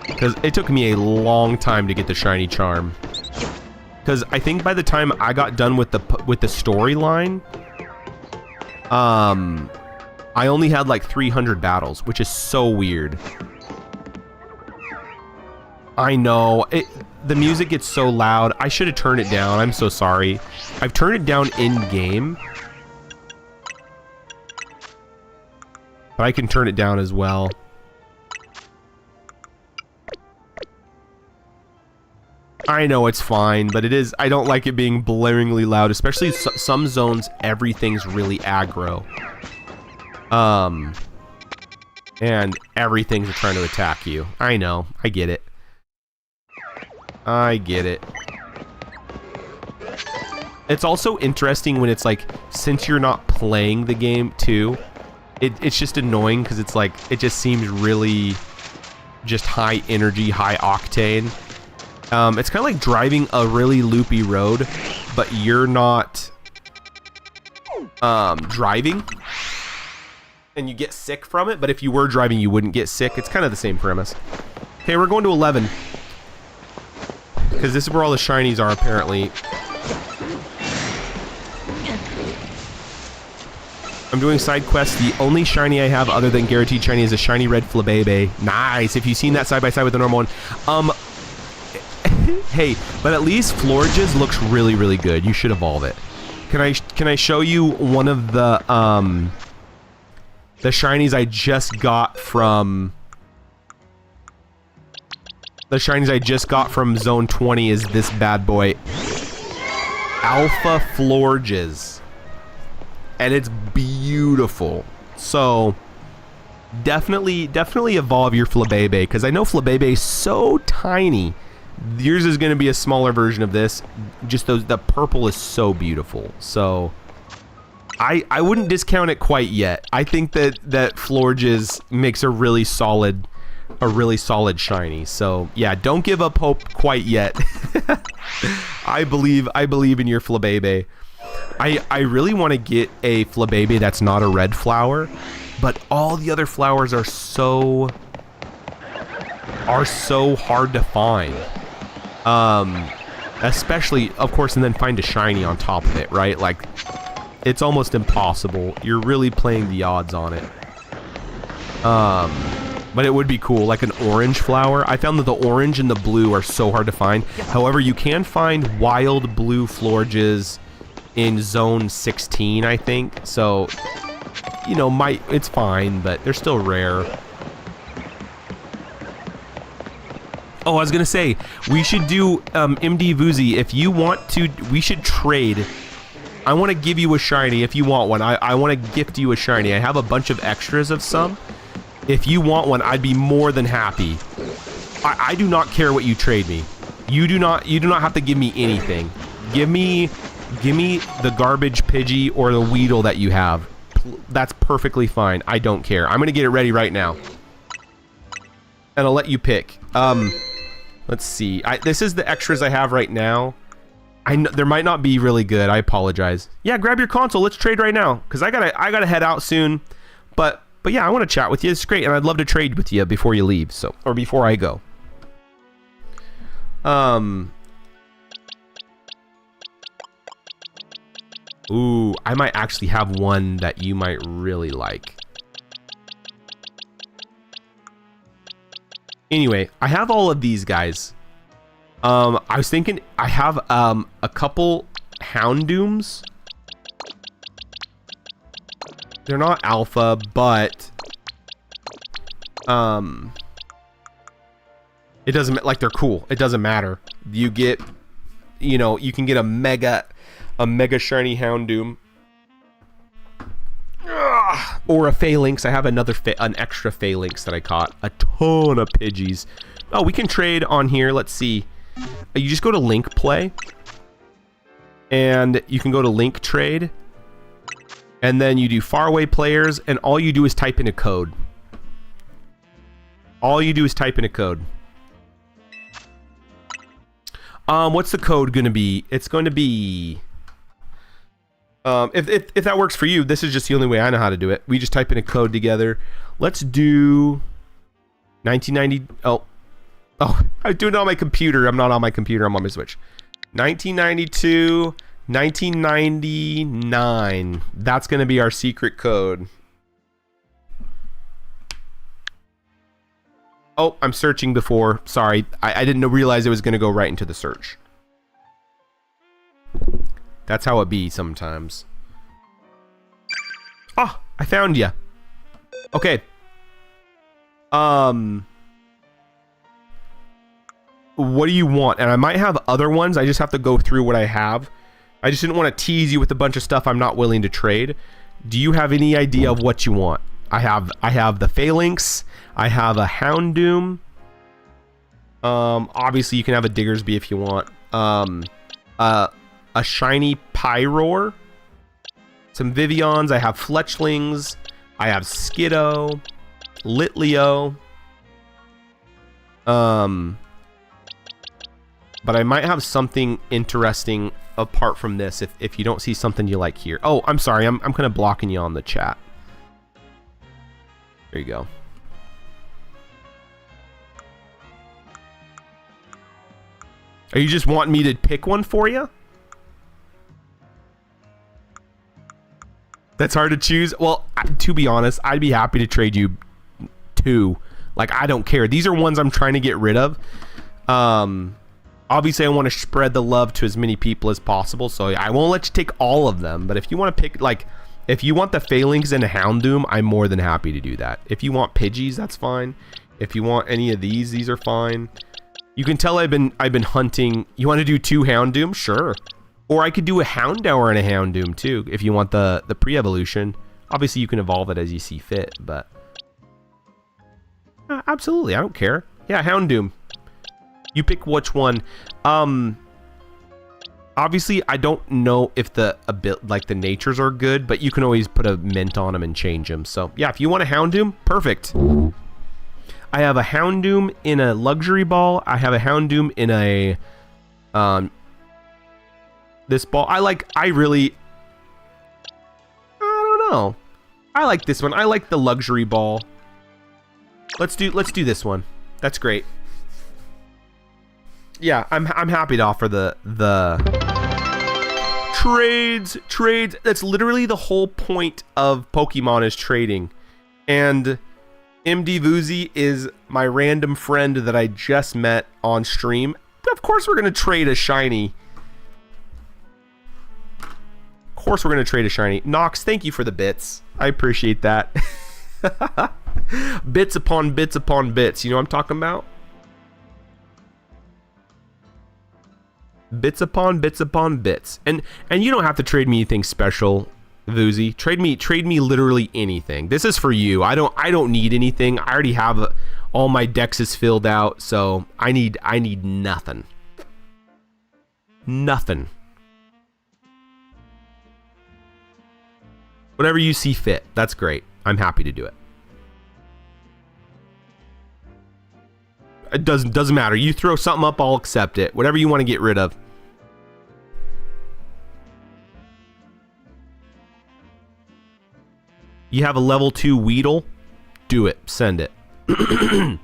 Because it took me a long time to get the shiny charm. Because I think by the time I got done with the storyline, I only had like 300 battles, which is so weird. I know the music gets so loud. I should have turned it down. I'm so sorry. I've turned it down in game, but I can turn it down as well. I know it's fine, but it is. I don't like it being blaringly loud, especially some zones. Everything's really aggro, and everything's trying to attack you. I know. I get it. I get it. It's also interesting when it's like, since you're not playing the game too, it's just annoying because it's like, it just seems really just high energy, high octane. It's kind of like driving a really loopy road, but you're not driving, and you get sick from it. But if you were driving, you wouldn't get sick. It's kind of the same premise. Okay, we're going to 11. Because this is where all the shinies are, apparently. I'm doing side quests. The only shiny I have other than guaranteed shiny is a shiny red Flabébé. Nice. If you've seen that side by side with the normal one. Hey, but at least Florges looks really, really good. You should evolve it. Can I show you one of the shinies I just got from... The shinies I just got from Zone 20 is this bad boy. Alpha Florges. And it's beautiful. So, definitely evolve your Flabébé, because I know Flabébé is so tiny. Yours is going to be a smaller version of this. Just the purple is so beautiful. So, I wouldn't discount it quite yet. I think that Florges makes a really solid shiny. So yeah, don't give up hope quite yet. I believe in your Flabébé. I really want to get a Flabébé that's not a red flower, but all the other flowers are so hard to find. Especially, of course, and then find a shiny on top of it, right? Like, it's almost impossible. You're really playing the odds on it. But it would be cool, like an orange flower. I found that the orange and the blue are so hard to find. However, you can find wild blue Florges in Zone 16, I think. So, you know, it's fine, but they're still rare. Oh, I was gonna say, we should do MD Vuzi. If you want to, we should trade. I want to give you a shiny if you want one. I want to gift you a shiny. I have a bunch of extras of some. If you want one, I'd be more than happy. I do not care what you trade me. You do not have to give me anything. Give me the garbage Pidgey or the Weedle that you have. That's perfectly fine. I don't care. I'm gonna get it ready right now, and I'll let you pick. Let's see. This is the extras I have right now. I know there might not be really good. I apologize. Yeah, grab your console. Let's trade right now, because I gotta head out soon. But yeah, I want to chat with you. It's great, and I'd love to trade with you before you leave. So, or before I go. Ooh, I might actually have one that you might really like. Anyway, I have all of these guys. I was thinking I have a couple Houndooms. They're not alpha, but it doesn't, like, they're cool. It doesn't matter. You get, you know, you can get a mega shiny Houndoom. Or a Phalanx. I have an extra Phalanx that I caught. A ton of Pidgeys. Oh, we can trade on here. Let's see. You just go to Link Play. And you can go to Link Trade. And then you do faraway players. And all you do is type in a code. All you do is type in a code. What's the code going to be? It's going to be... If that works for you, this is just the only way I know how to do it. We just type in a code together. Let's do 1990. Oh, I'm doing it on my computer. I'm not on my computer. I'm on my Switch. 1992, 1999. That's going to be our secret code. Oh, I'm searching before. Sorry, I didn't realize it was going to go right into the search. That's how it be sometimes. Ah, I found ya. Okay. What do you want? And I might have other ones. I just have to go through what I have. I just didn't want to tease you with a bunch of stuff I'm not willing to trade. Do you have any idea of what you want? I have the Phalanx. I have a Houndoom. Obviously you can have a Diggersby if you want. A shiny Pyroar, some Vivians, I have Fletchlings, I have Skiddo, Litleo, but I might have something interesting apart from this if you don't see something you like here. Oh, I'm sorry, I'm kind of blocking you on the chat. There you go. Are you just wanting me to pick one for you? That's hard to choose. Well, to be honest, I'd be happy to trade you 2. Like, I don't care. These are ones I'm trying to get rid of. Obviously, I want to spread the love to as many people as possible, so I won't let you take all of them. But if you want to pick, like, if you want the Phalanx and a Houndoom, I'm more than happy to do that. If you want Pidgeys, that's fine. If you want any of these are fine. You can tell I've been hunting. You want to do 2 Houndoom? Sure. Or I could do a Houndour and a Houndoom too, if you want the pre-evolution. Obviously, you can evolve it as you see fit, but absolutely, I don't care. Yeah, Houndoom. You pick which one. Obviously, I don't know if the natures are good, but you can always put a mint on them and change them. So yeah, if you want a Houndoom, perfect. I have a Houndoom in a luxury ball. I have a Houndoom in a this ball. I don't know. I like this one. I like the luxury ball. Let's do this one. That's great. Yeah, I'm happy to offer the trades. That's literally the whole point of Pokemon is trading. And MD Voozy is my random friend that I just met on stream. Of course we're going to trade a shiny. Of course we're going to trade a shiny. Nox, thank you for the bits. I appreciate that. Bits upon bits upon bits. You know what I'm talking about? Bits upon bits upon bits. And you don't have to trade me anything special, Voozy. Trade me literally anything. This is for you. I don't need anything. I already have all my decks is filled out, so I need nothing. Nothing. Whatever you see fit. That's great. I'm happy to do it. It doesn't matter. You throw something up, I'll accept it. Whatever you want to get rid of. You have a level 2 Weedle? Do it. Send it. You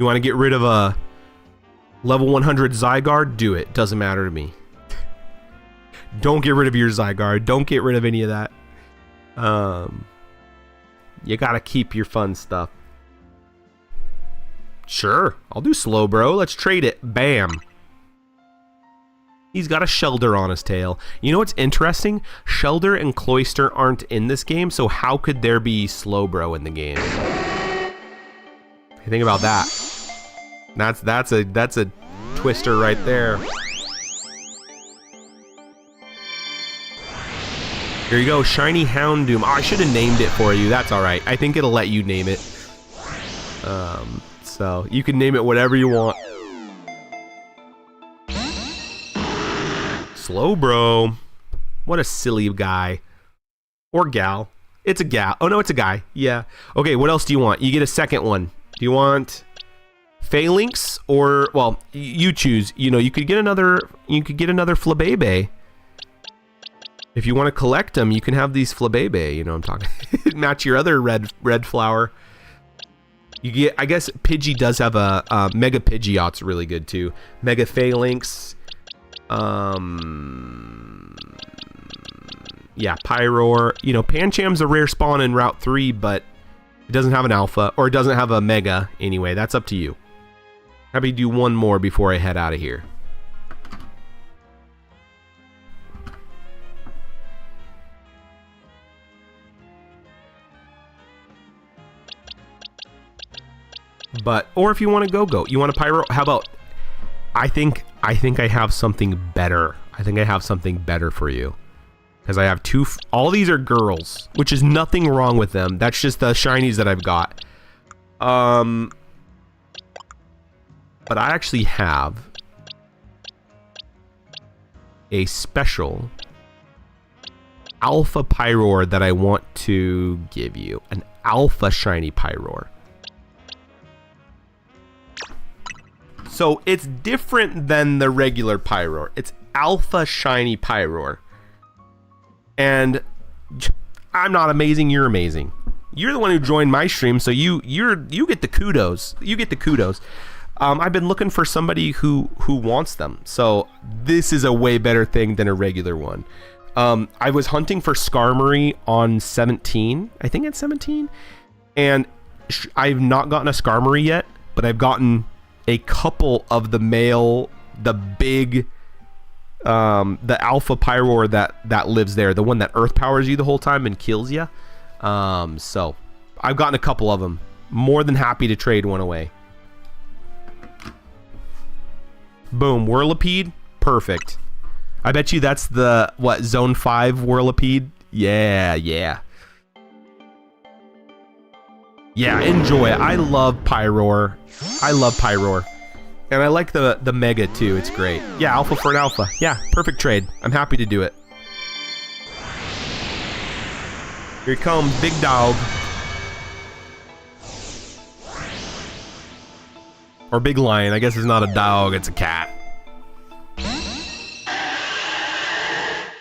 want to get rid of a level 100 Zygarde? Do it. Doesn't matter to me. Don't get rid of your Zygarde. Don't get rid of any of that. You gotta keep your fun stuff. Sure, I'll do Slowbro. Let's trade it. Bam. He's got a Shelder on his tail. You know what's interesting? Shelder and Cloyster aren't in this game, so how could there be Slowbro in the game? Think about that. That's a twister right there. Here you go, Shiny Houndoom. Oh, I should have named it for you. That's all right. I think it'll let you name it. So you can name it whatever you want. Slowbro. What a silly guy. Or gal. It's a gal. Oh no, it's a guy. Yeah. Okay, what else do you want? You get a second one. Do you want Phalanx or, well, you choose. You know, you could get another Flabébé. If you want to collect them, you can have these Flabébé, you know what I'm talking. Match your other red flower. You get, I guess Pidgey does have a Mega Pidgeot's really good too. Mega Phalanx. Yeah, Pyroar. You know, Pancham's a rare spawn in Route 3, but it doesn't have an alpha, or it doesn't have a mega anyway. That's up to you. Happy to do one more before I head out of here. But, or if you want to go. You want a Pyro? How about, I think I have something better. I think I have something better for you. Because I have all these are girls, which is nothing wrong with them. That's just the shinies that I've got. But I actually have a special Alpha Pyroar that I want to give you. An Alpha Shiny Pyroar. So it's different than the regular Pyroar. It's Alpha Shiny Pyroar. And I'm not amazing, you're amazing. You're the one who joined my stream, so you get the kudos. You get the kudos. I've been looking for somebody who wants them. So this is a way better thing than a regular one. I was hunting for Skarmory on 17. I think it's 17. And I've not gotten a Skarmory yet, but I've gotten a couple of the male, the big, the alpha Pyroar that lives there, the one that earth powers you the whole time and kills you. So I've gotten a couple of them. More than happy to trade one away. Boom, Whirlipede, perfect. I bet you that's the, what, Zone 5 Whirlipede? Yeah. Yeah, enjoy it. I love Pyroar. And I like the Mega too, it's great. Yeah, alpha for an alpha. Yeah, perfect trade. I'm happy to do it. Here he comes, big dog. Or big lion. I guess it's not a dog, it's a cat.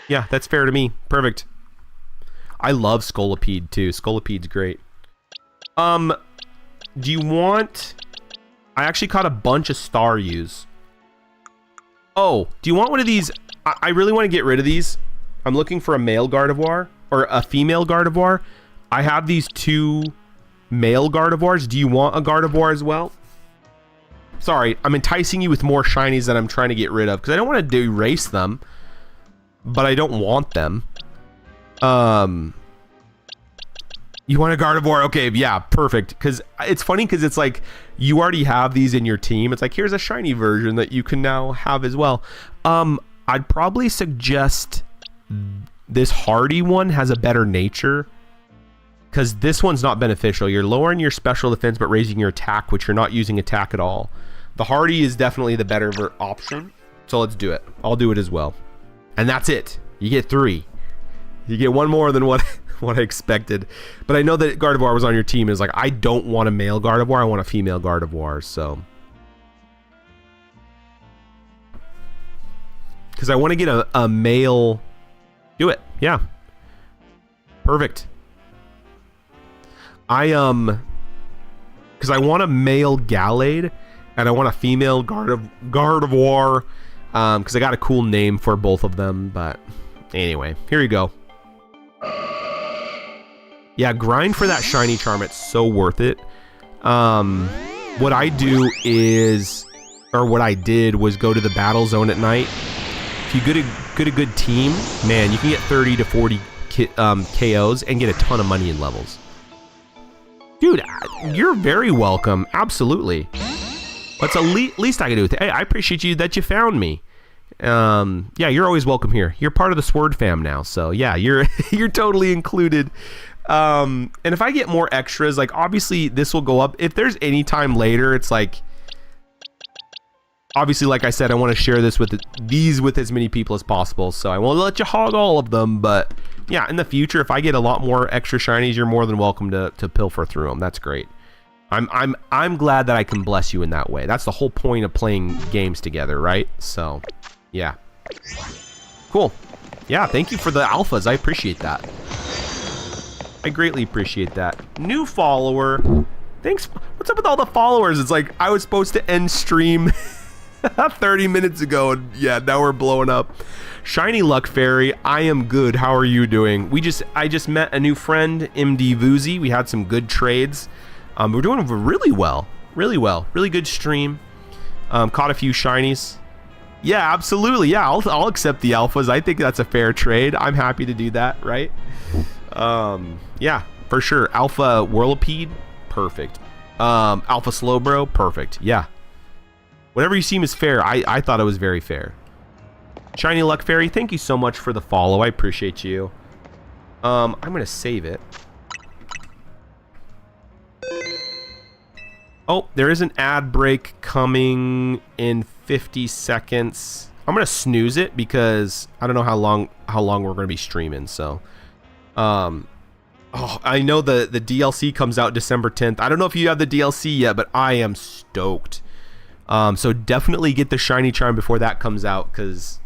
Yeah, that's fair to me. Perfect. I love Scolipede too. Scolipede's great. Do you want... I actually caught a bunch of Staryus. Oh, do you want one of these? I really want to get rid of these. I'm looking for a male Gardevoir or a female Gardevoir. I have these 2 male Gardevoirs. Do you want a Gardevoir as well? Sorry, I'm enticing you with more shinies that I'm trying to get rid of because I don't want to erase them, but I don't want them. You want a Gardevoir? Okay, yeah, perfect. Because it's funny because it's like you already have these in your team. It's like, here's a shiny version that you can now have as well. I'd probably suggest this Hardy one has a better nature because this one's not beneficial. You're lowering your special defense but raising your attack, which you're not using attack at all. The Hardy is definitely the better option. So let's do it. I'll do it as well. And that's it. You get 3. You get 1 more than what I expected. But I know that Gardevoir was on your team. It's like, I don't want a male Gardevoir. I want a female Gardevoir. So, because I want to get a male. Do it. Yeah. Perfect. Because I want a male Gallade and I want a female Gardevoir. Because I got a cool name for both of them. But anyway, here you go. Yeah, grind for that shiny charm. It's so worth it. What I do is, or what I did was go to the battle zone at night. If you get a good team, man, you can get 30 to 40 KOs and get a ton of money in levels. Dude, you're very welcome. Absolutely. That's the least I can do with it. Hey, I appreciate you that you found me. Yeah, you're always welcome here. You're part of the Sword fam now, so yeah, you're totally included. And if I get more extras, like obviously this will go up. If there's any time later, it's like, obviously, like I said, I want to share this with with as many people as possible. So I won't let you hog all of them, but yeah, in the future, if I get a lot more extra shinies, you're more than welcome to pilfer through them. That's great. I'm glad that I can bless you in that way. That's the whole point of playing games together, right? So, yeah. Cool. Yeah, thank you for the alphas. I appreciate that. I greatly appreciate that. New follower. Thanks. What's up with all the followers? It's like I was supposed to end stream 30 minutes ago, and yeah, now we're blowing up. Shiny Luck Fairy, I am good. How are you doing? I just met a new friend, MD Voozy. We had some good trades. We're doing really well. Really good stream. Caught a few shinies. Yeah, absolutely. Yeah, I'll accept the alphas. I think that's a fair trade. I'm happy to do that, right? Yeah, for sure. Alpha Whirlipede, perfect. Alpha Slowbro, perfect. Yeah. Whatever you seem is fair. I thought it was very fair. Shiny Luck Fairy, thank you so much for the follow. I appreciate you. I'm gonna save it. Oh, there is an ad break coming in 50 seconds. I'm gonna snooze it because I don't know how long we're gonna be streaming. So, oh, I know the DLC comes out December 10th. I don't know if you have the DLC yet, but I am stoked. So definitely get the shiny charm before that comes out, because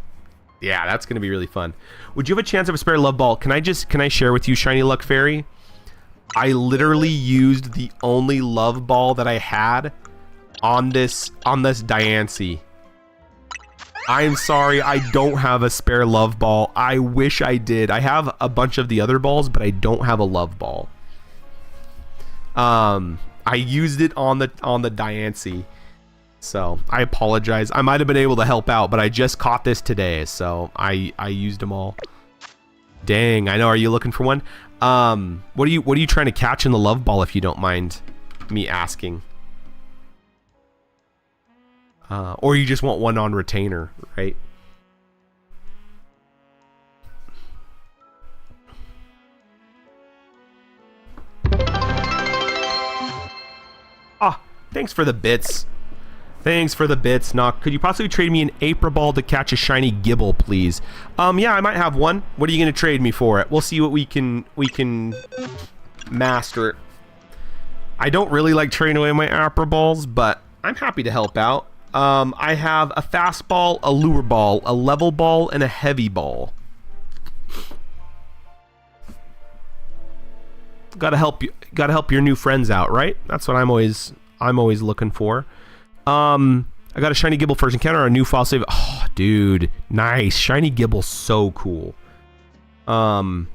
yeah, that's gonna be really fun. Would you have a chance of a spare love ball? Can I share with you, Shiny Luck Fairy? I literally used the only love ball that I had on this Diancie. I'm sorry, I don't have a spare love ball. I wish I did. I have a bunch of the other balls, but I don't have a love ball. I used it on the Diancie. So I apologize. I might have been able to help out, but I just caught this today, so I used them all. Dang, I know. Are you looking for one? What are you trying to catch in the love ball, if you don't mind me asking? Or you just want one on retainer, right? Ah, thanks for the bits. Thanks for the bits, Knock. Could you possibly trade me an April ball to catch a shiny Gibble, please? Yeah, I might have one. What are you gonna trade me for it? We'll see what we can master it. I don't really like trading away my April balls, but I'm happy to help out. I have a fastball, a lure ball, a level ball, and a heavy ball. Gotta help your new friends out, right? That's what I'm always looking for. I got a shiny Gibble first encounter, a new file save. Oh, dude, nice. Shiny Gibble, so cool. Yeah,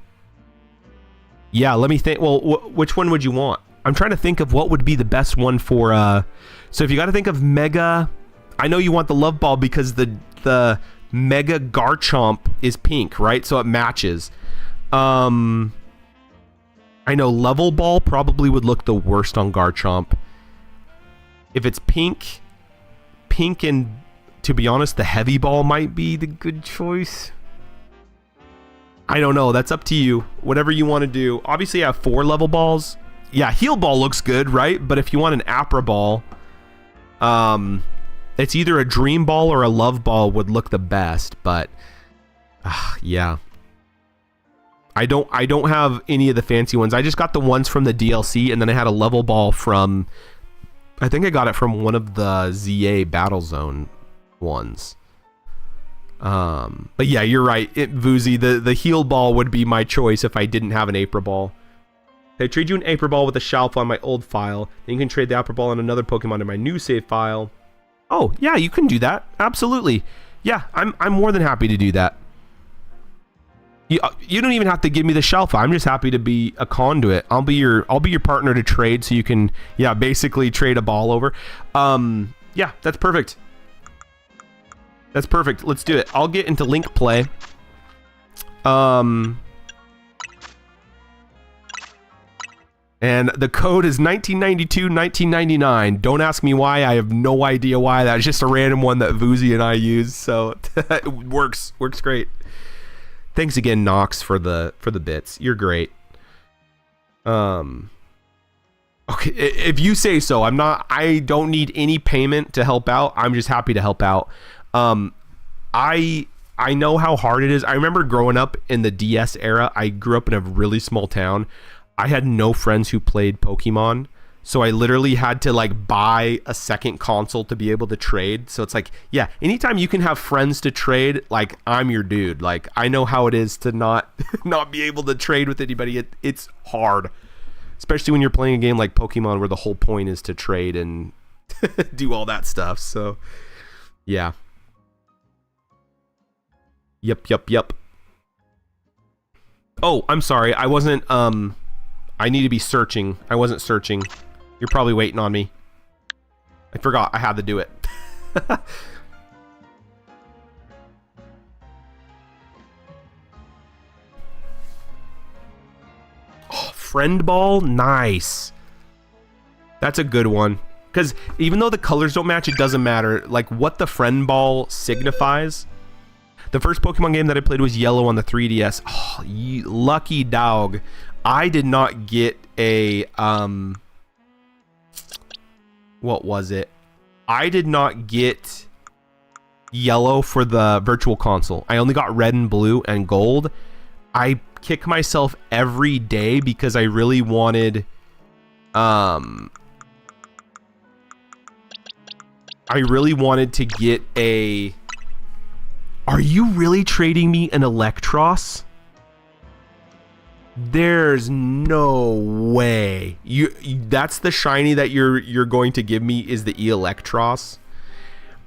let me think. Well, which one would you want? I'm trying to think of what would be the best one for, so if you got to think of Mega, I know you want the Love Ball because the Mega Garchomp is pink, right? So it matches. I know Level Ball probably would look the worst on Garchomp. If it's pink, and to be honest, the heavy ball might be the good choice. I don't know. That's up to you. Whatever you want to do. Obviously, I have 4 level balls. Yeah, heal ball looks good, right? But if you want an Apra ball, it's either a dream ball or a love ball would look the best. But yeah, I don't have any of the fancy ones. I just got the ones from the DLC, and then I had a level ball from. I think I got it from one of the ZA Battlezone ones. But yeah, you're right. Voozy, the heal ball would be my choice if I didn't have an April ball. I trade you an April ball with a Shalf on my old file. Then you can trade the April ball on another Pokemon in my new save file. Oh, yeah, you can do that. Absolutely. Yeah, I'm more than happy to do that. You don't even have to give me the shelf. I'm just happy to be a conduit. I'll be your partner to trade, so you can basically trade a ball over. Yeah, that's perfect. That's perfect. Let's do it. I'll get into link play. And the code is 1992-1999. Don't ask me why. I have no idea why. That's just a random one that Voozy and I use. So it works great. Thanks again, Nox, for the bits. You're great. Okay, if you say so. I don't need any payment to help out. I'm just happy to help out. I know how hard it is. I remember growing up in the DS era. I grew up in a really small town. I had no friends who played Pokemon, so I literally had to buy a second console to be able to trade. So it's anytime you can have friends to trade, I'm your dude. I know how it is to not be able to trade with anybody. It's hard, especially when you're playing a game like Pokemon where the whole point is to trade and do all that stuff. So yeah. Yep. Oh, I'm sorry. I wasn't I need to be searching. I wasn't searching. You're probably waiting on me. I forgot I had to do it. Oh, friend ball? Nice. That's a good one. Because even though the colors don't match, it doesn't matter. What the friend ball signifies. The first Pokemon game that I played was Yellow on the 3DS. Oh, lucky dog. I did not get a what was it? I did not get Yellow for the Virtual Console. I only got Red and Blue and Gold. I kick myself every day because I really wanted to get a. Are you really trading me an Electros? There's no way. That's the shiny that you're going to give me is the Electros.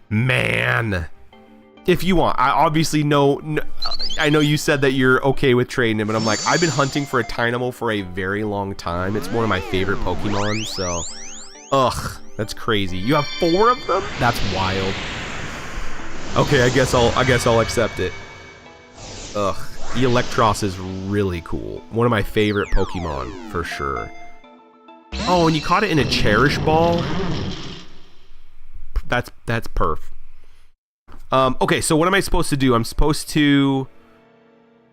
Man. If you want, I obviously know, I know you said that you're okay with trading him, but I'm like, I've been hunting for a Tynamo for a very long time. It's one of my favorite Pokemon, so, ugh, that's crazy. You have 4 of them? That's wild. Okay, I guess I'll accept it. Ugh, Electros is really cool. One of my favorite Pokemon, for sure. Oh, and you caught it in a Cherish Ball? That's perf. Okay, so what am I supposed to do? I'm supposed to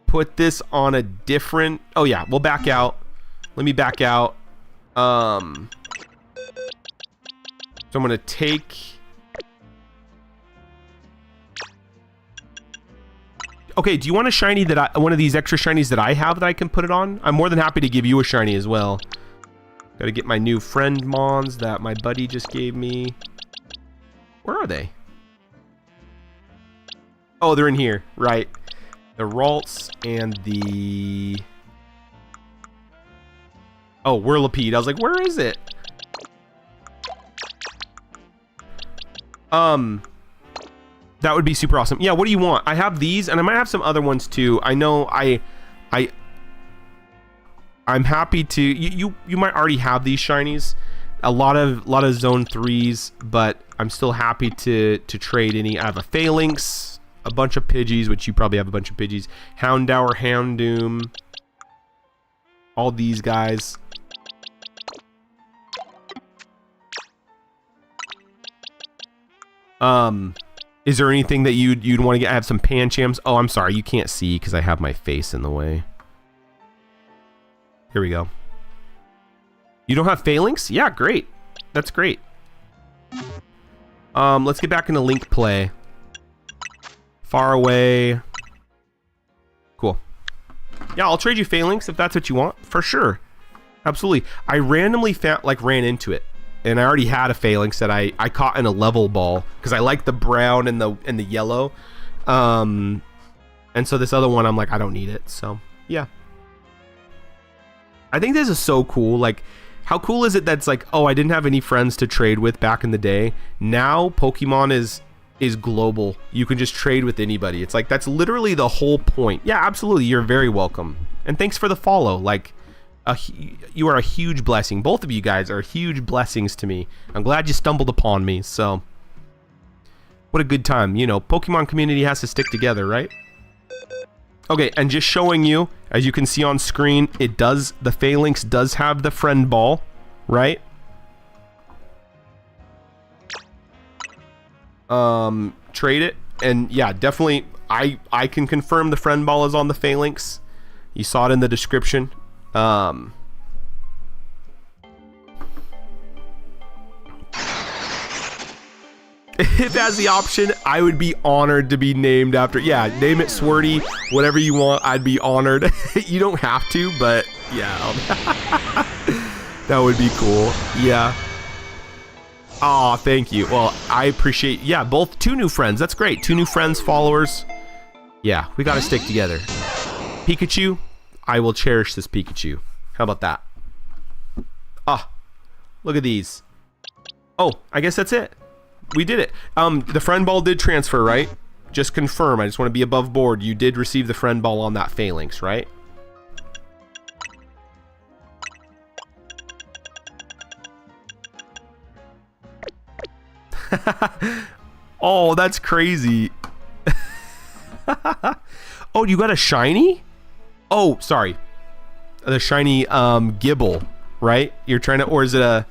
put this on a different... Oh, yeah, we'll back out. Let me back out. So I'm going to take... Okay, do you want a shiny that one of these extra shinies that I have that I can put it on? I'm more than happy to give you a shiny as well. Gotta get my new friend Mons that my buddy just gave me. Where are they? Oh, they're in here, right. The Ralts and the... Oh, Whirlipede. I was like, where is it? That would be super awesome. Yeah, what do you want? I have these, and I might have some other ones too. I know I'm happy to... You might already have these shinies. A lot of Zone 3s, but I'm still happy to trade any. I have a Phalanx, a bunch of Pidgeys, which you probably have a bunch of Pidgeys. Houndour, Houndoom. All these guys. Is there anything that you'd want to get? I have some Panchams. Oh, I'm sorry, you can't see because I have my face in the way. Here we go. You don't have Phalanx? Yeah, great. That's great. Let's get back into Link play. Far away. Cool. Yeah, I'll trade you Phalanx if that's what you want. For sure. Absolutely. I randomly ran into it. And I already had a Phalanx that I caught in a level ball. Because I like the brown and the yellow. And so this other one, I'm like, I don't need it. So, yeah. I think this is so cool. Like, how cool is it that's like, oh, I didn't have any friends to trade with back in the day. Now, Pokemon is global. You can just trade with anybody. It's like, that's literally the whole point. Yeah, absolutely. You're very welcome. And thanks for the follow. Like, you are a huge blessing. Both of you guys are huge blessings to me. I'm glad you stumbled upon me. So, what a good time. You know, Pokemon community has to stick together, right? Okay, and just showing you, as you can see on screen, the Phalanx does have the friend ball, right? Trade it, and yeah, definitely, I can confirm the friend ball is on the Phalanx. You saw it in the description. If it has the option, I would be honored to be named after. Yeah, name it Swerdy, whatever you want. I'd be honored. You don't have to, but yeah, that would be cool. Yeah. Aw, thank you. Well, I appreciate. Yeah, both 2 new friends. That's great. 2 new friends, followers. Yeah, we gotta stick together. Pikachu, I will cherish this Pikachu. How about that? Ah, look at these. Oh, I guess that's it. We did it. The friend ball did transfer, right? Just confirm. I just want to be above board. You did receive the friend ball on that Phalanx, right? Oh, that's crazy. Oh, you got a shiny? Oh, sorry. The shiny Gibble, right? You're trying to, or is it a...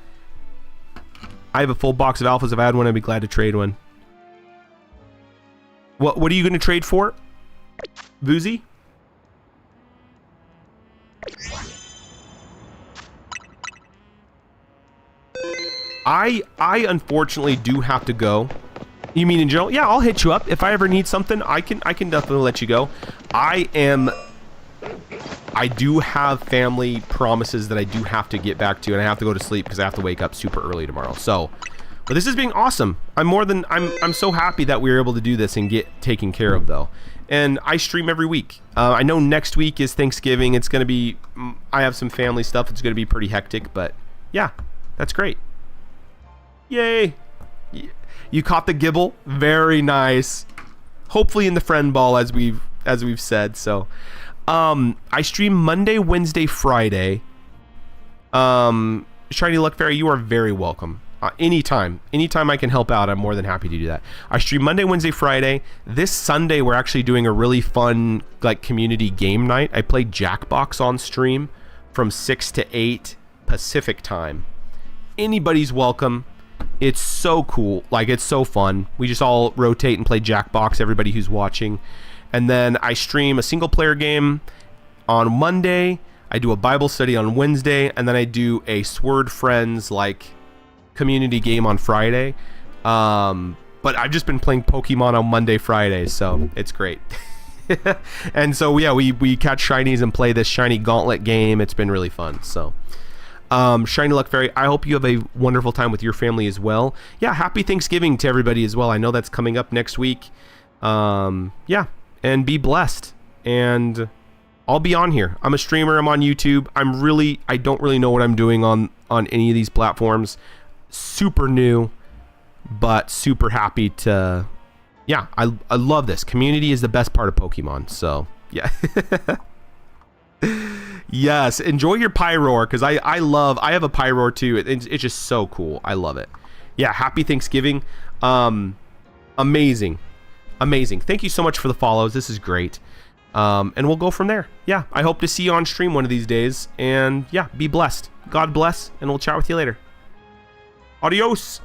I have a full box of alphas. If I had one, I'd be glad to trade one. What are you going to trade for? Boozy? I unfortunately do have to go. You mean in general? Yeah, I'll hit you up. If I ever need something, I can definitely let you go. I do have family promises that I do have to get back to, and I have to go to sleep because I have to wake up super early tomorrow. So, but this is being awesome. I'm so happy that we were able to do this and get taken care of, though. And I stream every week. I know next week is Thanksgiving. It's going to be, I have some family stuff. It's going to be pretty hectic, but yeah, that's great. Yay. You caught the gibble. Very nice. Hopefully in the friend ball as we've said. So, I stream Monday, Wednesday, Friday. Shiny Luck Fairy, you are very welcome. Anytime I can help out, I'm more than happy to do that. I stream Monday, Wednesday, Friday. This Sunday, we're actually doing a really fun like community game night. I play Jackbox on stream from 6 to 8 Pacific time. Anybody's welcome. It's so cool. Like, it's so fun. We just all rotate and play Jackbox, everybody who's watching. And then I stream a single player game on Monday. I do a Bible study on Wednesday, and then I do a Sword Friends like community game on Friday. But I've just been playing Pokemon on Monday, Friday, so it's great. And so yeah, we catch shinies and play this shiny gauntlet game. It's been really fun. So Shiny Luck Fairy, I hope you have a wonderful time with your family as well. Yeah, happy Thanksgiving to everybody as well. I know that's coming up next week. Yeah, and be blessed. And I'll be on here. I'm a streamer. I'm on YouTube. I don't really know what I'm doing on any of these platforms. Super new, but super happy to. Yeah, I love this. Community is the best part of Pokemon. So yeah. Yes, enjoy your Pyroar, because I have a Pyroar too. It's just so cool. I love it. Yeah, happy Thanksgiving. Amazing. Thank you so much for the follows. This is great. And we'll go from there. Yeah, I hope to see you on stream one of these days. And yeah, be blessed. God bless, and we'll chat with you later. Adios.